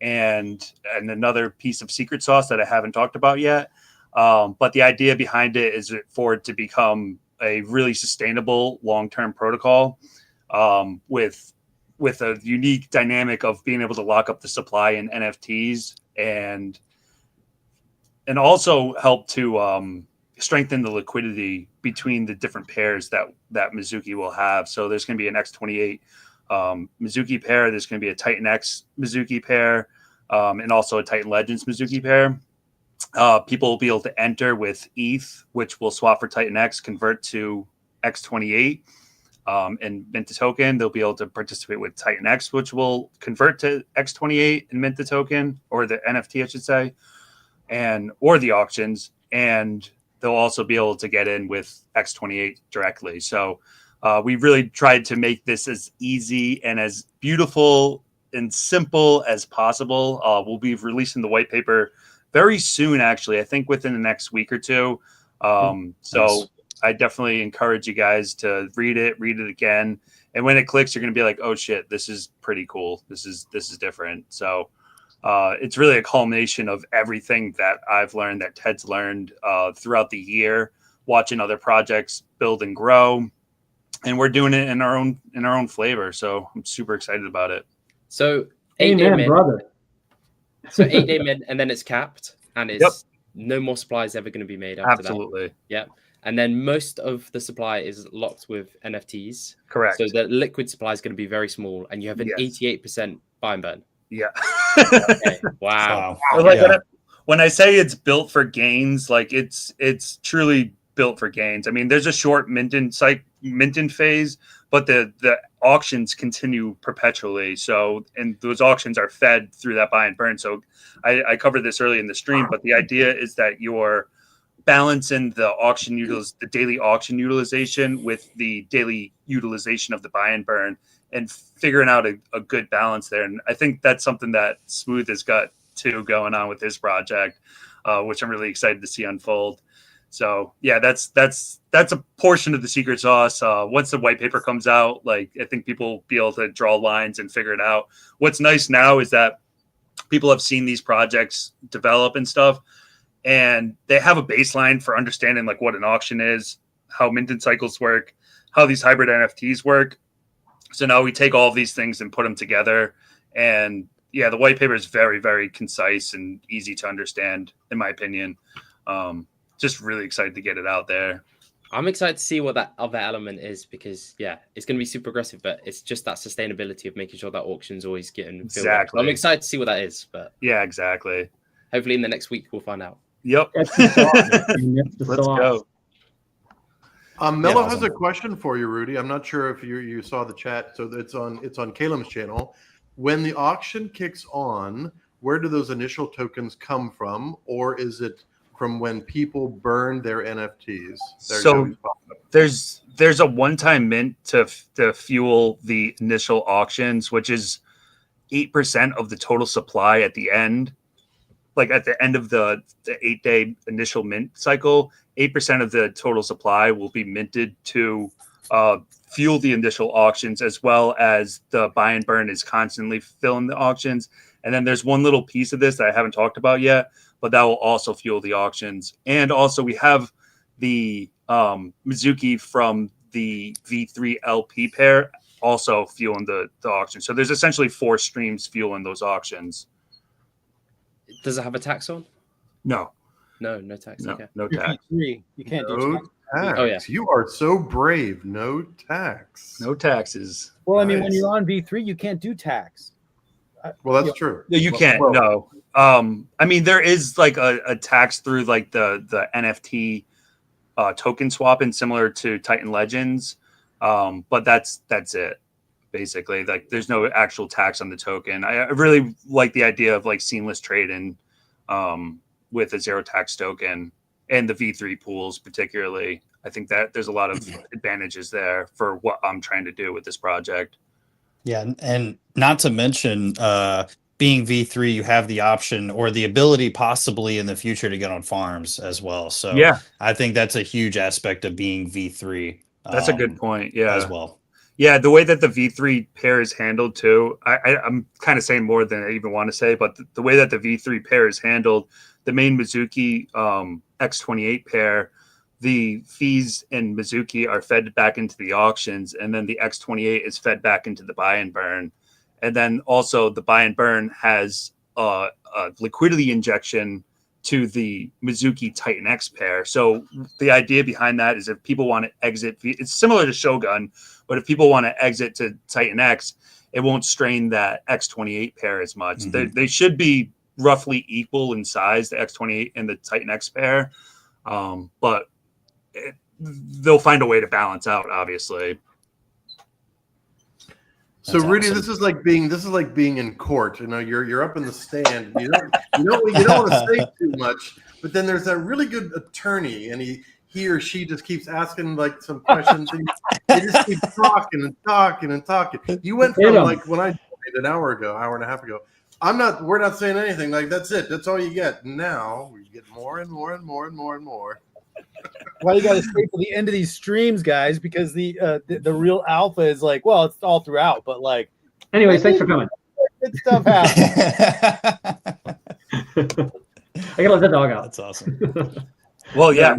and another piece of secret sauce that I haven't talked about yet. But the idea behind it is for it to become a really sustainable long-term protocol with a unique dynamic of being able to lock up the supply in NFTs and also help to strengthen the liquidity between the different pairs that Mizuki will have. So there's going to be an X28 Mizuki pair. There's going to be a TitanX Mizuki pair, and also a Titan Legends Mizuki pair. People will be able to enter with ETH, which will swap for TitanX, convert to X28, and mint the token. They'll be able to participate with TitanX, which will convert to X28 and mint the token, or the NFT, I should say, or the auctions, and they'll also be able to get in with X28 directly. So we really tried to make this as easy and as beautiful and simple as possible. We'll be releasing the white paper very soon, actually, I think within the next week or two. So I definitely encourage you guys to read it again. And when it clicks, you're going to be like, oh shit, this is pretty cool. This is different. So it's really a culmination of everything that I've learned, that Ted's learned throughout the year, watching other projects build and grow, and we're doing it in our own flavor. So I'm super excited about it. So 8-day mint, brother. So 8-day mint, and then it's capped, and it's no more supply is ever going to be made after that. Absolutely. Yeah. And then most of the supply is locked with NFTs. Correct. So the liquid supply is going to be very small, and you have an 88% buy and burn. Yeah. Okay. Wow. When I say it's built for gains, like it's truly built for gains. I mean, there's a short minting phase, but the auctions continue perpetually. So, and those auctions are fed through that buy and burn. So I covered this early in the stream, but the idea is that you're balancing the daily auction utilization with the daily utilization of the buy and burn, and figuring out a good balance there. And I think that's something that Smooth has got too going on with his project, which I'm really excited to see unfold. So yeah, that's a portion of the secret sauce. Once the white paper comes out, like I think people will be able to draw lines and figure it out. What's nice now is that people have seen these projects develop and stuff, and they have a baseline for understanding like what an auction is, how minted cycles work, how these hybrid NFTs work. So now we take all of these things and put them together. And yeah, the white paper is very, very concise and easy to understand, in my opinion. Just really excited to get it out there. I'm excited to see what that other element is because, yeah, it's going to be super aggressive, but it's just that sustainability of making sure that auction's always getting filled Exactly. up. I'm excited to see what that is, but yeah, exactly. Hopefully in the next week we'll find out. Yep. That's the sauce. Let's go. Mello Yeah, has awesome. a question for you, Rudy. I'm not sure if you saw the chat. So it's on Caleb's channel. When the auction kicks on, where do those initial tokens come from, or is it from when people burn their NFTs? So there's a one-time mint to fuel the initial auctions, which is 8% of the total supply at the end. Like at the end of the 8-day initial mint cycle, 8% of the total supply will be minted to fuel the initial auctions, as well as the buy and burn is constantly filling the auctions. And then there's one little piece of this that I haven't talked about yet, but that will also fuel the auctions. And also we have the Mizuki from the V3 LP pair also fueling the auction. So there's essentially 4 streams fueling those auctions. Does it have a tax on? No tax. No, Okay. no tax. You can't do No tax. tax. Oh, yeah. You are so brave. No tax. No taxes. Well, I mean, when Nice. you're on V3, you can't do tax. Well, that's true. No, you can't. Well, No. I mean, there is like a tax through like the NFT token swapping, similar to Titan Legends, but that's it. Basically, like there's no actual tax on the token. I really like the idea of like seamless trading with a zero tax token and the V3 pools, particularly. I think that there's a lot of advantages there for what I'm trying to do with this project. Yeah, and not to mention being V3, you have the option or the ability possibly in the future to get on farms as well. So yeah, I think that's a huge aspect of being V3. That's a good point. Yeah, as well. Yeah, the way that the V3 pair is handled too, I'm kind of saying more than I even want to say, but the way that the V3 pair is handled, the main Mizuki X28 pair, the fees in Mizuki are fed back into the auctions, and then the X28 is fed back into the buy and burn. And then also the buy and burn has a liquidity injection to the Mizuki TitanX pair. So the idea behind that is if people want to exit, it's similar to Shogun, but if people want to exit to TitanX, it won't strain that X28 pair as much. Mm-hmm. They should be roughly equal in size, the X28 and the TitanX pair, but they'll find a way to balance out, obviously. So That's Rudy, awesome. this is like being in court. You know, you're up in the stand. You don't want to say too much, but then there's that really good attorney, and he or she just keeps asking like some questions, and they just keep talking and talking and talking. You went from like when I did an hour and a half ago. We're not saying anything. Like that's it. That's all you get. Now we get more and more and more and more and more. Well, you got to stay till the end of these streams, guys, because the real alpha is like, well, it's all throughout, but like. Anyways, thanks for coming. Good stuff happens. I gotta let the dog out. That's awesome. Well, yeah,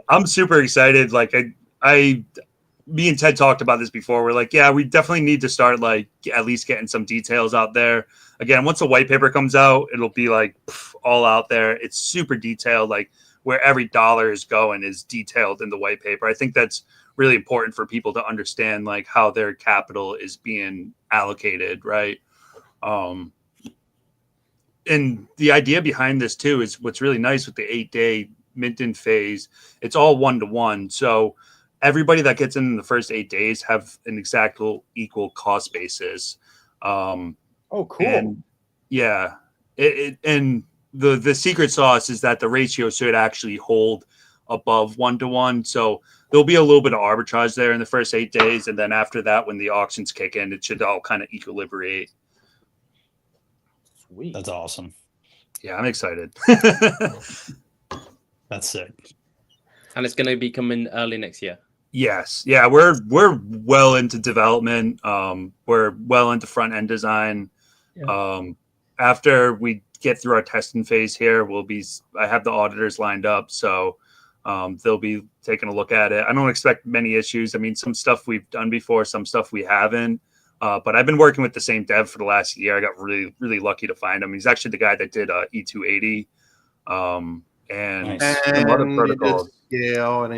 I'm super excited. Like me and Ted talked about this before. We're like, yeah, we definitely need to start like at least getting some details out there. Again, once the white paper comes out, it'll be like all out there. It's super detailed, like where every dollar is going is detailed in the white paper. I think that's really important for people to understand like how their capital is being allocated, right? And the idea behind this too is what's really nice with the 8-day minting phase. It's all 1-to-1. So everybody that gets in the first 8 days have an exact equal cost basis. Oh, cool. And yeah, and the secret sauce is that the ratio should actually hold above 1-to-1. So there'll be a little bit of arbitrage there in the first 8 days. And then after that, when the auctions kick in, it should all kind of equilibrate. Sweet. That's awesome. Yeah, I'm excited. That's sick. And it's going to be coming early next year. Yes. Yeah, we're well into development. We're well into front end design. Yeah. After we get through our testing phase here, I have the auditors lined up, so they'll be taking a look at it. I don't expect many issues. I mean, some stuff we've done before, some stuff we haven't. But I've been working with the same dev for the last year. I got really, really lucky to find him. He's actually the guy that did E280 and some other protocols. Scale, and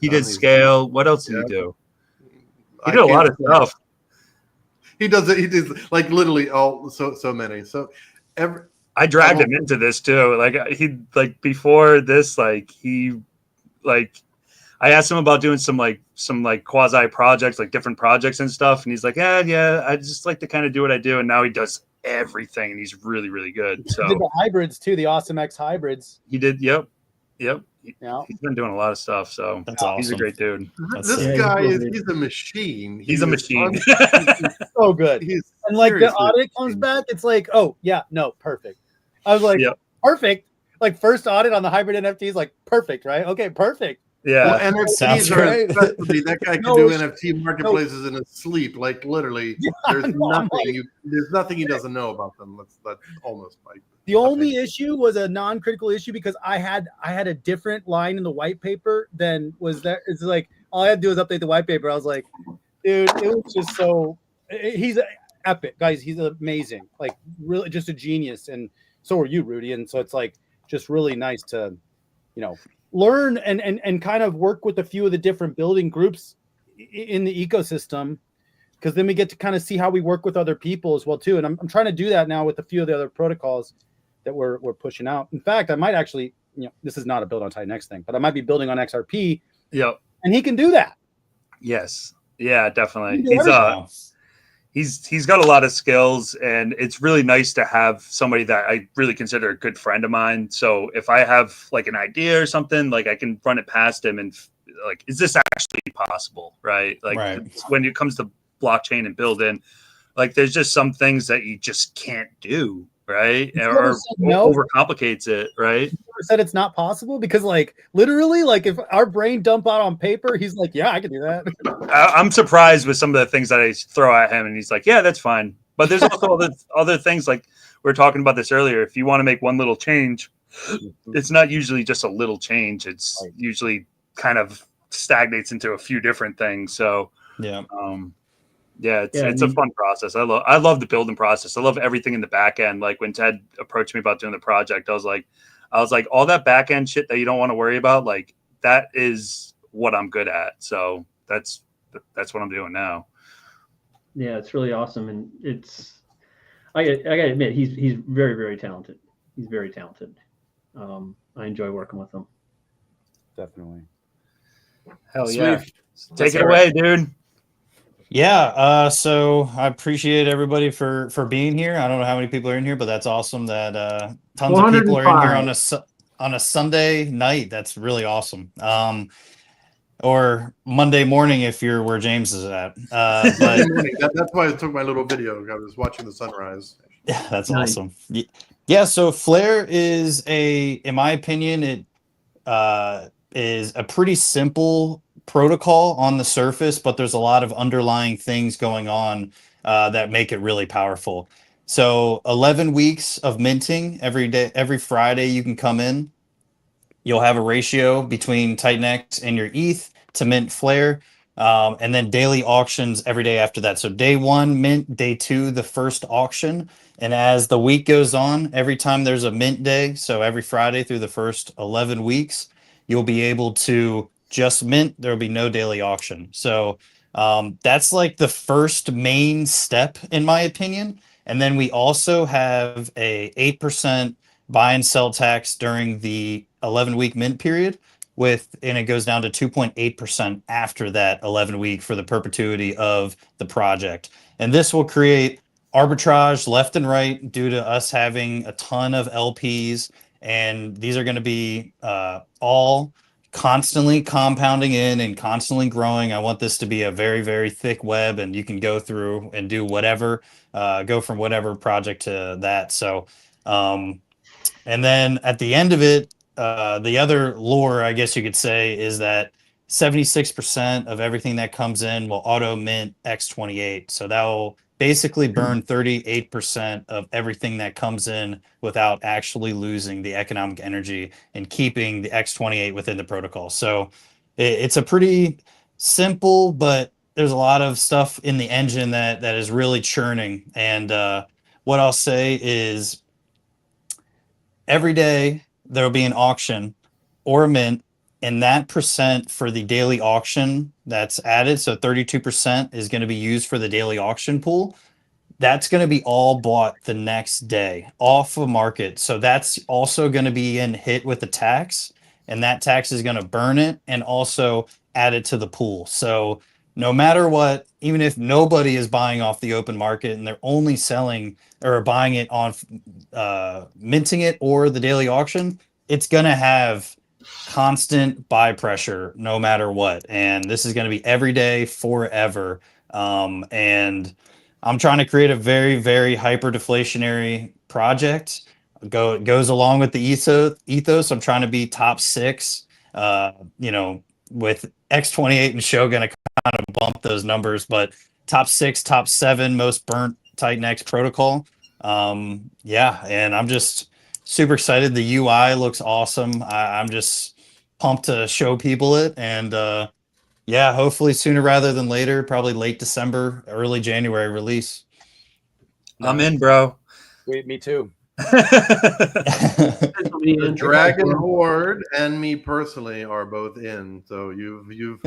he did Scale. What else did he do? He did I a lot of can't- stuff. He does it. He did like literally so many. So I dragged him into this too. Like before this, I asked him about doing some quasi projects, like different projects and stuff, and he's like, yeah, I just like to kind of do what I do, and now he does everything, and he's really, really good. So He did the hybrids too, the Awesome X hybrids. he did. Yep. Yeah. He's been doing a lot of stuff. So That's awesome. He's a great dude. This guy he's a machine. He's a machine. So good. And like seriously the audit comes back, it's like, oh yeah, no, perfect. I was like, perfect. Like first audit on the hybrid NFTs, like perfect, right? Okay, perfect. Yeah, well, sounds NFTs are great. especially that guy can do NFT marketplaces in his sleep. Like literally, there's nothing he doesn't know about them. That's almost like the only issue was a non-critical issue because I had a different line in the white paper than was that. It's like all I had to do was update the white paper. I was like, dude, it was just so. He's epic, guys. He's amazing. Like really, just a genius. And so are you, Rudy. And so it's like just really nice to, learn and kind of work with a few of the different building groups in the ecosystem, because then we get to kind of see how we work with other people as well too. And I'm trying to do that now with a few of the other protocols that we're pushing out. In fact, I might actually, this is not a build on TitanX thing, but I might be building on XRP. Yep. And he can do that. Yes. Yeah, definitely. He's got a lot of skills, and it's really nice to have somebody that I really consider a good friend of mine. So if I have like an idea or something, like I can run it past him and like, is this actually possible? Right. Like when it comes to blockchain and building, like there's just some things that you just can't do. Right. Or overcomplicates it. Right. Said it's not possible because like literally like if our brain dump out on paper, he's like, yeah, I can do that. I'm surprised with some of the things that I throw at him, and he's like, yeah, that's fine. But there's also other things, like we were talking about this earlier. If you want to make one little change, it's not usually just a little change. It's usually kind of stagnates into a few different things. So it's a fun process. I love the building process. I love everything in the back end. Like when Ted approached me about doing the project, I was like, all that back end shit that you don't want to worry about, like that is what I'm good at. So that's what I'm doing now. Yeah, it's really awesome, and I gotta admit, he's very, very talented. He's very talented. I enjoy working with him. Definitely. Hell yeah! Take it away, dude. Yeah, so I appreciate everybody for being here. I don't know how many people are in here, but that's awesome that tons of people are in here on a Sunday night. That's really awesome. Or Monday morning if you're where James is at. But that's why I took my little video. I was watching the sunrise. Yeah, that's awesome. Yeah, so Flare is in my opinion, it is a pretty simple protocol on the surface, but there's a lot of underlying things going on that make it really powerful. So 11 weeks of minting every day, every Friday you can come in. You'll have a ratio between TitanX and your ETH to mint Flare, and then daily auctions every day after that. So day 1 mint, day 2 the first auction, and as the week goes on, every time there's a mint day, so every Friday through the first 11 weeks, you'll be able to just mint. There will be no daily auction. So that's like the first main step in my opinion. And then we also have a 8% buy and sell tax during the 11-week mint period and it goes down to 2.8% after that 11 week for the perpetuity of the project. And this will create arbitrage left and right due to us having a ton of LPs, and these are going to be all constantly compounding in and constantly growing. I want this to be a very, very thick web, and you can go through and do whatever, go from whatever project to that. So, and then at the end of it, the other lore, I guess you could say, is that 76% of everything that comes in will auto mint X28. So that will basically burn 38% of everything that comes in without actually losing the economic energy and keeping the X28 within the protocol. So it's a pretty simple, but there's a lot of stuff in the engine that is really churning. And what I'll say is every day there'll be an auction or a mint, and that percent for the daily auction that's added, so 32% is going to be used for the daily auction pool. That's going to be all bought the next day off of market. So that's also going to be in hit with the tax, and that tax is going to burn it and also add it to the pool. So no matter what, even if nobody is buying off the open market and they're only selling or buying it on minting it or the daily auction, it's going to have constant buy pressure no matter what. And this is going to be every day forever. And I'm trying to create a very, very hyper deflationary project. Goes along with the ethos. I'm trying to be top 6. With X28 and Shogun, I kind of bump those numbers, but top 6, top 7 most burnt TitanX protocol. And I'm just super excited. The UI looks awesome. I'm just pumped to show people it, and hopefully sooner rather than later, probably late December, early January release. I'm in, bro. Wait, me too. The Dragon Horde and me personally are both in. So you've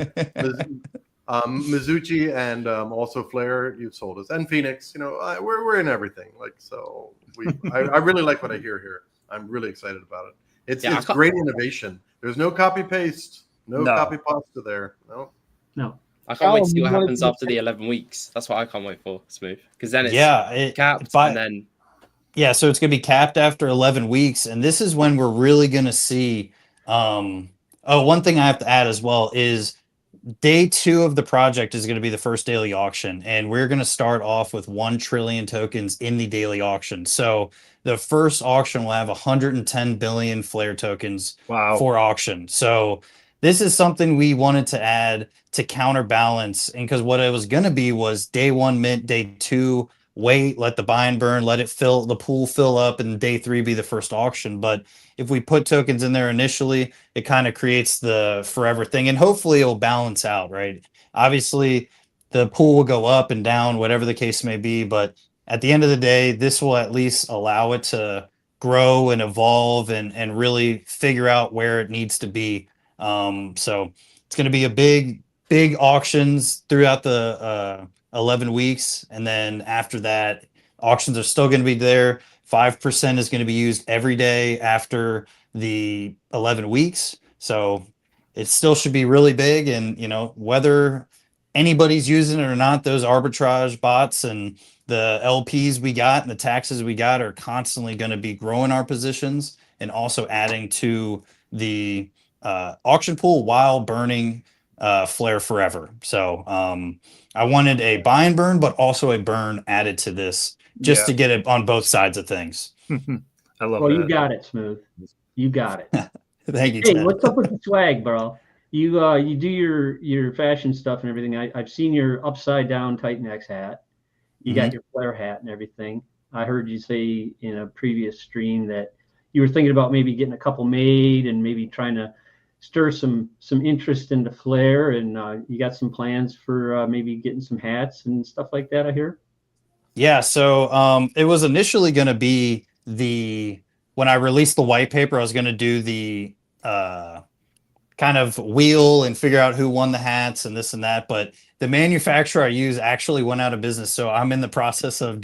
Mizuchi and also Flare, you've sold us, and Phoenix. We're in everything. I really like what I hear here. I'm really excited about it. It's great innovation. There's no copy paste, no copy pasta there. No. I can't wait to see what happens after the 11 weeks. That's what I can't wait for, Smooth. Because then it's capped and then... Yeah, so it's going to be capped after 11 weeks. And this is when we're really going to see... one thing I have to add as well is day 2 of the project is going to be the first daily auction. And we're going to start off with 1 trillion tokens in the daily auction. So the first auction will have 110 billion Flare tokens for auction. So this is something we wanted to add to counterbalance. And because what it was going to be was day 1 mint, day 2 wait, let the buy and burn, let it the pool fill up, and day 3 be the first auction. But if we put tokens in there initially, it kind of creates the forever thing, and hopefully it'll balance out, right? Obviously, the pool will go up and down, whatever the case may be. But at the end of the day, this will at least allow it to grow and evolve and really figure out where it needs to be. So it's going to be a big auctions throughout the 11 weeks. And then after that, auctions are still going to be there. 5% is going to be used every day after the 11 weeks. So it still should be really big. And, whether anybody's using it or not, those arbitrage bots and the LPs we got and the taxes we got are constantly going to be growing our positions and also adding to the auction pool while burning Flare forever. So I wanted a buy and burn, but also a burn added to this just to get it on both sides of things. I love that. You got it, Smooth. You got it. Thank you. Hey, Ted. What's up with the swag, bro? You do your fashion stuff and everything. I've seen your upside down TitanX hat. You got your Flare hat and everything. I heard you say in a previous stream that you were thinking about maybe getting a couple made and maybe trying to stir some interest into Flare, and you got some plans for maybe getting some hats and stuff like that, I hear. Yeah, so it was initially going to be when I released the white paper, I was going to do the kind of wheel and figure out who won the hats and this and that, but the manufacturer I use actually went out of business, so I'm in the process of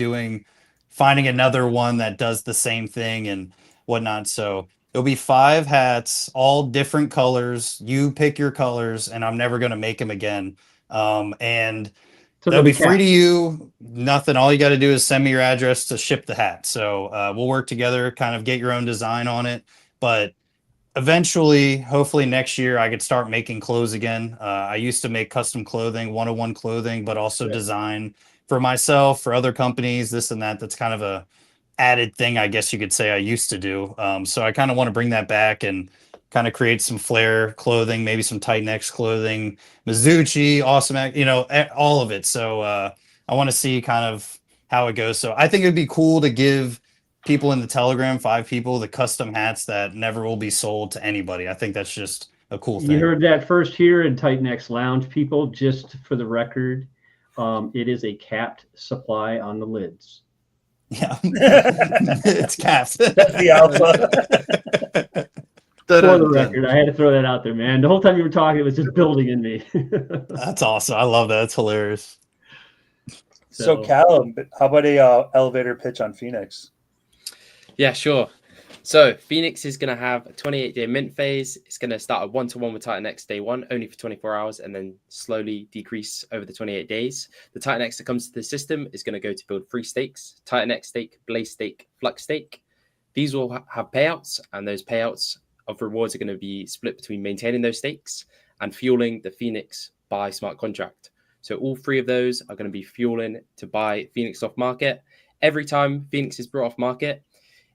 finding another one that does the same thing and whatnot. So it'll be 5 hats, all different colors. You pick your colors, and I'm never going to make them again. And so they'll be free to you. Nothing. All you got to do is send me your address to ship the hat. So we'll work together, kind of get your own design on it. But eventually, hopefully next year, I could start making clothes again. I used to make custom clothing, one-on-one clothing, but also design for myself, for other companies, this and that. That's kind of added thing, I guess you could say, I used to do. So I kind of want to bring that back and kind of create some Flare clothing, maybe some TitanX clothing, Mizuchi, Awesome, all of it. So I want to see kind of how it goes. So I think it'd be cool to give people in the Telegram, 5 people, the custom hats that never will be sold to anybody. I think that's just a cool thing. You heard that first here in TitanX Lounge, people. Just for the record, it is a capped supply on the lids. Yeah, it's capped. That's the alpha. For the record, I had to throw that out there, man. The whole time you were talking, it was just building in me. That's awesome. I love that. That's hilarious. So Callum, how about a elevator pitch on Phoenix? Yeah, sure. So Phoenix is going to have a 28-day mint phase. It's going to start at 1-to-1 with TitanX day 1, only for 24 hours, and then slowly decrease over the 28 days. The TitanX that comes to the system is going to go to build 3 stakes: TitanX stake, Blaze stake, Flux stake. These will have payouts, and those payouts of rewards are going to be split between maintaining those stakes and fueling the Phoenix buy smart contract. So all 3 of those are going to be fueling to buy Phoenix off market. Every time Phoenix is brought off market,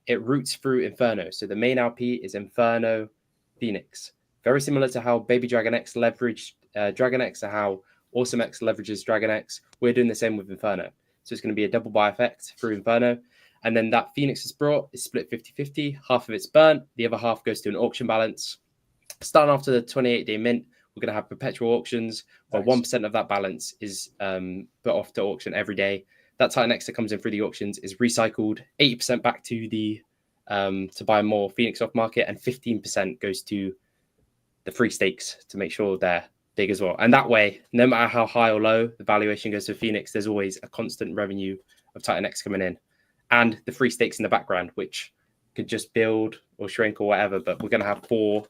it routes through Inferno. So the main LP is Inferno Phoenix. Very similar to how Baby Dragon X leveraged Dragon X, or how Awesome X leverages Dragon X. We're doing the same with Inferno. So it's going to be a double buy effect through Inferno. And then that Phoenix is brought is split 50-50. Half of it's burnt. The other half goes to an auction balance. Starting after the 28-day mint, we're going to have perpetual auctions where 1% of that balance is put off to auction every day. That TitanX that comes in through the auctions is recycled 80% back to the to buy more Phoenix off market, and 15% goes to the free stakes to make sure they're big as well. And that way, no matter how high or low the valuation goes to Phoenix, there's always a constant revenue of TitanX coming in, and the free stakes in the background, which could just build or shrink or whatever. But we're going to have 4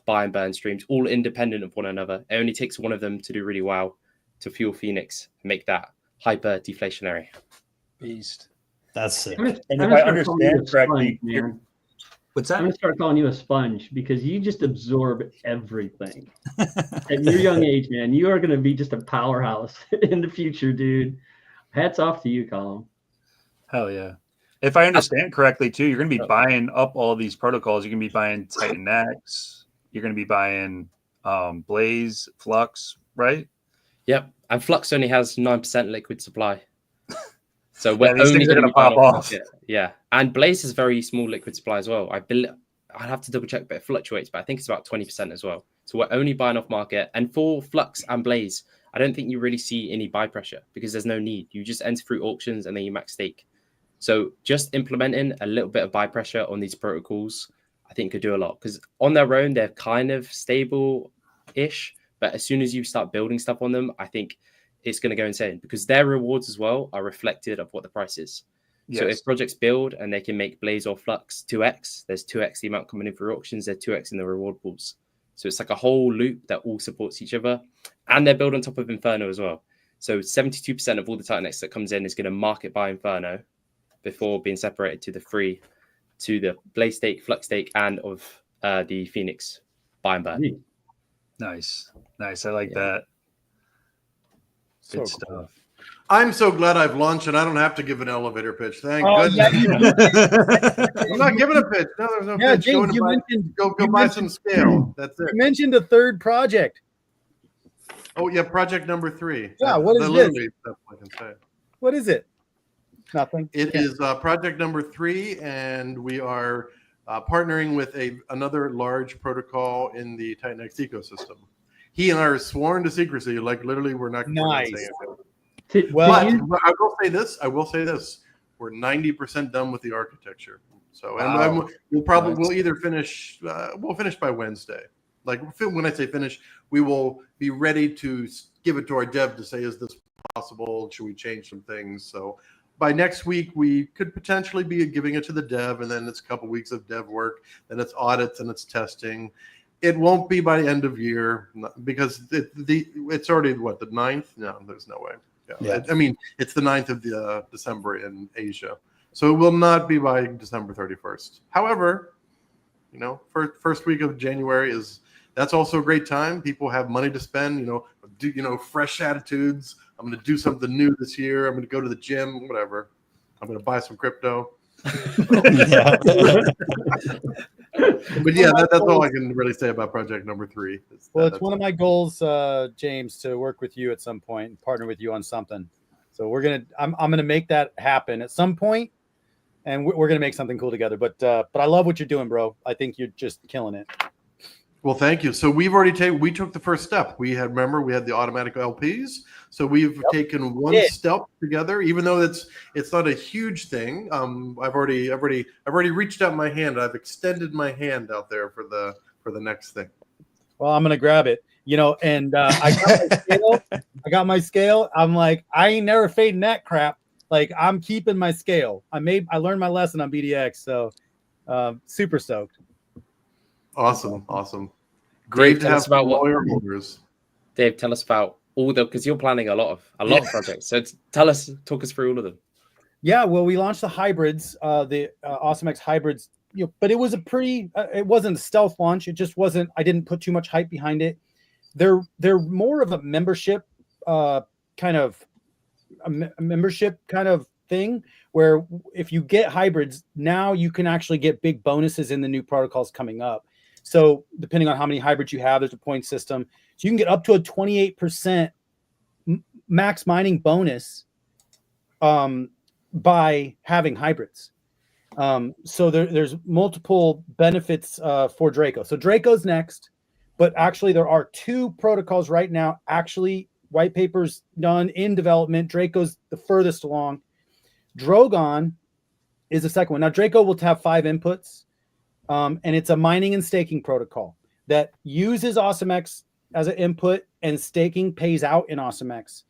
buy and burn streams, all independent of one another. It only takes one of them to do really well to fuel Phoenix and make that hyper deflationary Beast. That's it. And if I understand correctly, what's that? I'm going to start calling you a sponge because you just absorb everything. At your young age, man, you are going to be just a powerhouse in the future, dude. Hats off to you, Colin. Hell yeah. If I understand correctly, too, you're going to be buying up all these protocols. You're going to be buying TitanX. You're going to be buying Blaze, Flux, right? Yep. And Flux only has 9% liquid supply. So we're these only things are going to pop off. Yeah. And Blaze has very small liquid supply as well. I'd have to double check, but it fluctuates, but I think it's about 20% as well. So we're only buying off market. And for Flux and Blaze, I don't think you really see any buy pressure because there's no need. You just enter through auctions and then you max stake. So just implementing a little bit of buy pressure on these protocols, I think could do a lot, because on their own, they're kind of stable-ish. But as soon as you start building stuff on them, I think it's going to go insane because their rewards as well are reflected of what the price is. Yes. So if projects build and they can make Blaze or Flux 2x, there's 2x the amount coming in for auctions, there's 2x in the reward pools. So it's like a whole loop that all supports each other. And they're built on top of Inferno as well. So 72% of all the TitanX that comes in is going to market by Inferno before being separated to the free, to the Blaze stake, Flux stake, and of the Phoenix buy and burn. Nice. I like that. Good stuff. I'm so glad I've launched and I don't have to give an elevator pitch. Thank goodness. Yeah. I'm not giving a pitch. No, there's no pitch. James, go buy some scale. That's it. You mentioned a third project. Oh, yeah, project number 3. Yeah, what is this? I can say. What is it? Nothing. It is project number 3, and we are partnering with another large protocol in the TitanX ecosystem. He and I are sworn to secrecy. Like literally, we're not. Nice. Well, but I will say this. We're 90% done with the architecture. So, and we'll either finish. We'll finish by Wednesday. Like when I say finish, we will be ready to give it to our dev to say, is this possible? Should we change some things? So by next week, we could potentially be giving it to the dev, and then it's a couple weeks of dev work, then it's audits and it's testing. It won't be by the end of year because it's already the 9th. No, there's no way. Yeah. I mean, it's the 9th of December in Asia, so it will not be by December 31st. However, first week of January that's also a great time. People have money to spend. Fresh attitudes. I'm going to do something new this year. I'm going to go to the gym, whatever. I'm going to buy some crypto. Yeah. But yeah, that's all I can really say about project number 3. Well, it's one of my goals, James, to work with you at some point and partner with you on something. So I'm gonna make that happen at some point, and we're gonna make something cool together. But I love what you're doing, bro. I think you're just killing it. Well, thank you. So we've already we took the first step. We had the automatic LPs. So we've taken one step together, even though it's not a huge thing. I've already reached out my hand. I've extended my hand out there for the next thing. Well, I'm gonna grab it, and I got my scale. I scale. I'm like, I ain't never fading that crap. Like, I'm keeping my scale. I learned my lesson on BDX, so super stoked. Awesome. Great to have some lawyer holders. Dave, tell us about because you're planning a lot of projects. So talk us through all of them. Yeah, well, we launched the hybrids, the AwesomeX hybrids, but it was it wasn't a stealth launch. It just wasn't. I didn't put too much hype behind it. They're more of a membership kind of thing, where if you get hybrids now, you can actually get big bonuses in the new protocols coming up. So depending on how many hybrids you have, there's a point system. So you can get up to a 28% max mining bonus by having hybrids. So there's multiple benefits for Draco. So Draco's next, but actually there are 2 protocols right now, actually white papers done in development. Draco's the furthest along. Drogon is the second one. Now Draco will have 5 inputs. And it's a mining and staking protocol that uses AwesomeX as an input, and staking pays out in AwesomeX.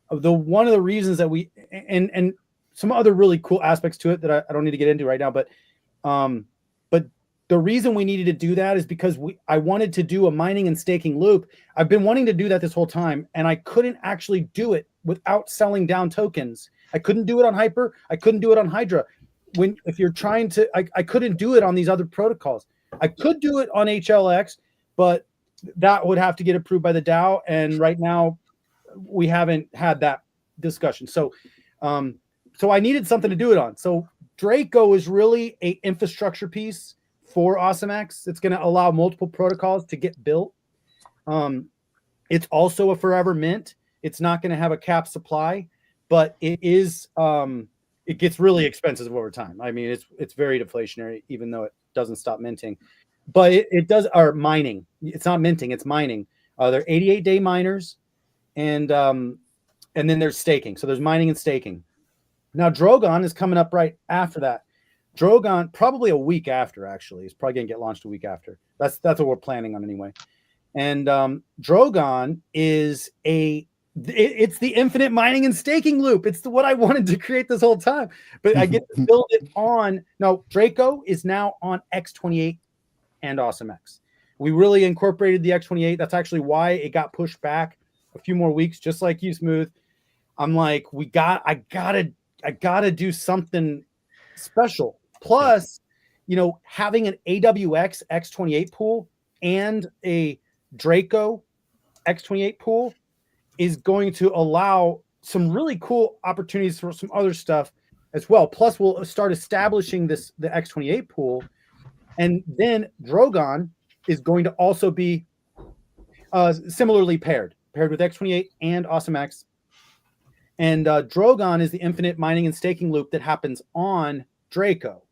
One of the reasons that we and some other really cool aspects to it that I don't need to get into right now, but the reason we needed to do that is because I wanted to do a mining and staking loop. I've been wanting to do that this whole time, and I couldn't actually do it without selling down tokens. I couldn't do it on Hyper. I couldn't do it on Hydra. If you're trying to, I couldn't do it on these other protocols. I could do it on HLX, but that would have to get approved by the DAO. And right now we haven't had that discussion. So I needed something to do it on. So Draco is really a infrastructure piece for AwesomeX. It's going to allow multiple protocols to get built. It's also a forever mint. It's not going to have a cap supply, but it is, it gets really expensive over time. I mean, it's very deflationary, even though it doesn't stop minting. But it does, or mining. It's not minting, it's mining. They're 88-day miners, and then there's staking. So there's mining and staking. Now Drogon is coming up right after that. Drogon, probably a week after, actually. It's probably going to get launched a week after. That's what we're planning on anyway. And Drogon is it's the infinite mining and staking loop. It's what I wanted to create this whole time, but I get to build it on. No, Draco is now on X28 and AwesomeX. We really incorporated the X28. That's actually why it got pushed back a few more weeks, just like you, Smooth. I'm like, I gotta do something special. Plus, having an AWX X28 pool and a Draco X28 pool is going to allow some really cool opportunities for some other stuff as well. Plus, we'll start establishing the X28 pool, and then Drogon is going to also be similarly paired with X28 and AwesomeX. And Drogon is the infinite mining and staking loop that happens on Draco.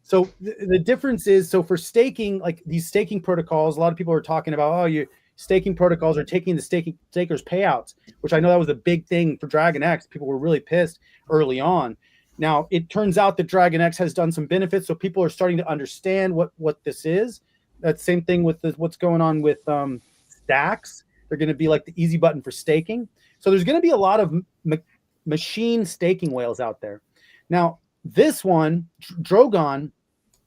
So the difference is, so for staking, like these staking protocols, a lot of people are talking about, staking protocols are taking the stakers payouts, which I know that was a big thing for Dragon X. People were really pissed early on. Now it turns out that Dragon X has done some benefits, so people are starting to understand what this is. That same thing with what's going on with stacks. They're going to be like the easy button for staking. So there's going to be a lot of machine staking whales out there. Now this one, Drogon,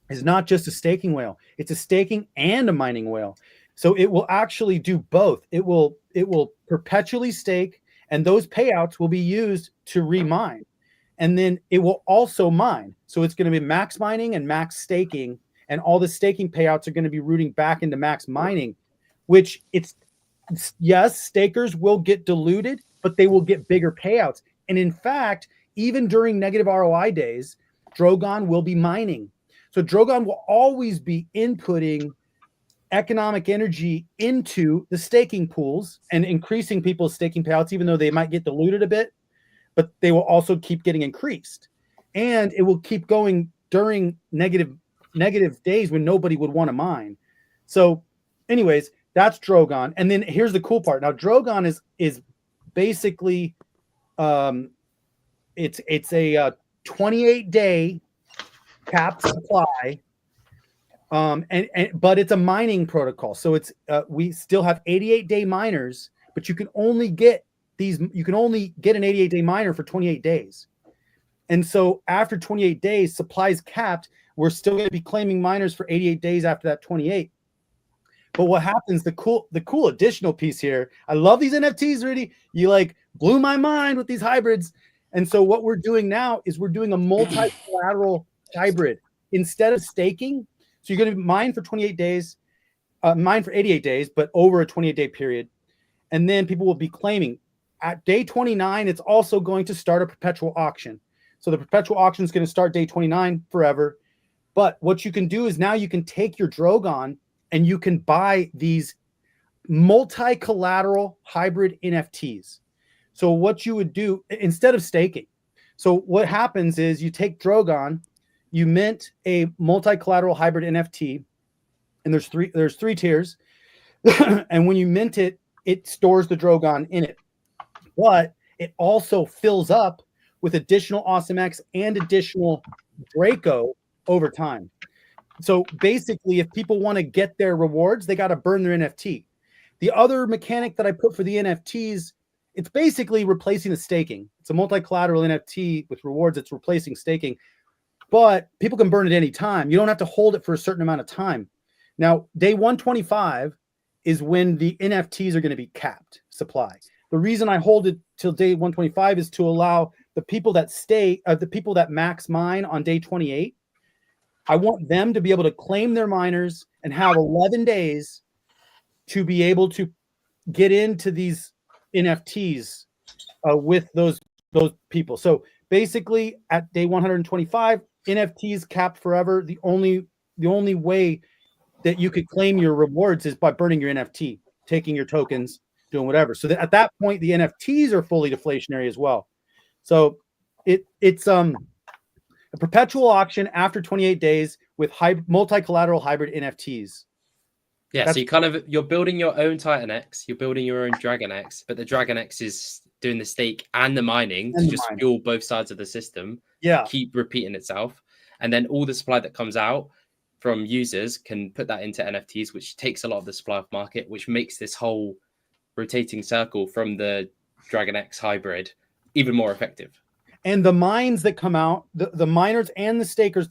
is not just a staking whale; it's a staking and a mining whale. So it will actually do both. It will perpetually stake, and those payouts will be used to remine. And then it will also mine. So it's going to be max mining and max staking, and all the staking payouts are going to be routing back into max mining, which yes, stakers will get diluted, but they will get bigger payouts. And in fact, even during negative ROI days, Drogon will be mining. So Drogon will always be inputting economic energy into the staking pools and increasing people's staking payouts, even though they might get diluted a bit, but they will also keep getting increased. And it will keep going during negative days when nobody would want to mine. So anyways, that's Drogon. And then here's the cool part. Now Drogon is basically it's a 28-day capped supply. But it's a mining protocol. So it's we still have 88-day miners, but you can only get an 88-day miner for 28 days. And so after 28 days, supplies capped, we're still going to be claiming miners for 88 days after that 28. But what happens, the cool additional piece here, I love these NFTs, Rudy. You like blew my mind with these hybrids. And so what we're doing now is we're doing a multi-collateral hybrid. Instead of staking, so you're going to mine for 28 days, mine for 88 days, but over a 28-day period. And then people will be claiming. At day 29, it's also going to start a perpetual auction. So the perpetual auction is going to start day 29 forever. But what you can do is now you can take your Drogon and you can buy these multi-collateral hybrid NFTs. So what you would do instead of staking. So what happens is you take Drogon, you mint a multi-collateral hybrid NFT, and there's three tiers. And when you mint it, it stores the Drogon in it. But it also fills up with additional Awesome X and additional Draco over time. So basically, if people want to get their rewards, they got to burn their NFT. The other mechanic that I put for the NFTs, it's basically replacing the staking. It's a multi-collateral NFT with rewards. It's replacing staking. But people can burn it any time. You don't have to hold it for a certain amount of time. Now, day 125 is when the NFTs are going to be capped supply. The reason I hold it till day 125 is to allow the people that the people that max mine on day 28, I want them to be able to claim their miners and have 11 days to be able to get into these NFTs with those people. So basically at day 125, NFTs capped forever. The only way that you could claim your rewards is by burning your NFT, taking your tokens, doing whatever. So that at that point, the NFTs are fully deflationary as well. So it's a perpetual auction after 28 days with multi-collateral hybrid NFTs. Yeah, so you're building your own TitanX, you're building your own DragonX, but the DragonX is doing the stake and the mining to just fuel both sides of the system. Yeah, keep repeating itself, and then all the supply that comes out from users can put that into NFTs, which takes a lot of the supply off market, which makes this whole rotating circle from the DragonX hybrid even more effective. And the mines that come out, the miners and the stakers,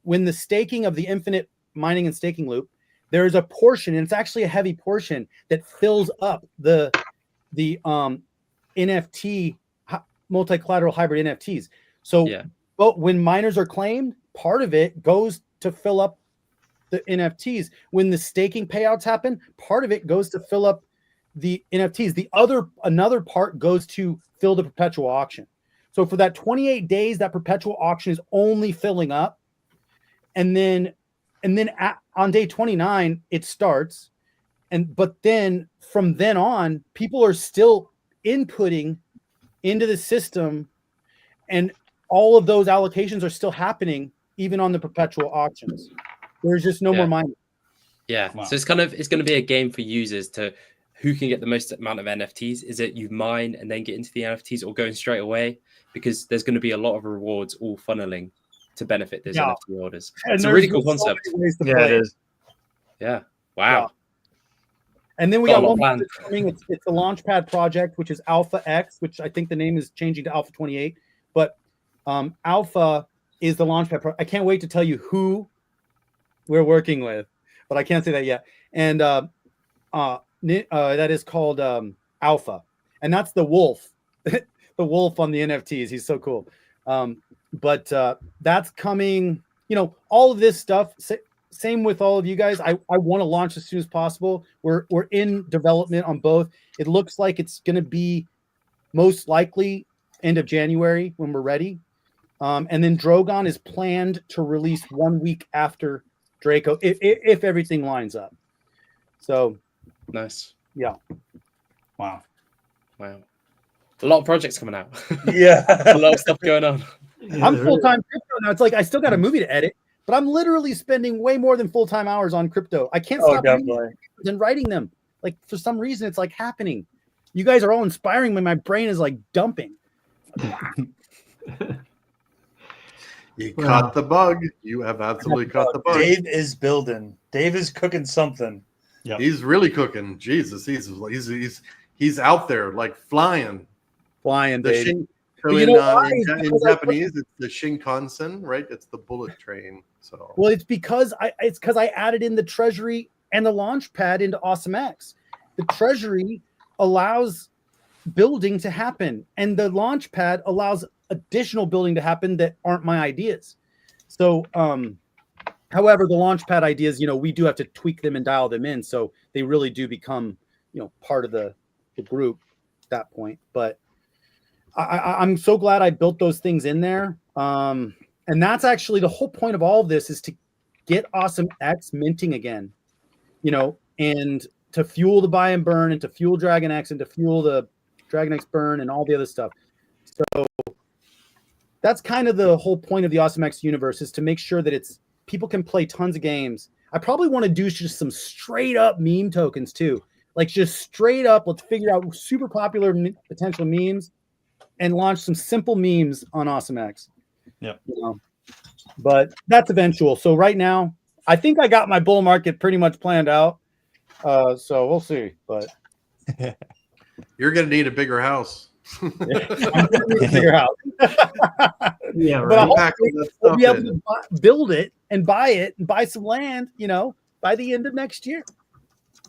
when the staking of the infinite mining and staking loop, there is a portion, and it's actually a heavy portion that fills up the NFT multi-collateral hybrid NFTs. So, but when miners are claimed, part of it goes to fill up the NFTs. When the staking payouts happen, part of it goes to fill up the NFTs. Another part goes to fill the perpetual auction. So for that 28 days, that perpetual auction is only filling up. And then on day 29, it starts. But then from then on, people are still inputting into the system, and all of those allocations are still happening even on the perpetual auctions. There's just no more mining. Yeah. Wow. So it's going to be a game for users to who can get the most amount of NFTs. Is it you mine and then get into the NFTs, or going straight away? Because there's going to be a lot of rewards all funneling to benefit those NFT holders. It's a really cool concept. Yeah, it is. Yeah. Wow. Yeah. And then we got one more that's coming. It's the Launchpad project, which is Alpha X, which I think the name is changing to Alpha 28. But Alpha is the Launchpad. I can't wait to tell you who we're working with, but I can't say that yet. And that is called Alpha, and that's the wolf, the wolf on the NFTs. He's so cool. But that's coming. You know, all of this stuff. Same with all of you guys. I want to launch as soon as possible. We're in development on both. It looks like it's going to be most likely end of January when we're ready. And then Drogon is planned to release 1 week after Draco, if everything lines up. So Nice. yeah. Wow. Wow. A lot of projects coming out. Yeah. A lot of stuff going on. Yeah, I'm there full is. time crypto now. It's like I still got a movie to edit, but I'm literally spending way more than full time hours on crypto. I can't Oh, stop reading definitely. and writing them. Like for some reason, it's like happening. You guys are all inspiring me. My brain is like dumping. You Wow. caught the bug. You have absolutely caught the bug. Dave is building. Dave is cooking something. Yep. He's really cooking. Jesus, he's out there like flying. Flying, The baby. shin, But so you in, know why? in, It's in because Japanese, it's the Shinkansen, right? It's the bullet train. So Well, it's because I added in the treasury and the launch pad into AwesomeX. The treasury allows building to happen, and the launch pad allows additional building to happen that aren't my ideas. So, however, the launch pad ideas, we do have to tweak them and dial them in, so they really do become, part of the group at that point. But I'm so glad I built those things in there. And that's actually the whole point of all of this, is to get AwesomeX minting again, and to fuel the buy and burn, and to fuel Dragon X, and to fuel the Dragon X burn and all the other stuff. So that's kind of the whole point of the AwesomeX universe, is to make sure that people can play tons of games. I probably want to do just some straight up meme tokens too. Like just straight up, let's figure out super popular potential memes and launch some simple memes on AwesomeX. Yep. But that's eventual. So right now, I think I got my bull market pretty much planned out. So we'll see. But you're going to need a bigger house. I'm gonna need to figure out. Yeah, But I right. hope we'll be able to build it and buy some land, by the end of next year.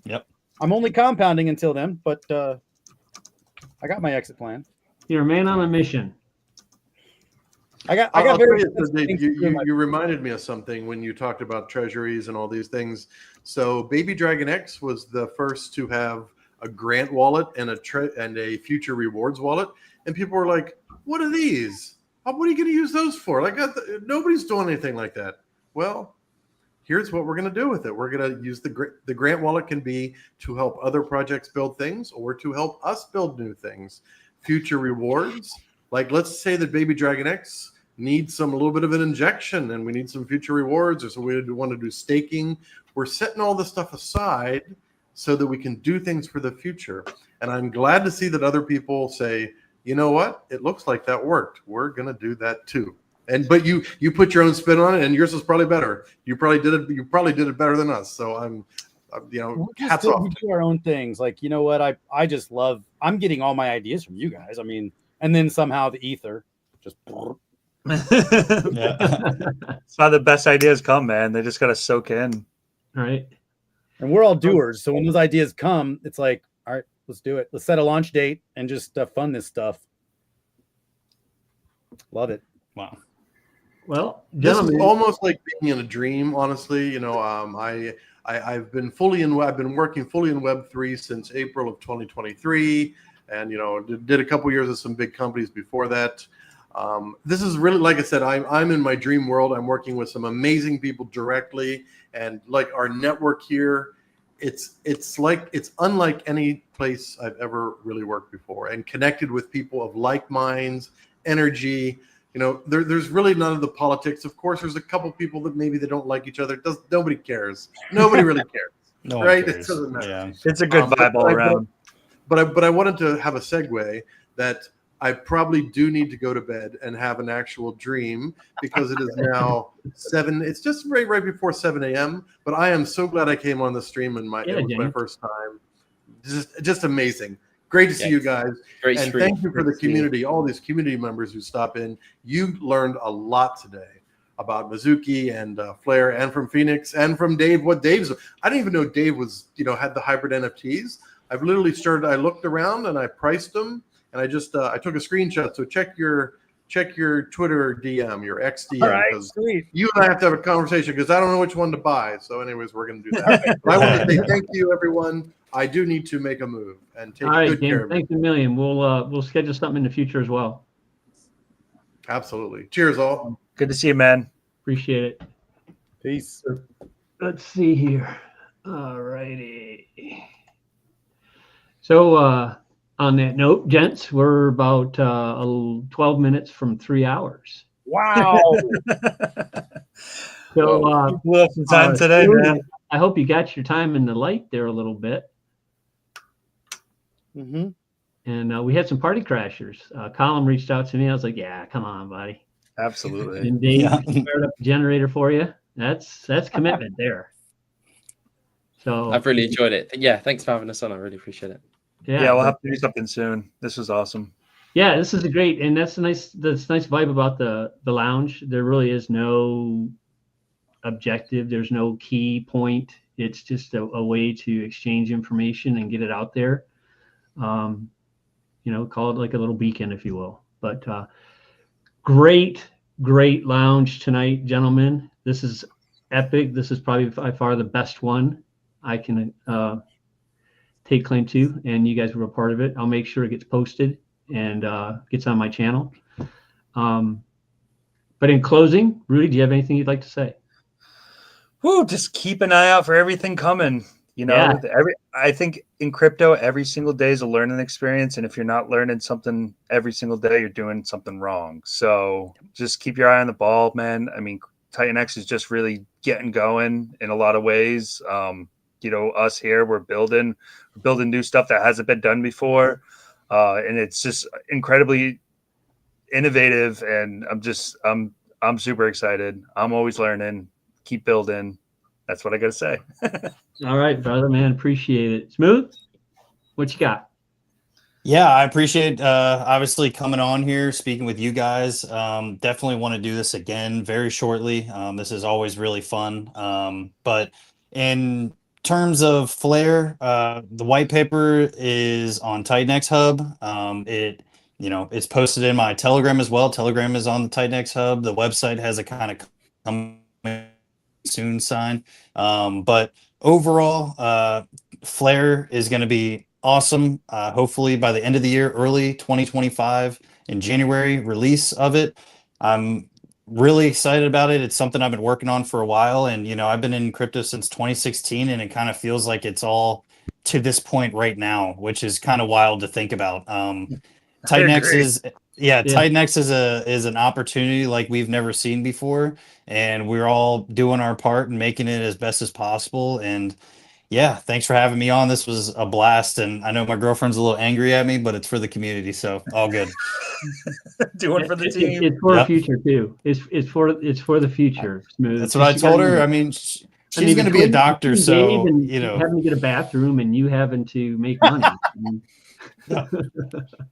Yep. I'm only compounding until then, but I got my exit plan. You're a man on a mission. I got I'll very tell you, Dave, you reminded me of something when you talked about treasuries and all these things. So Baby Dragon X was the first to have a grant wallet and a future rewards wallet, and people were like, "What are these? What are you going to use those for?" Like nobody's doing anything like that. Well, here's what we're going to do with it. We're going to use the grant wallet can be to help other projects build things, or to help us build new things. Future rewards, like let's say that Baby Dragon X needs a little bit of an injection, and we need some future rewards, or so we want to do staking. We're setting all this stuff aside so that we can do things for the future. And I'm glad to see that other people say, you know what? It looks like that worked. We're going to do that too. But you put your own spin on it, and yours was probably better. You probably did it better than us. So hats off. We do our own things. Like, you know what? I just love, I'm getting all my ideas from you guys. I mean, and then somehow the ether just. Yeah. That's how the best ideas come, man. They just got to soak in. Right. And we're all doers. So when those ideas come, it's like, all right, let's do it. Let's set a launch date and just fund this stuff. Love it. Wow. Well, This is gentlemen, almost like being in a dream, honestly. I've been working fully in Web3 since April of 2023, and did a couple years of some big companies before that. This is really, like I said, I'm in my dream world. I'm working with some amazing people directly, and like our network here, it's unlike any place I've ever really worked before, and connected with people of like minds, energy. There's really none of the politics. Of course, there's a couple people that maybe they don't like each other. Nobody cares. Nobody really cares. No right? one It cares. doesn't matter. Yeah. It's a good vibe all around. But I wanted to have a segue that I probably do need to go to bed and have an actual dream, because it is now 7. It's just right before 7 a.m. But I am so glad I came on the stream, and it was my first time. Just amazing. Great to see you guys. Great and stream. thank you for the community, all these community members who stop in. You learned a lot today about Mizuki and Flair, and from Phoenix, and from Dave. I didn't even know Dave was, had the hybrid NFTs. I've literally I looked around and I priced them, and I just I took a screenshot. So check your Twitter DM, your X DM, because you and I have to have a conversation, because I don't know which one to buy. So anyways, we're going to do that. But I want to say thank you, everyone. I do need to make a move and take good care of it. Thanks a million. We'll schedule something in the future as well. Absolutely. Cheers, all. Good to see you, man. Appreciate it. Peace. Let's see here. All righty. So on that note, gents, we're about 12 minutes from 3 hours. Wow. So You blew up some time today, Smooth, man. I hope you got your time in the light there a little bit. Mm-hmm. And we had some party crashers. Colin reached out to me. I was like, yeah, come on, buddy. Absolutely. And Dave Yeah. fired up the generator for you. That's commitment there. So I've really enjoyed it. Yeah, thanks for having us on. I really appreciate it. Yeah, we'll have to do something soon. This was awesome. Yeah, this is a great, and that's a nice vibe about the lounge. There really is no objective. There's no key point. It's just a way to exchange information and get it out there. Call it like a little beacon, if you will. But great lounge tonight, gentlemen. This is epic. This is probably by far the best one I can take claim to, and you guys were a part of it. I'll make sure it gets posted and gets on my channel. But in closing, Rudy, do you have anything you'd like to say? Woo, just keep an eye out for everything coming. I think in crypto, every single day is a learning experience. And if you're not learning something every single day, you're doing something wrong. So just keep your eye on the ball, man. I mean, TitanX is just really getting going in a lot of ways. Us here, we're building new stuff that hasn't been done before. And it's just incredibly innovative. And I'm super excited. I'm always learning. Keep building. That's what I got to say. All right, brother, man. Appreciate it. Smooth, what you got? Yeah, I appreciate obviously coming on here, speaking with you guys. Definitely want to do this again very shortly. This is always really fun. But in terms of Flare, the white paper is on TitanX Hub. It's posted in my Telegram as well. Telegram is on the TitanX Hub. The website has a kind of coming soon sign. But overall, Flare is going to be awesome. Hopefully by the end of the year, early 2025 in January release of it. I'm really excited about it. It's something I've been working on for a while, and I've been in crypto since 2016, and it kind of feels like it's all to this point right now, which is kind of wild to think about. TitanX is an opportunity like we've never seen before, and we're all doing our part and making it as best as possible. And yeah, thanks for having me on. This was a blast, and I know my girlfriend's a little angry at me, but it's for the community, so all good. Doing for the team. It's for the future too. It's for the future. Smooth. That's what I told her. I mean, she's going to be a doctor, so having to get a bathroom and you having to make money.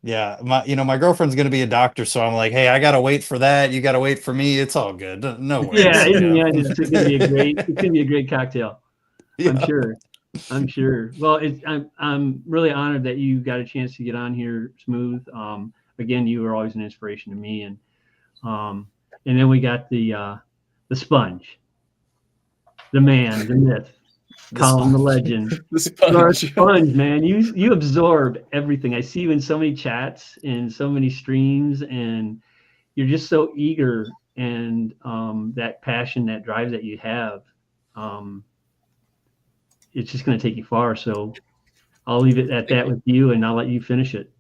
Yeah, my girlfriend's going to be a doctor, so I'm like, hey, I got to wait for that. You got to wait for me. It's all good. No worries. Yeah, it's going to be a great cocktail. Yeah. I'm sure. Well, I'm really honored that you got a chance to get on here, Smooth. Again, you were always an inspiration to me, and then we got the sponge, the man, the myth, Colin the legend. The sponge. You're a sponge, man. You absorb everything. I see you in so many chats and so many streams, and you're just so eager, and that passion, that drive that you have. It's just going to take you far. So I'll leave it at that with you, and I'll let you finish it.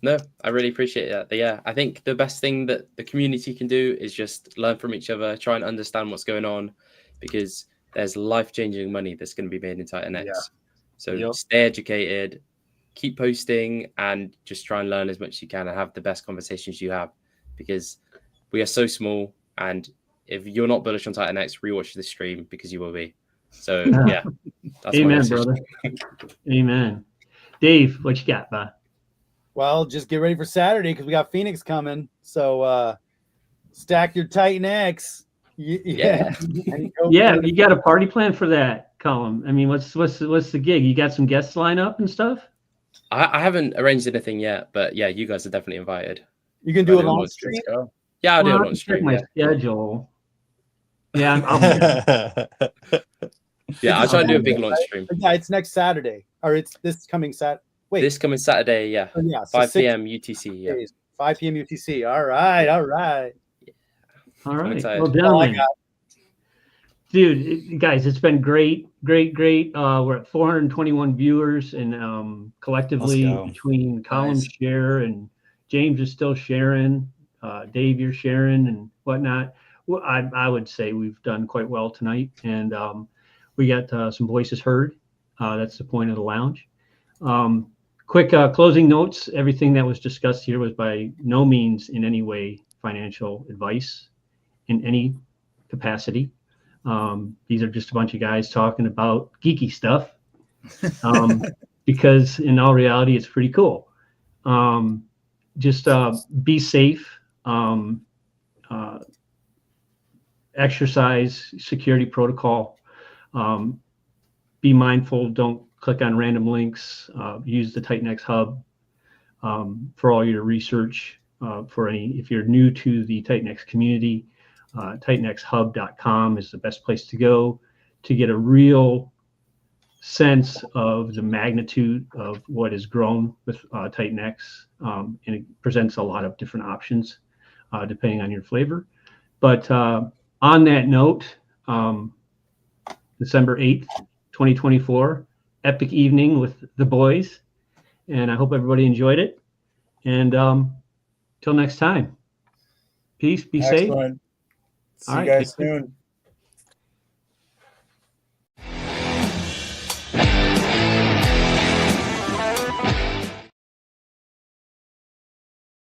No, I really appreciate that. But yeah, I think the best thing that the community can do is just learn from each other, try and understand what's going on, because there's life-changing money that's going to be made in TitanX. Yeah. So stay educated, keep posting, and just try and learn as much as you can and have the best conversations you have, because we are so small. And if you're not bullish on TitanX, rewatch the stream, because you will be. So yeah, that's amen, brother. Amen. Dave, what you got, bud? Well, just get ready for Saturday because we got Phoenix coming. So stack your TitanX. Yeah, you got a party plan for that, Colin? I mean, what's the gig? You got some guests lined up and stuff? I haven't arranged anything yet, but yeah, you guys are definitely invited. You can do a launch stream. Yeah, I'll do a launch stream. My schedule. Yeah, yeah, I'll try and do a big launch stream. Yeah, it's next Saturday, or it's this coming Saturday. Wait, this coming Saturday, yeah. Oh, yeah, so 5 p.m. UTC. Yeah. 5 p.m. UTC. All right. All right. excited. Well, gentlemen, dude, guys, it's been great. We're at 421 viewers, and collectively Let's go. between Colin Nice. share and James is still sharing, Dave, you're sharing and whatnot. Well, I would say we've done quite well tonight, and we got some voices heard. That's the point of the lounge. Quick closing notes. Everything that was discussed here was by no means in any way financial advice in any capacity. These are just a bunch of guys talking about geeky stuff, because in all reality, it's pretty cool. Just be safe, exercise security protocol, be mindful, don't click on random links, use the TitanX Hub for all your research. If you're new to the TitanX community, TitanXHub.com is the best place to go to get a real sense of the magnitude of what has grown with TitanX, and it presents a lot of different options depending on your flavor. But on that note, December 8th, 2024, epic evening with the boys, and I hope everybody enjoyed it. And till next time, peace, be safe. Excellent. See All you right, guys soon.